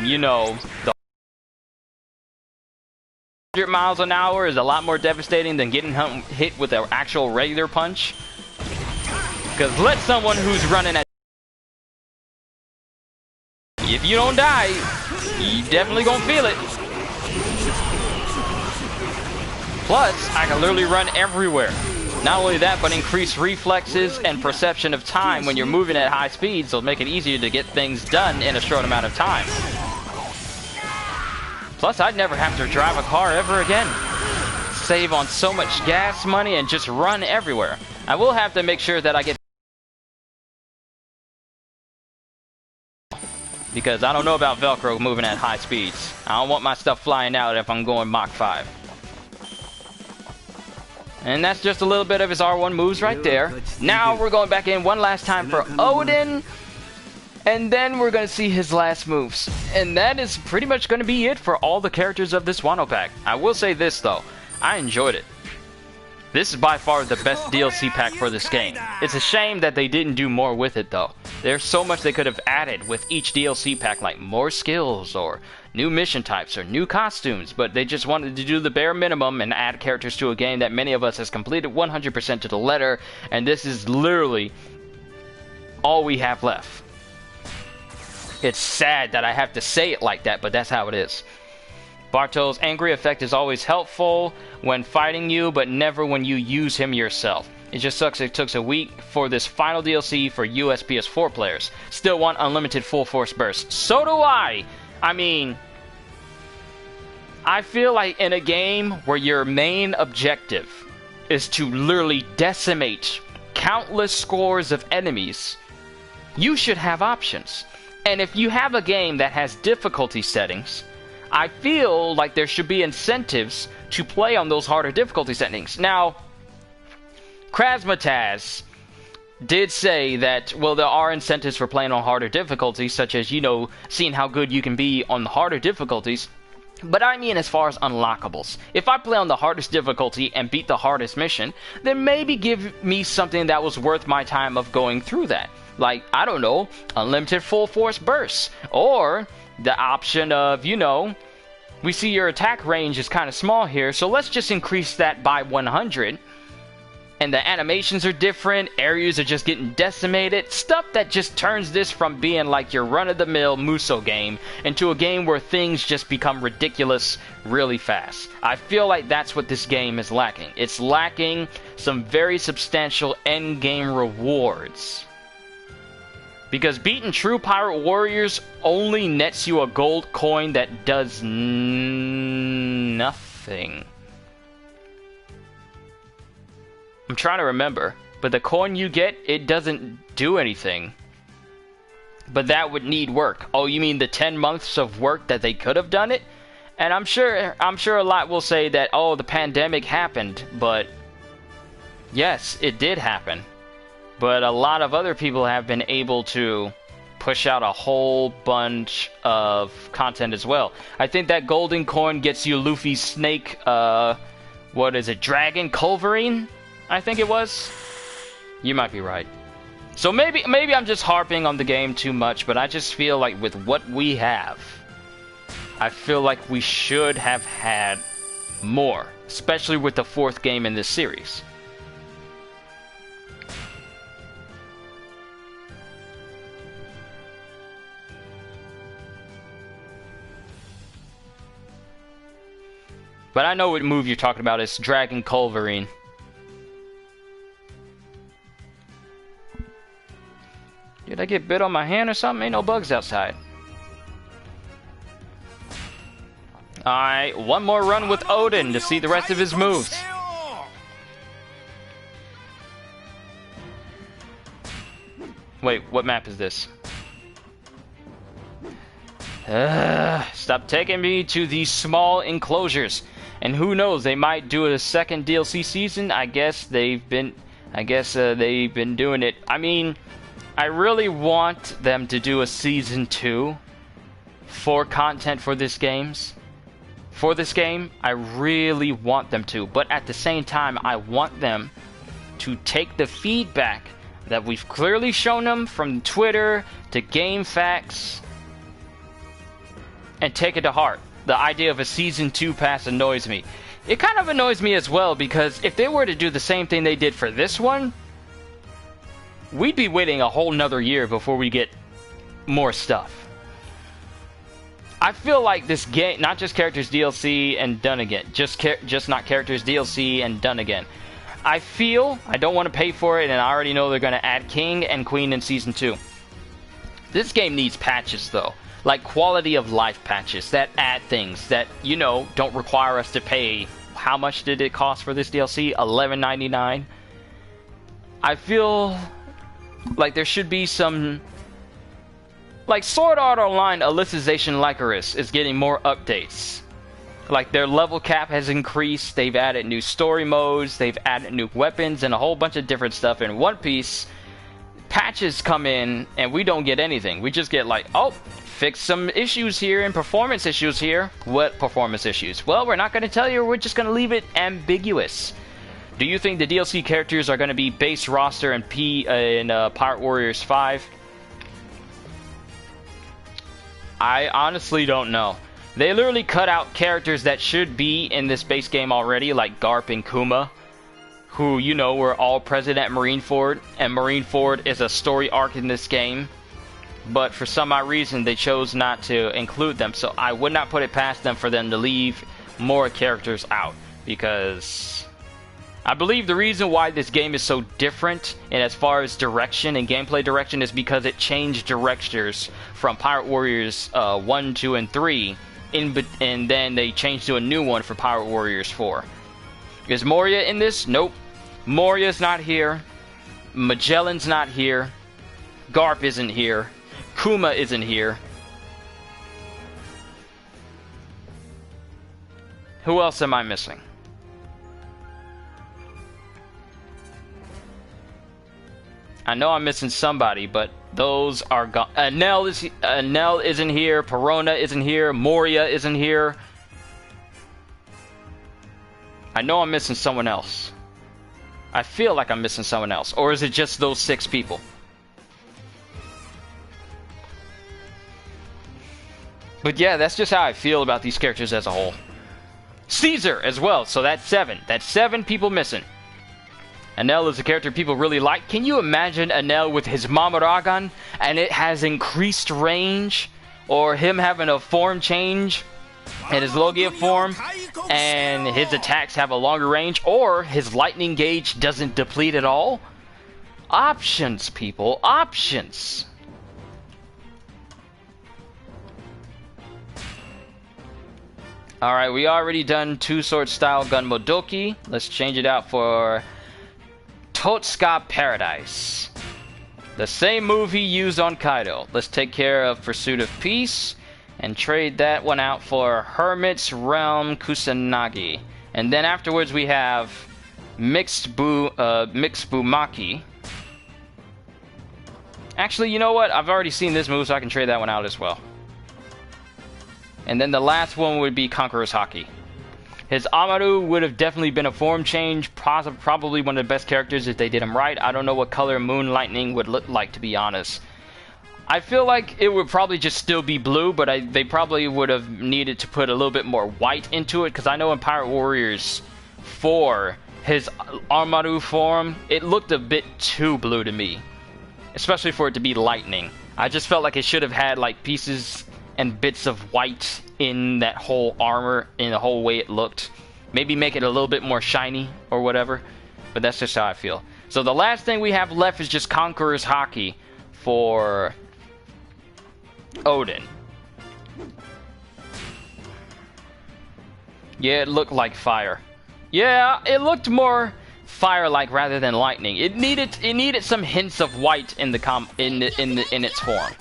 you know, the 100 miles an hour is a lot more devastating than getting hit with an actual regular punch. Because let someone who's running at... If you don't die, you definitely gonna feel it. Plus, I can literally run everywhere. Not only that, but increase reflexes and perception of time when you're moving at high speeds, so it'll make it easier to get things done in a short amount of time. Plus, I'd never have to drive a car ever again. Save on so much gas money and just run everywhere. I will have to make sure that I get... Because I don't know about Velcro moving at high speeds. I don't want my stuff flying out if I'm going Mach 5. And that's just a little bit of his R1 moves right there. Now we're going back in one last time for Oden. And then we're going to see his last moves. And that is pretty much going to be it for all the characters of this Wano pack. I will say this though. I enjoyed it. This is by far the best DLC pack for this game. It's a shame that they didn't do more with it though. There's so much they could have added with each DLC pack, like more skills or new mission types or new costumes, but they just wanted to do the bare minimum and add characters to a game that many of us has completed 100% to the letter, and this is literally all we have left. It's sad that I have to say it like that, but that's how it is. Bartol's angry effect is always helpful when fighting you, but never when you use him yourself. It just sucks it took a week for this final DLC for US PS4 players. Still want unlimited full force burst. So do I! I mean, I feel like in a game where your main objective is to literally decimate countless scores of enemies, you should have options. And if you have a game that has difficulty settings, I feel like there should be incentives to play on those harder difficulty settings. Now, Krasmataz did say that, well, there are incentives for playing on harder difficulties, such as, you know, seeing how good you can be on the harder difficulties. But I mean as far as unlockables. If I play on the hardest difficulty and beat the hardest mission, then maybe give me something that was worth my time of going through that. Like, I don't know, unlimited full force bursts. Or the option of, you know, we see your attack range is kind of small here, so let's just increase that by 100. And the animations are different, areas are just getting decimated, stuff that just turns this from being like your run-of-the-mill Muso game into a game where things just become ridiculous really fast. I feel like that's what this game is lacking. It's lacking some very substantial endgame rewards. Because beating true pirate warriors only nets you a gold coin that does nothing. I'm trying to remember, but the coin you get, it doesn't do anything. But that would need work. Oh, you mean the 10 months of work that they could have done it? And I'm sure a lot will say that, oh, the pandemic happened, but yes, it did happen. But a lot of other people have been able to push out a whole bunch of content as well. I think that golden coin gets you Luffy's snake, what is it, dragon culverine? I think it was. You might be right. So maybe I'm just harping on the game too much, but I just feel like with what we have, I feel like we should have had more, especially with the 4th game in this series. But I know what move you're talking about. It's Dragon Culverine. Did I get bit on my hand or something? Ain't no bugs outside. Alright, one more run with Oden to see the rest of his moves. Wait, what map is this? Stop taking me to these small enclosures. And who knows, they might do a second DLC season. I guess they've been doing it. I mean, I really want them to do a season 2 for content for this game. I really want them to, but at the same time, I want them to take the feedback that we've clearly shown them from Twitter to Game Facts and take it to heart. The idea of a season 2 pass annoys me. It kind of annoys me as well, because if they were to do the same thing they did for this one, we'd be waiting a whole nother year before we get more stuff. I feel like this game, not just characters DLC and done again, just not characters DLC and done again. I feel I don't want to pay for it, and I already know they're going to add King and Queen in Season 2. This game needs patches, though. Like quality of life patches that add things that, you know, don't require us to pay. How much did it cost for this DLC? $11.99. I feel like there should be some... Like Sword Art Online Alicization Lycoris is getting more updates. Like their level cap has increased, they've added new story modes, they've added new weapons and a whole bunch of different stuff. In One Piece, patches come in and we don't get anything. We just get like, oh, fix some issues here and performance issues here. What performance issues? Well, we're not going to tell you, we're just going to leave it ambiguous. Do you think the DLC characters are going to be base roster in Pirate Warriors 5? I honestly don't know. They literally cut out characters that should be in this base game already, like Garp and Kuma, who, you know, were all present at Marineford, and Marineford is a story arc in this game. But for some odd reason, they chose not to include them, so I would not put it past them for them to leave more characters out, because I believe the reason why this game is so different and as far as direction and gameplay direction is because it changed directors from Pirate Warriors 1, 2, and 3, and then they changed to a new one for Pirate Warriors 4. Is Moria in this? Nope. Moria's not here. Magellan's not here. Garp isn't here. Kuma isn't here. Who else am I missing? I know I'm missing somebody, but those are gone. Nell isn't here. Perona isn't here. Moria isn't here. I know I'm missing someone else. I feel like I'm missing someone else. Or is it just those 6 people? But yeah, that's just how I feel about these characters as a whole. Caesar as well, so that's 7. That's 7 people missing. Enel is a character people really like. Can you imagine Enel with his Mamoragan and it has increased range? Or him having a form change in his Logia form and his attacks have a longer range? Or his lightning gauge doesn't deplete at all? Options, people. Options. Alright, we already done 2-sword style gun Modoki. Let's change it out for Totsuka Paradise. The same move he used on Kaido. Let's take care of Pursuit of Peace and trade that one out for Hermit's Realm Kusanagi. And then afterwards we have Mixed Bumaki. Actually, you know what? I've already seen this move, so I can trade that one out as well. And then the last one would be Conqueror's Haki. His Amaru would have definitely been a form change, probably one of the best characters if they did him right. I don't know what color Moon Lightning would look like, to be honest. I feel like it would probably just still be blue, but they probably would have needed to put a little bit more white into it, because I know in Pirate Warriors 4, his Amaru form, it looked a bit too blue to me. Especially for it to be lightning. I just felt like it should have had like pieces and bits of white in that whole armor, in the whole way it looked. Maybe make it a little bit more shiny or whatever, but that's just how I feel. So the last thing we have left is just Conqueror's Haki for Oden. Yeah, it looked like fire. Yeah, it looked more fire-like rather than lightning. It needed some hints of white in the in its form.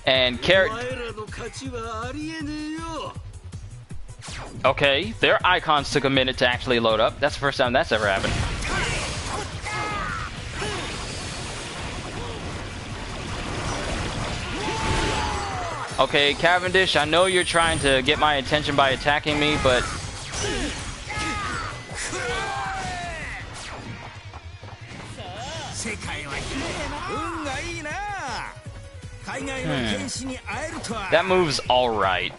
And okay, their icons took a minute to actually load up. That's the first time that's ever happened. Okay, Cavendish, I know you're trying to get my attention by attacking me, but... That move's alright.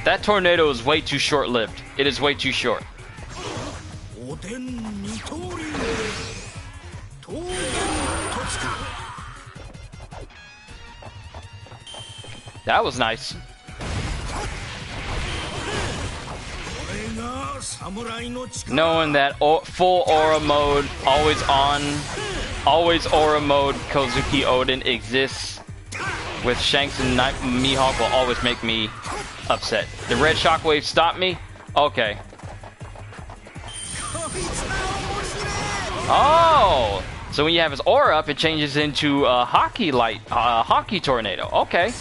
That tornado is way too short-lived. It is way too short. That was nice. Knowing that full aura mode, always on, always aura mode Kozuki Oden exists with Shanks and Mihawk will always make me upset. The red shockwave stopped me? Okay. Oh! So when you have his aura up, it changes into a hockey light, hockey tornado. Okay.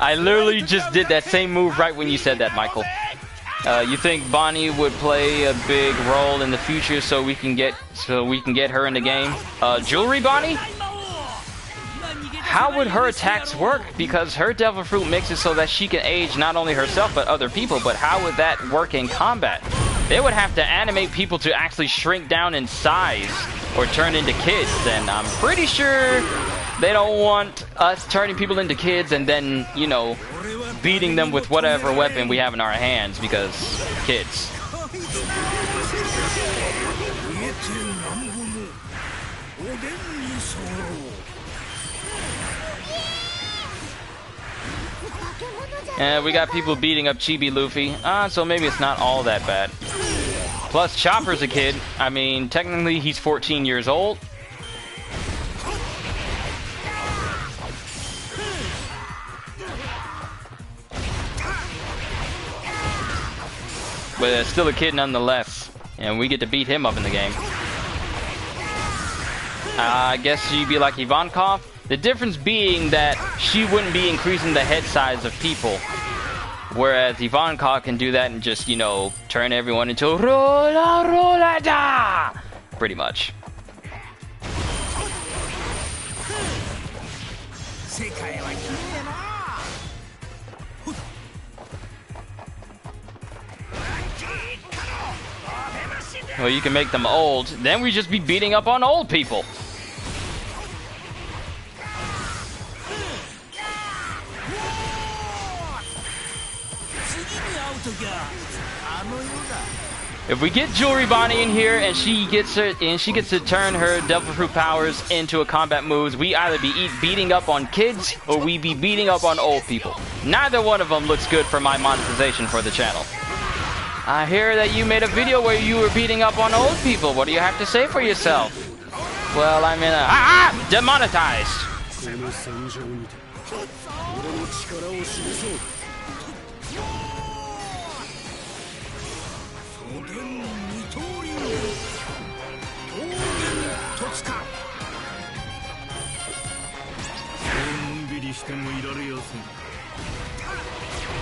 I literally just did that same move right when you said that, Michael. You think Bonnie would play a big role in the future so we can get her in the game? Jewelry Bonnie? How would her attacks work? Because her Devil Fruit makes it so that she can age not only herself but other people, but how would that work in combat? They would have to animate people to actually shrink down in size or turn into kids, and I'm pretty sure they don't want us turning people into kids and then, you know, beating them with whatever weapon we have in our hands because kids. And we got people beating up Chibi Luffy, so maybe it's not all that bad. Plus, Chopper's a kid. I mean, technically he's 14 years old. But still a kid nonetheless. And we get to beat him up in the game. I guess she'd be like Ivankov. The difference being that she wouldn't be increasing the head size of people. Whereas Ivankov can do that and just, you know, turn everyone into Rola Rola Da! Pretty much. Well, you can make them old. Then we just be beating up on old people. If we get Jewelry Bonnie in here and she gets to turn her Devil Fruit powers into a combat moves, we either be beating up on kids or we be beating up on old people. Neither one of them looks good for my monetization for the channel. I hear that you made a video where you were beating up on old people. What do you have to say for yourself? Well, I'm in a demonetized.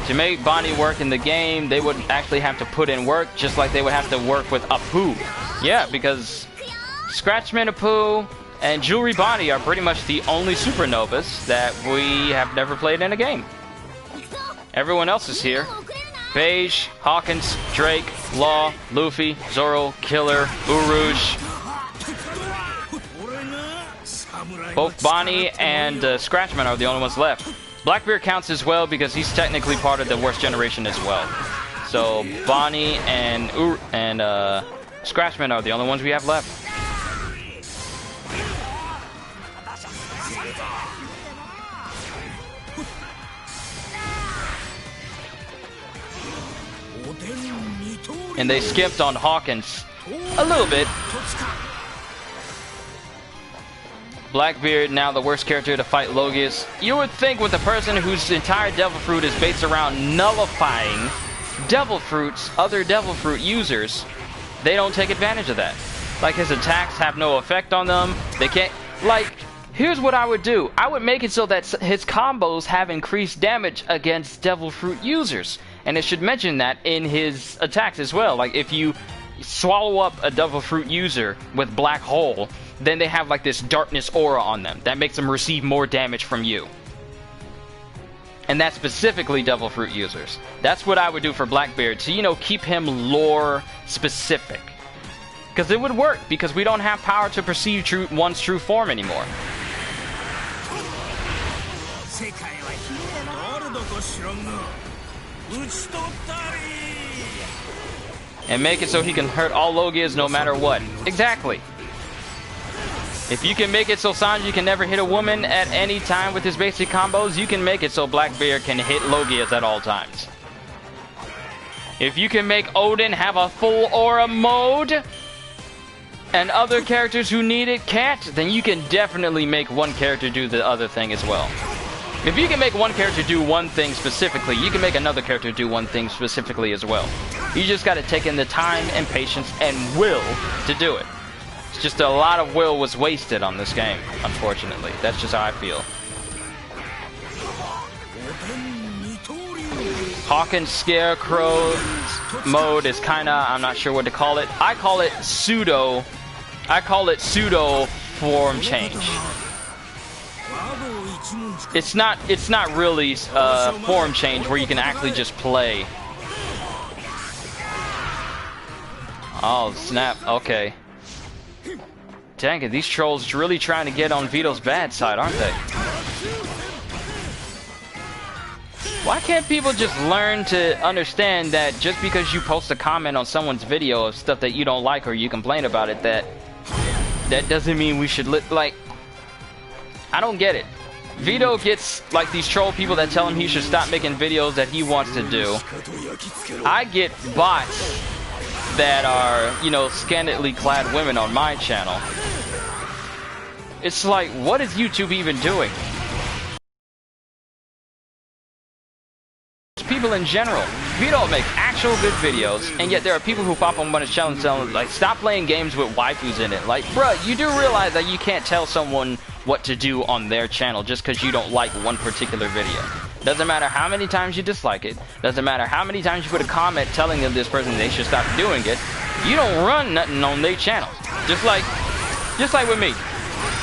To make Bonnie work in the game, they would actually have to put in work, just like they would have to work with Apu. Yeah, because Scratchman Apu and Jewelry Bonnie are pretty much the only supernovas that we have never played in a game. Everyone else is here. Beige, Hawkins, Drake, Law, Luffy, Zoro, Killer, Urush. Both Bonnie and Scratchman are the only ones left. Blackbeard counts as well because he's technically part of the worst generation as well. So Bonnie and Scratchman are the only ones we have left. and they skipped on Hawkins a little bit. Blackbeard, now the worst character to fight Logias. You would think with a person whose entire Devil Fruit is based around nullifying Devil Fruits, other Devil Fruit users, they don't take advantage of that. Like, his attacks have no effect on them. They can't, like, here's what I would do. I would make it so that his combos have increased damage against Devil Fruit users. And it should mention that in his attacks as well. Like, if you swallow up a Devil Fruit user with Black Hole, then they have like this darkness aura on them that makes them receive more damage from you. And that's specifically Devil Fruit users. That's what I would do for Blackbeard to, you know, keep him lore specific. Because it would work, because we don't have power to perceive one's true form anymore. And make it so he can hurt all Logias no matter what. Exactly. If you can make it so Sanji can never hit a woman at any time with his basic combos, you can make it so Blackbeard can hit Logias at all times. If you can make Oden have a full aura mode, and other characters who need it can't, then you can definitely make one character do the other thing as well. If you can make one character do one thing specifically, you can make another character do one thing specifically as well. You just gotta take in the time and patience and will to do it. It's just a lot of will was wasted on this game, unfortunately. That's just how I feel. Hawkins Scarecrow mode is kinda, I'm not sure what to call it. I call it pseudo form change. It's not really form change where you can actually just play. Oh snap, okay. Dang it, these trolls really trying to get on Vito's bad side, aren't they? Why can't people just learn to understand that just because you post a comment on someone's video of stuff that you don't like or you complain about it, that doesn't mean we should like, I don't get it. Vito gets like these troll people that tell him he should stop making videos that he wants to do. I get bots that are, you know, scantily clad women on my channel. It's like, what is YouTube even doing? People in general. Vito make actual good videos, and yet there are people who pop on his channel and tell them, like, stop playing games with waifus in it. Like, bruh, you do realize that you can't tell someone what to do on their channel just because you don't like one particular video. Doesn't matter how many times you dislike it. Doesn't matter how many times you put a comment telling them this person they should stop doing it. You don't run nothing on their channel. Just like with me.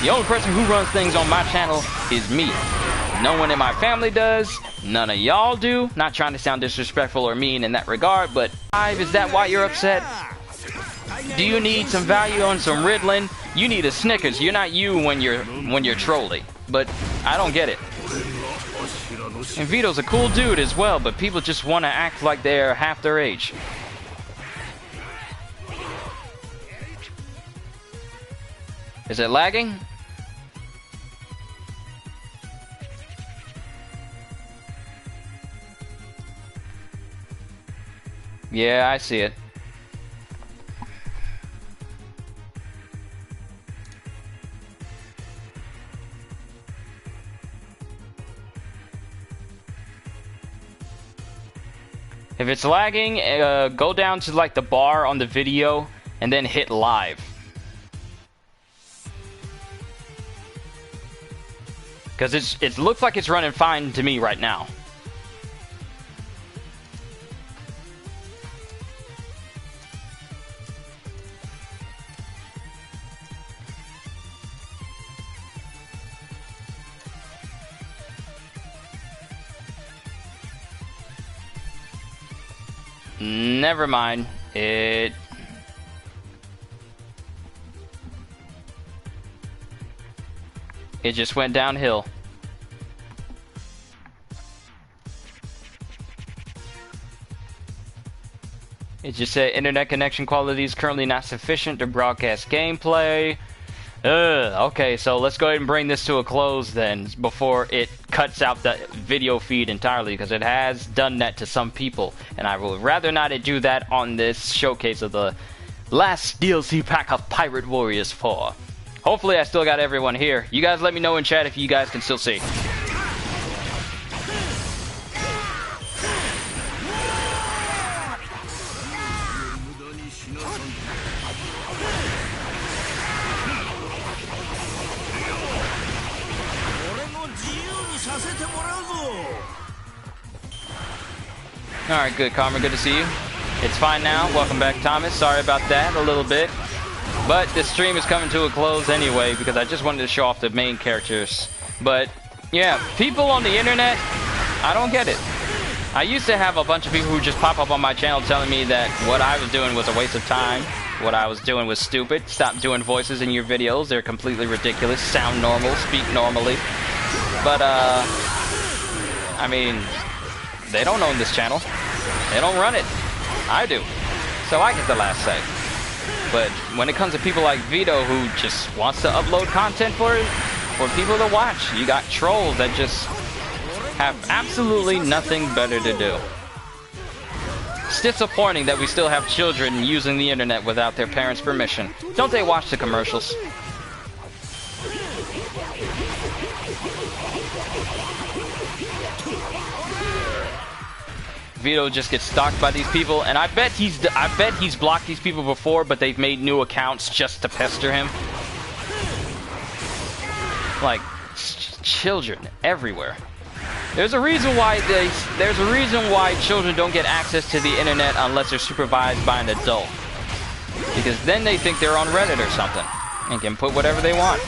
The only person who runs things on my channel is me. No one in my family does. None of y'all do. Not trying to sound disrespectful or mean in that regard, but is that why you're upset? Do you need some value on some Ritalin? You need a Snickers. You're not you when you're trolling. But I don't get it. And Vito's a cool dude as well, but people just want to act like they're half their age. Is it lagging? Yeah, I see it. If it's lagging, go down to like the bar on the video and then hit live. Because it looks like it's running fine to me right now. Never mind. It just went downhill. It just said internet connection quality is currently not sufficient to broadcast gameplay. Okay, so let's go ahead and bring this to a close then before it cuts out the video feed entirely, because it has done that to some people, and I would rather not do that on this showcase of the last DLC pack of Pirate Warriors 4. Hopefully I still got everyone here. You guys let me know in chat if you guys can still see. Alright, good, Karma, good to see you. It's fine now. Welcome back, Thomas. Sorry about that a little bit. But this stream is coming to a close anyway, because I just wanted to show off the main characters. But, yeah, people on the internet, I don't get it. I used to have a bunch of people who just pop up on my channel telling me that what I was doing was a waste of time. What I was doing was stupid. Stop doing voices in your videos. They're completely ridiculous. Sound normal. Speak normally. But, I mean, they don't own this channel. They don't run it. I do. So I get the last say. But when it comes to people like Vito, who just wants to upload content for people to watch, you got trolls that just have absolutely nothing better to do. It's disappointing that we still have children using the internet without their parents' permission. Don't they watch the commercials? Vito just gets stalked by these people, and I bet he's blocked these people before, but they've made new accounts just to pester him. Like, children everywhere. There's a reason why children don't get access to the internet unless they're supervised by an adult. Because then they think they're on Reddit or something and can put whatever they want.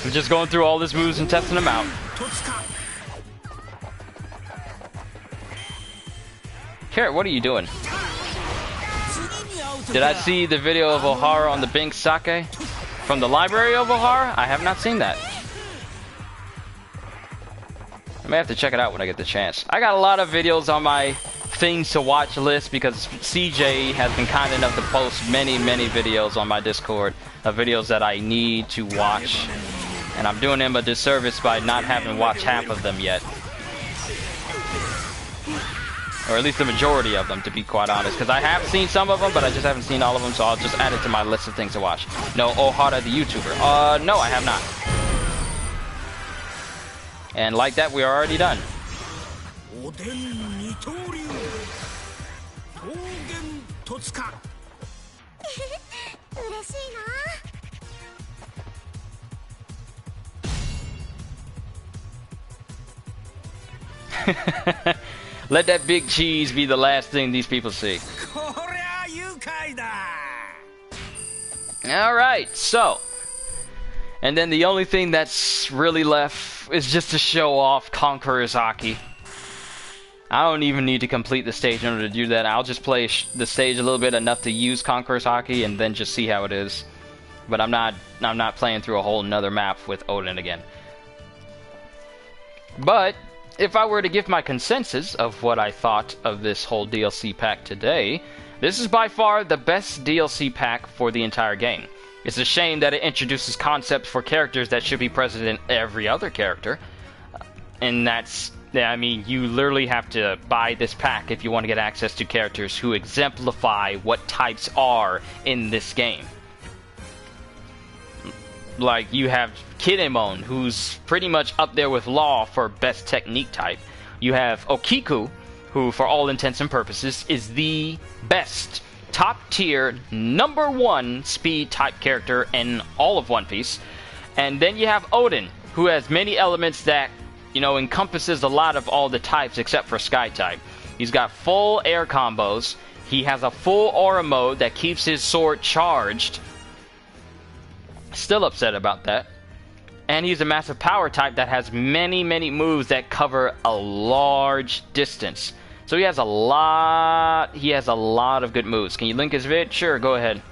I'm just going through all his moves and testing them out. Carrot, what are you doing? Did I see the video of Ohara on the Bink Sake? From the library of Ohara? I have not seen that. I may have to check it out when I get the chance. I got a lot of videos on my things to watch list because CJ has been kind enough to post many videos on my Discord of videos that I need to watch, and I'm doing him a disservice by not having watched half of them yet, or at least the majority of them, to be quite honest, because I have seen some of them but I just haven't seen all of them, so I'll just add it to my list of things to watch. No, Ohara the YouTuber, no, I have not. And like that, we are already done. Let that big cheese be the last thing these people see. Alright, so. And then the only thing that's really left is just to show off Conqueror's Haki. I don't even need to complete the stage in order to do that. I'll just play the stage a little bit enough to use Conqueror's Haki and then just see how it is. But I'm not playing through a whole nother map with Oden again. But if I were to give my consensus of what I thought of this whole DLC pack today, this is by far the best DLC pack for the entire game. It's a shame that it introduces concepts for characters that should be present in every other character. And that's, I mean, you literally have to buy this pack if you want to get access to characters who exemplify what types are in this game. like you have Kinemon, who's pretty much up there with Law for best technique type. You have Okiku, who for all intents and purposes is the best top tier #1 speed type character in all of One Piece. And then you have Oden, who has many elements that, you know, encompasses a lot of all the types except for Sky type. He's got full air combos. He has a full aura mode that keeps his sword charged. Still upset about that. And he's a massive power type that has many, many moves that cover a large distance. So he has a lot of good moves. Can you link his vid? Sure, go ahead.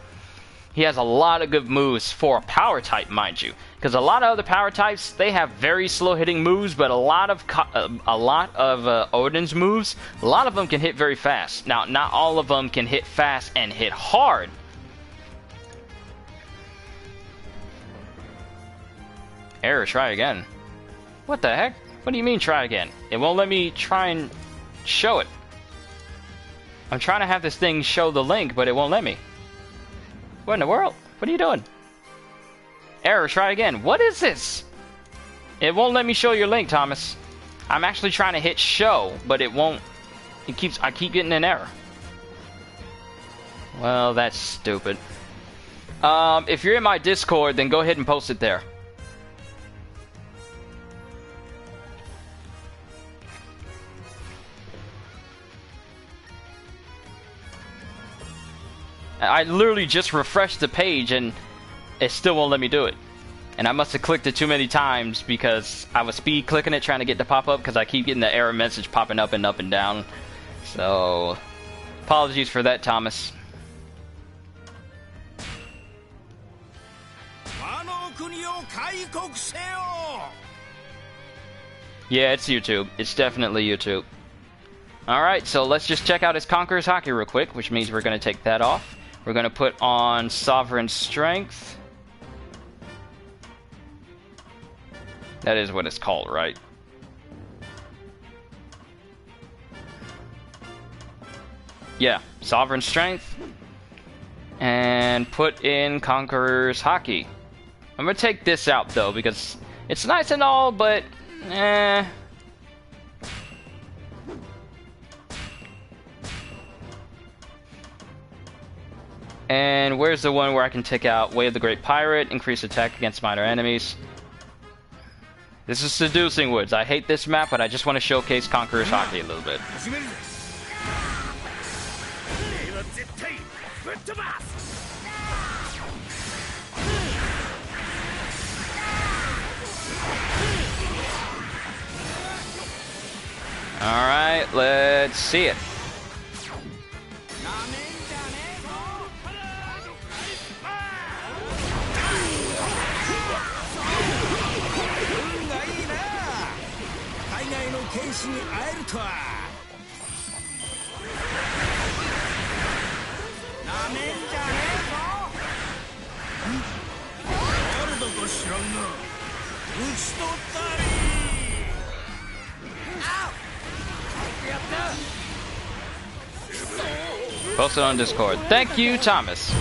He has a lot of good moves for a power type, mind you. Because a lot of other power types, they have very slow hitting moves, but a lot of Oden's moves, a lot of them can hit very fast. Now, not all of them can hit fast and hit hard. Error, try again. What the heck? What do you mean try again? It won't let me try and show it. I'm trying to have this thing show the link, but it won't let me. What in the world? What are you doing? Error, try again. What is this? It won't let me show your link, Thomas. I'm actually trying to hit show, but it won't. I keep getting an error. Well, that's stupid. If you're in my Discord, then go ahead and post it there. I literally just refreshed the page and it still won't let me do it. And I must have clicked it too many times because I was speed clicking it trying to get the pop-up because I keep getting the error message popping up and down. So, apologies for that, Thomas. Yeah, it's YouTube. It's definitely YouTube. Alright, so let's just check out his Conqueror's Haki real quick, which means we're going to take that off. We're going to put on Sovereign Strength. That is what it's called, right? Yeah, Sovereign Strength. And put in Conqueror's Haki. I'm going to take this out, though, because it's nice and all, but... And where's the one where I can take out Way of the Great Pirate, increase attack against minor enemies? This is Seducing Woods. I hate this map, but I just want to showcase Conqueror's Haki a little bit. Alright, let's see it. Post it on Discord. Thank you, Thomas.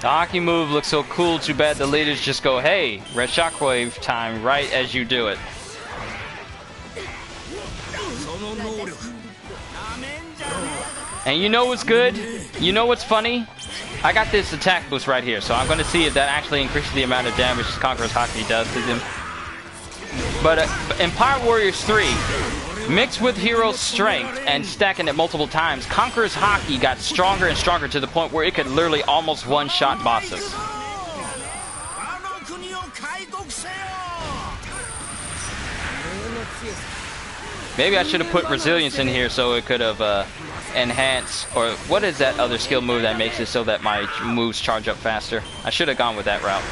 The Haki move looks so cool, too bad the leaders just go, hey, red shockwave time, right as you do it. And you know what's good? You know what's funny? I got this attack boost right here, so I'm going to see if that actually increases the amount of damage Conqueror's Haki does to them. But Empire Warriors 3, mixed with Hero's Strength and stacking it multiple times, Conqueror's Haki got stronger and stronger to the point where it could literally almost one-shot bosses. Maybe I should have put Resilience in here so it could have enhanced, or what is that other skill move that makes it so that my moves charge up faster? I should have gone with that route.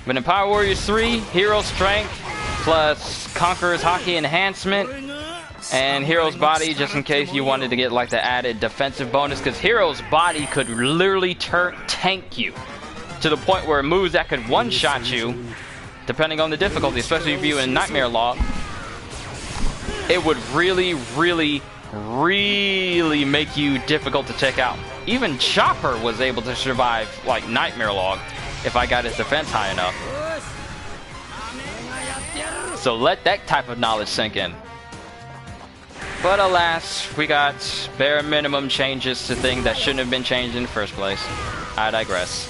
But in Power Warriors 3, Hero Strength plus Conqueror's Haki Enhancement, And Hero's Body, just in case you wanted to get like the added defensive bonus, because Hero's Body could literally tank you to the point where moves that could one-shot you, depending on the difficulty, especially if you're in Nightmare Log, it would really, really, really make you difficult to take out. Even Chopper was able to survive like Nightmare Log if I got his defense high enough. So let that type of knowledge sink in. But alas, we got bare minimum changes to things that shouldn't have been changed in the first place. I digress.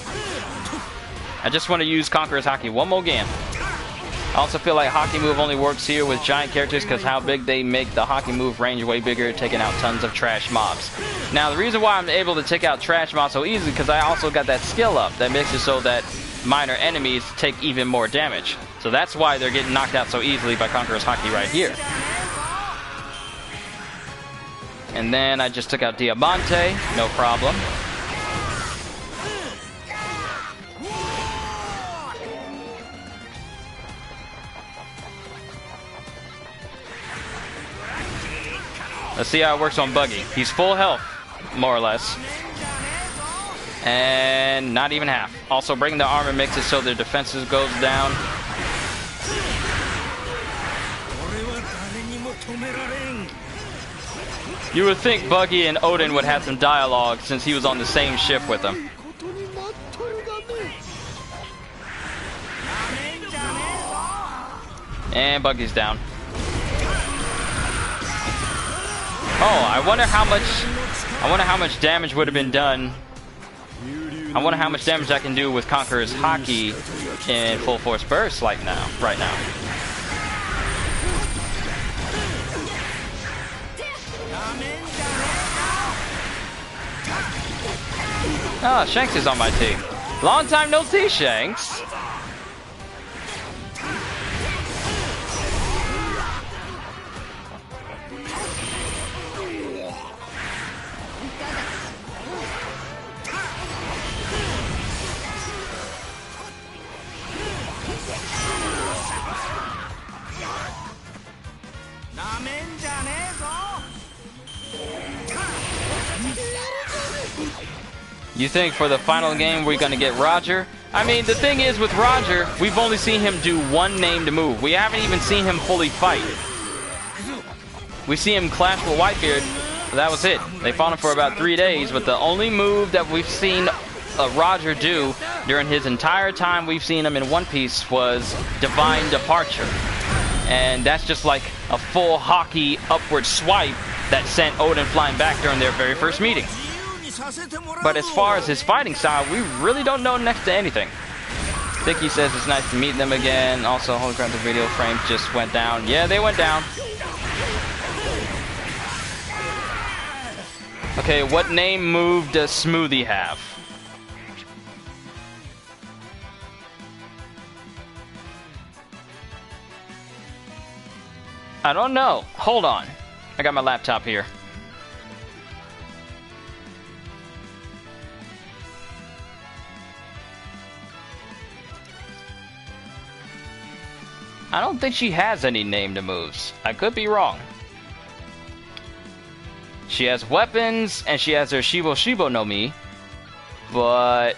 I just want to use Conqueror's Haki one more game. I also feel like Haki move only works here with giant characters because how big they make the Haki move range way bigger, taking out tons of trash mobs. Now the reason why I'm able to take out trash mobs so easily because I also got that skill up that makes it so that minor enemies take even more damage. So that's why they're getting knocked out so easily by Conqueror's Haki right here. And then I just took out Diamante, no problem. Let's see how it works on Buggy. He's full health, more or less. And not even half. Also bringing the armor mixes so their defenses goes down. You would think Buggy and Oden would have some dialogue since he was on the same ship with them. And Buggy's down. Oh, I wonder how much damage would have been done. I wonder how much damage I can do with Conqueror's Haki in full force burst right now. Ah, Shanks is on my team. Long time no see, Shanks. You think for the final game we're going to get Roger? I mean, the thing is with Roger, we've only seen him do one named move. We haven't even seen him fully fight. We see him clash with Whitebeard. That was it. They fought him for about 3 days, but the only move that we've seen Roger do during his entire time we've seen him in One Piece was Divine Departure. And that's just like a full Haki upward swipe that sent Oden flying back during their very first meeting. But as far as his fighting style, we really don't know next to anything. Thicky says it's nice to meet them again. Also, holy crap, the video frames just went down. Yeah, they went down. Okay, what name move does Smoothie have? I don't know. Hold on. I got my laptop here. I don't think she has any named moves. I could be wrong. She has weapons, and she has her Shibo Shibo no Mi. But...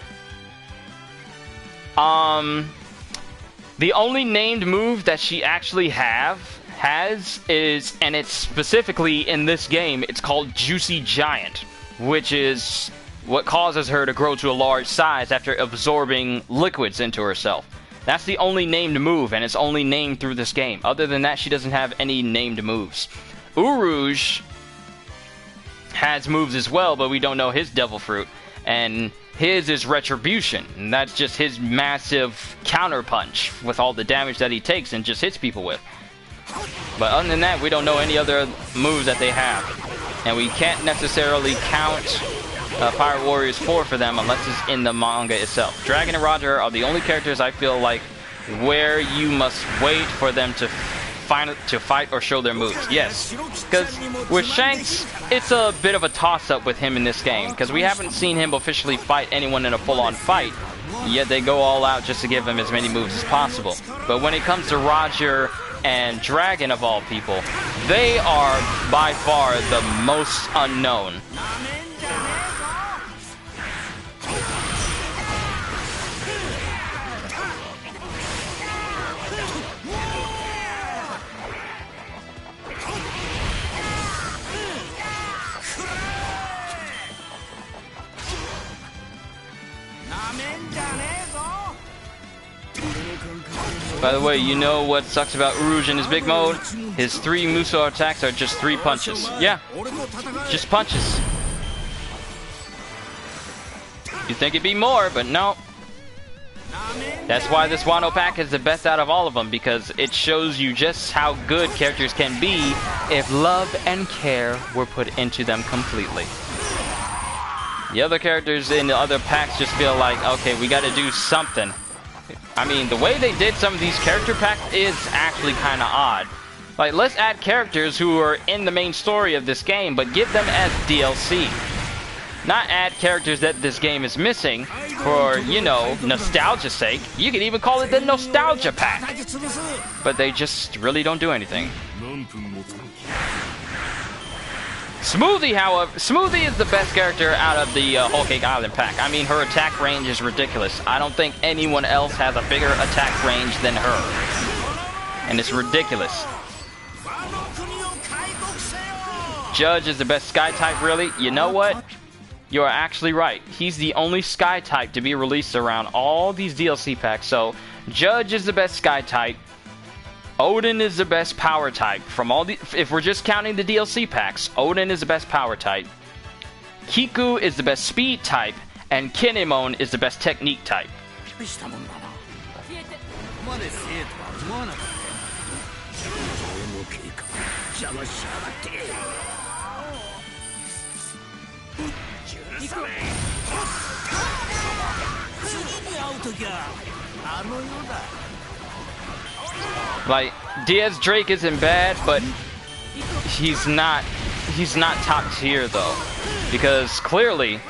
the only named move that she actually has is, and it's specifically in this game, it's called Juicy Giant, which is what causes her to grow to a large size after absorbing liquids into herself. That's the only named move, and it's only named through this game. Other than that, she doesn't have any named moves. Urouge has moves as well, but we don't know his Devil Fruit. And his is Retribution, and that's just his massive counter punch with all the damage that he takes and just hits people with. But other than that, we don't know any other moves that they have. And we can't necessarily count Pirate Warriors 4 for them unless it's in the manga itself. Dragon and Roger are the only characters I feel like where you must wait for them to fight or show their moves. Yes, because with Shanks, it's a bit of a toss-up with him in this game, because we haven't seen him officially fight anyone in a full-on fight, yet they go all out just to give him as many moves as possible. But when it comes to Roger and Dragon of all people. They are by far the most unknown. By the way, you know what sucks about Uruj in his big mode? His 3 Muso attacks are just 3 punches. Yeah, just punches. You think it'd be more, but no. That's why this Wano pack is the best out of all of them, because it shows you just how good characters can be if love and care were put into them completely. The other characters in the other packs just feel like, okay, we gotta do something. I mean, the way they did some of these character packs is actually kind of odd. Like, let's add characters who are in the main story of this game, but give them as DLC. Not add characters that this game is missing for, you know, nostalgia's sake. You could even call it the Nostalgia Pack. But they just really don't do anything. Smoothie, however, Smoothie is the best character out of the Whole Cake Island pack. I mean, her attack range is ridiculous. I don't think anyone else has a bigger attack range than her. And it's ridiculous. Judge is the best Sky type, really? You know what? You are actually right. He's the only Sky type to be released around all these DLC packs. So, Judge is the best Sky type. Oden is the best power type from all the. If we're just counting the DLC packs, Oden is the best power type. Kiku is the best speed type, and Kinemon is the best technique type. Like, Diaz Drake isn't bad, but he's not top tier though, because clearly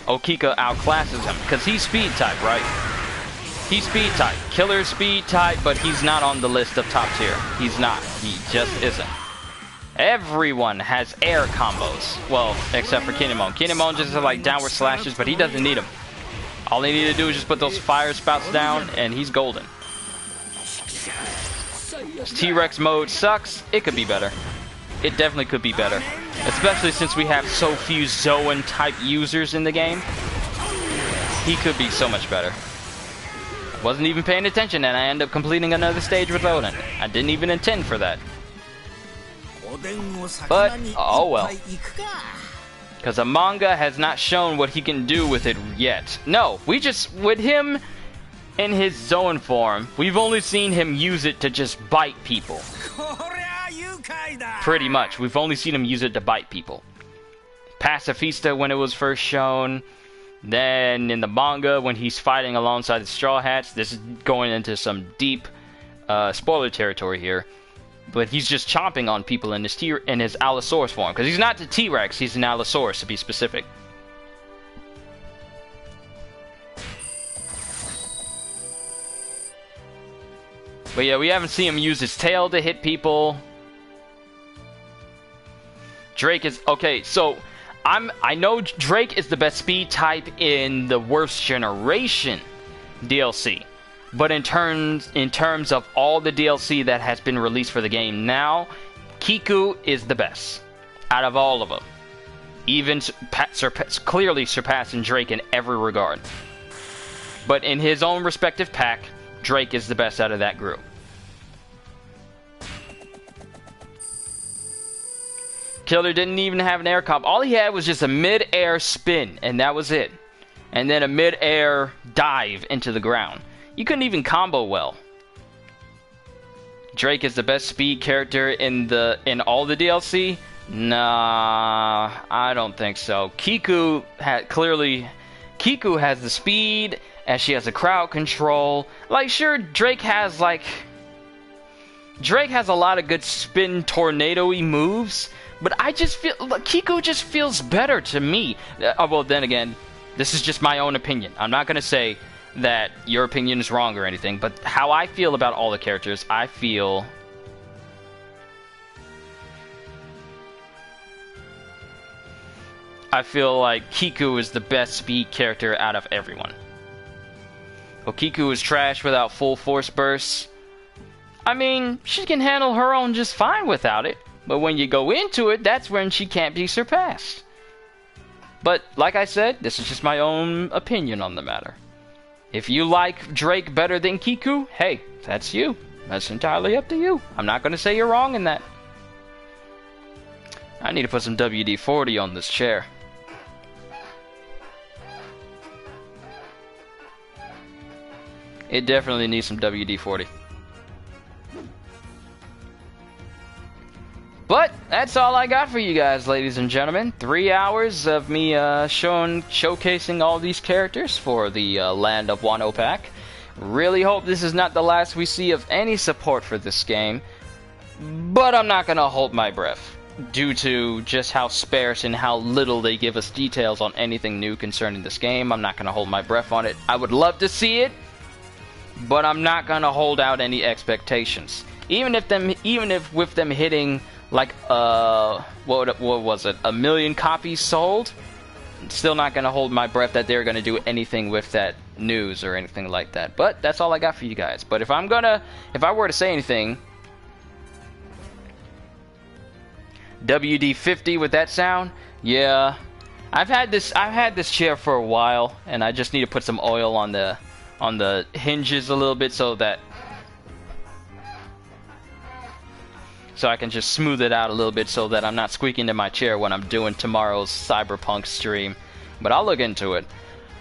Okiku outclasses him, because he's speed type, right? He's speed type, killer speed type, but he's not on the list of top tier. He's not. He just isn't. Everyone has air combos, well, except for Kinemon. Kinemon just has like downward slashes, but he doesn't need them. All he needs to do is just put those fire spouts down, and he's golden. T-Rex mode sucks. It could be better. It definitely could be better. Especially since we have so few Zoan type users in the game. He could be so much better. Wasn't even paying attention and I ended up completing another stage with Oden. I didn't even intend for that. But, oh well. Because the manga has not shown what he can do with it yet. No, we just, with him in his Zoan form, we've only seen him use it to just bite people. Pretty much, we've only seen him use it to bite people. Pacifista when it was first shown. Then in the manga when he's fighting alongside the Straw Hats. This is going into some deep spoiler territory here. But he's just chomping on people in his Allosaurus form. Because he's not the T-Rex, he's an Allosaurus to be specific. But yeah, we haven't seen him use his tail to hit people. Drake is... Okay, so... I know Drake is the best speed type in the Worst Generation DLC. But in terms of all the DLC that has been released for the game now, Kiku is the best out of all of them. Even clearly surpassing Drake in every regard. But in his own respective pack, Drake is the best out of that group. Killer didn't even have an air comp. All he had was just a mid-air spin, and that was it. And then a mid-air dive into the ground. You couldn't even combo well. Drake is the best speed character in all the DLC? Nah, I don't think so. Kiku has the speed, and she has the crowd control. Like, sure, Drake has a lot of good spin tornado-y moves, but I just feel Kiku just feels better to me. Well, then again, this is just my own opinion. I'm not gonna say that your opinion is wrong or anything, but how I feel about all the characters, I feel I feel like Kiku is the best speed character out of everyone. Okiku is trash without full force bursts. I mean, she can handle her own just fine without it, but when you go into it, that's when she can't be surpassed. But, like I said, this is just my own opinion on the matter. If you like Drake better than Kiku, hey, that's you. That's entirely up to you. I'm not going to say you're wrong in that. I need to put some WD-40 on this chair. It definitely needs some WD-40. But that's all I got for you guys, ladies and gentlemen. 3 hours of me showcasing all these characters for the Land of Wano pack. Really hope this is not the last we see of any support for this game. But I'm not going to hold my breath, due to just how sparse and how little they give us details on anything new concerning this game. I'm not going to hold my breath on it. I would love to see it, but I'm not going to hold out any expectations. Even if with them hitting like what was it, 1 million copies sold, I'm still not going to hold my breath that they're going to do anything with that news or anything like that. But that's all I got for you guys. But if I were to say anything, WD-50 with that sound, yeah. I've had this chair for a while, and I just need to put some oil on the hinges a little bit so I can just smooth it out a little bit so that I'm not squeaking in my chair when I'm doing tomorrow's Cyberpunk stream. But I'll look into it.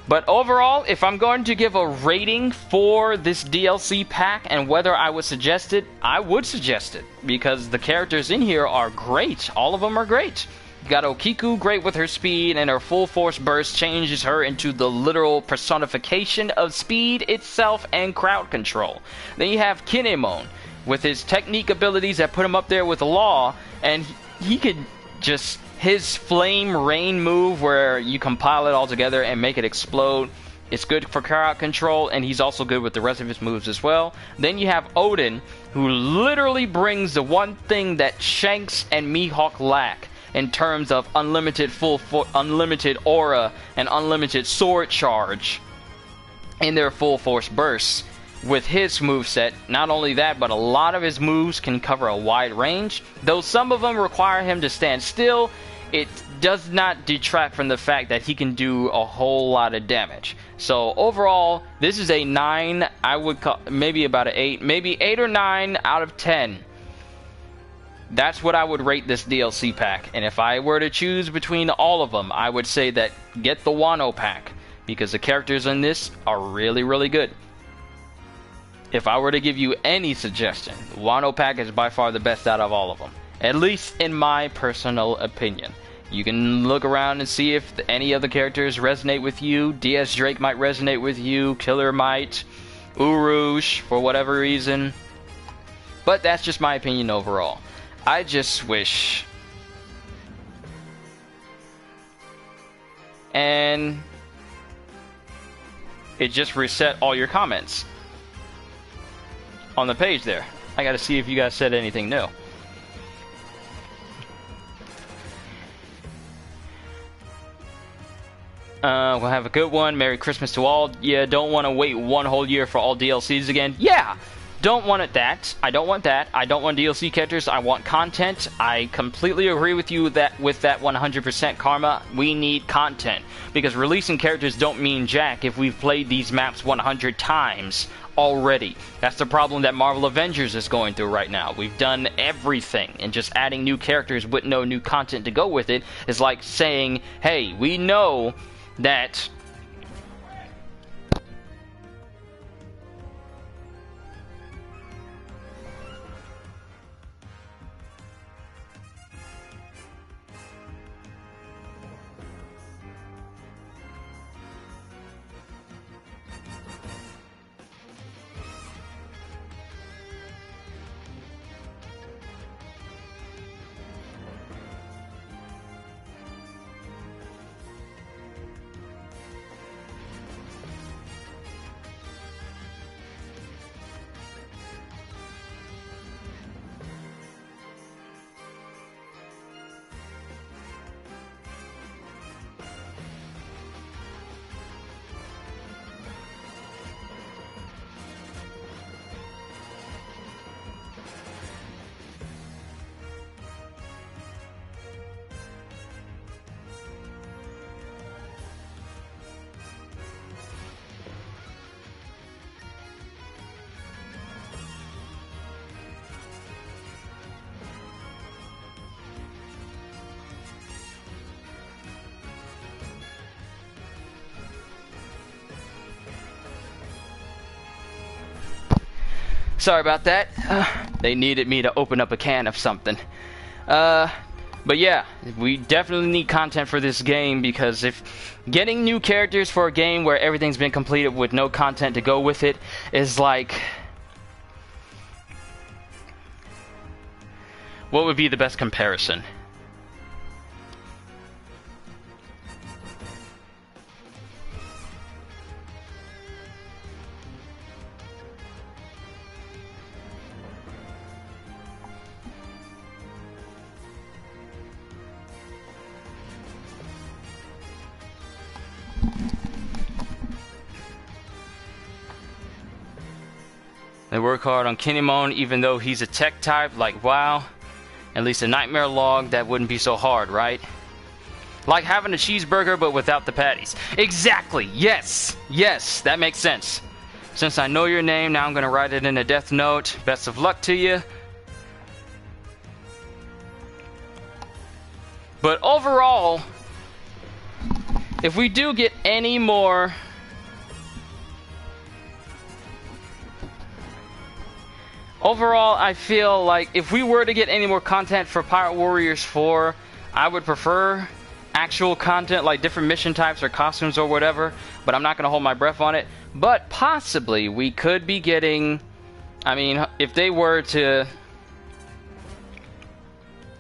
But overall, if I'm going to give a rating for this DLC pack and whether I would suggest it, I would suggest it. Because the characters in here are great. All of them are great. You got Okiku, great with her speed, and her full force burst changes her into the literal personification of speed itself and crowd control. Then you have Kinemon, with his technique abilities that put him up there with Law, and he could just, his flame rain move where you compile it all together and make it explode. It's good for crowd control, and he's also good with the rest of his moves as well. Then you have Oden, who literally brings the one thing that Shanks and Mihawk lack in terms of unlimited unlimited aura and unlimited sword charge in their full force bursts. With his moveset, not only that, but a lot of his moves can cover a wide range. Though some of them require him to stand still, it does not detract from the fact that he can do a whole lot of damage. So overall, this is a 9. I would call maybe about an 8, maybe 8 or 9 out of 10. That's what I would rate this DLC pack. And if I were to choose between all of them, I would say that get the Wano pack, because the characters in this are really, really good. If I were to give you any suggestion, the Wano pack is by far the best out of all of them. At least in my personal opinion. You can look around and see if any other characters resonate with you. DS Drake might resonate with you. Killer might. Urush, for whatever reason. But that's just my opinion overall. I just wish... And... it just reset all your comments on the page there. I gotta see if you guys said anything new. We'll have a good one. Merry Christmas to all. Yeah, don't want to wait 1 whole year for all DLCs again. Yeah! Don't want it that. I don't want that. I don't want DLC characters. I want content. I completely agree with you that with that 100% Karma. We need content. Because releasing characters don't mean jack if we've played these maps 100 times already. That's the problem that Marvel Avengers is going through right now. We've done everything, and just adding new characters with no new content to go with it is like saying, hey, we know that Sorry about that. They needed me to open up a can of something. But yeah, we definitely need content for this game, because if getting new characters for a game where everything's been completed with no content to go with it is like... What would be the best comparison? They work hard on Kinemon even though he's a tech type, like wow. At least a nightmare log, that wouldn't be so hard, right? Like having a cheeseburger but without the patties. Exactly, yes, yes, that makes sense. Since I know your name, now I'm gonna write it in a death note. Best of luck to you. But overall, if we do get any more... Overall, I feel like if we were to get any more content for Pirate Warriors 4, I would prefer actual content like different mission types or costumes or whatever, but I'm not going to hold my breath on it. But possibly we could be getting, I mean, if they were to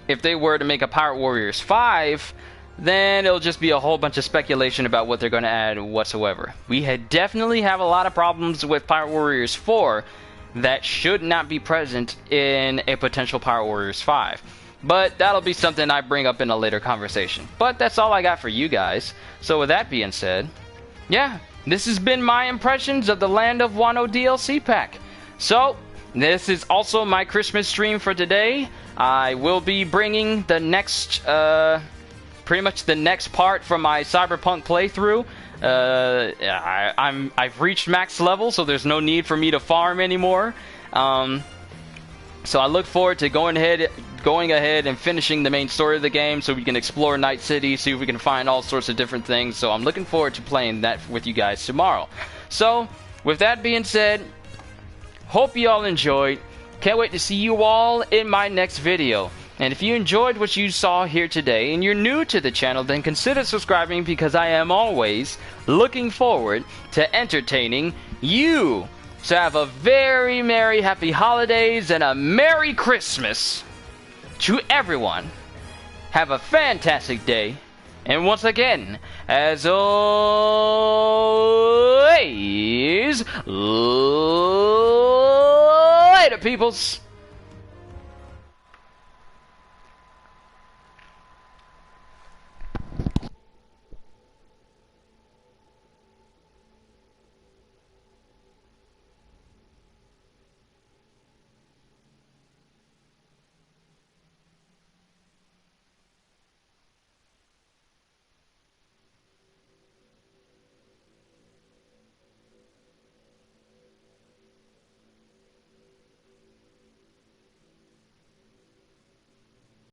make a Pirate Warriors 5, then it'll just be a whole bunch of speculation about what they're going to add whatsoever. We definitely have a lot of problems with Pirate Warriors 4 that should not be present in a potential Pirate Warriors 5. But that'll be something I bring up in a later conversation. But that's all I got for you guys. So with that being said, yeah, this has been my impressions of the Land of Wano DLC pack. So, this is also my Christmas stream for today. I will be bringing the next, pretty much the next part from my Cyberpunk playthrough. I've reached max level, so there's no need for me to farm anymore. So I look forward to going ahead and finishing the main story of the game, so we can explore Night City, see if we can find all sorts of different things. So I'm looking forward to playing that with you guys tomorrow. So with that being said, hope you all enjoyed. Can't wait to see you all in my next video. And if you enjoyed what you saw here today and you're new to the channel, then consider subscribing, because I am always looking forward to entertaining you. So have a very merry happy holidays and a Merry Christmas to everyone. Have a fantastic day. And once again, as always, later peoples.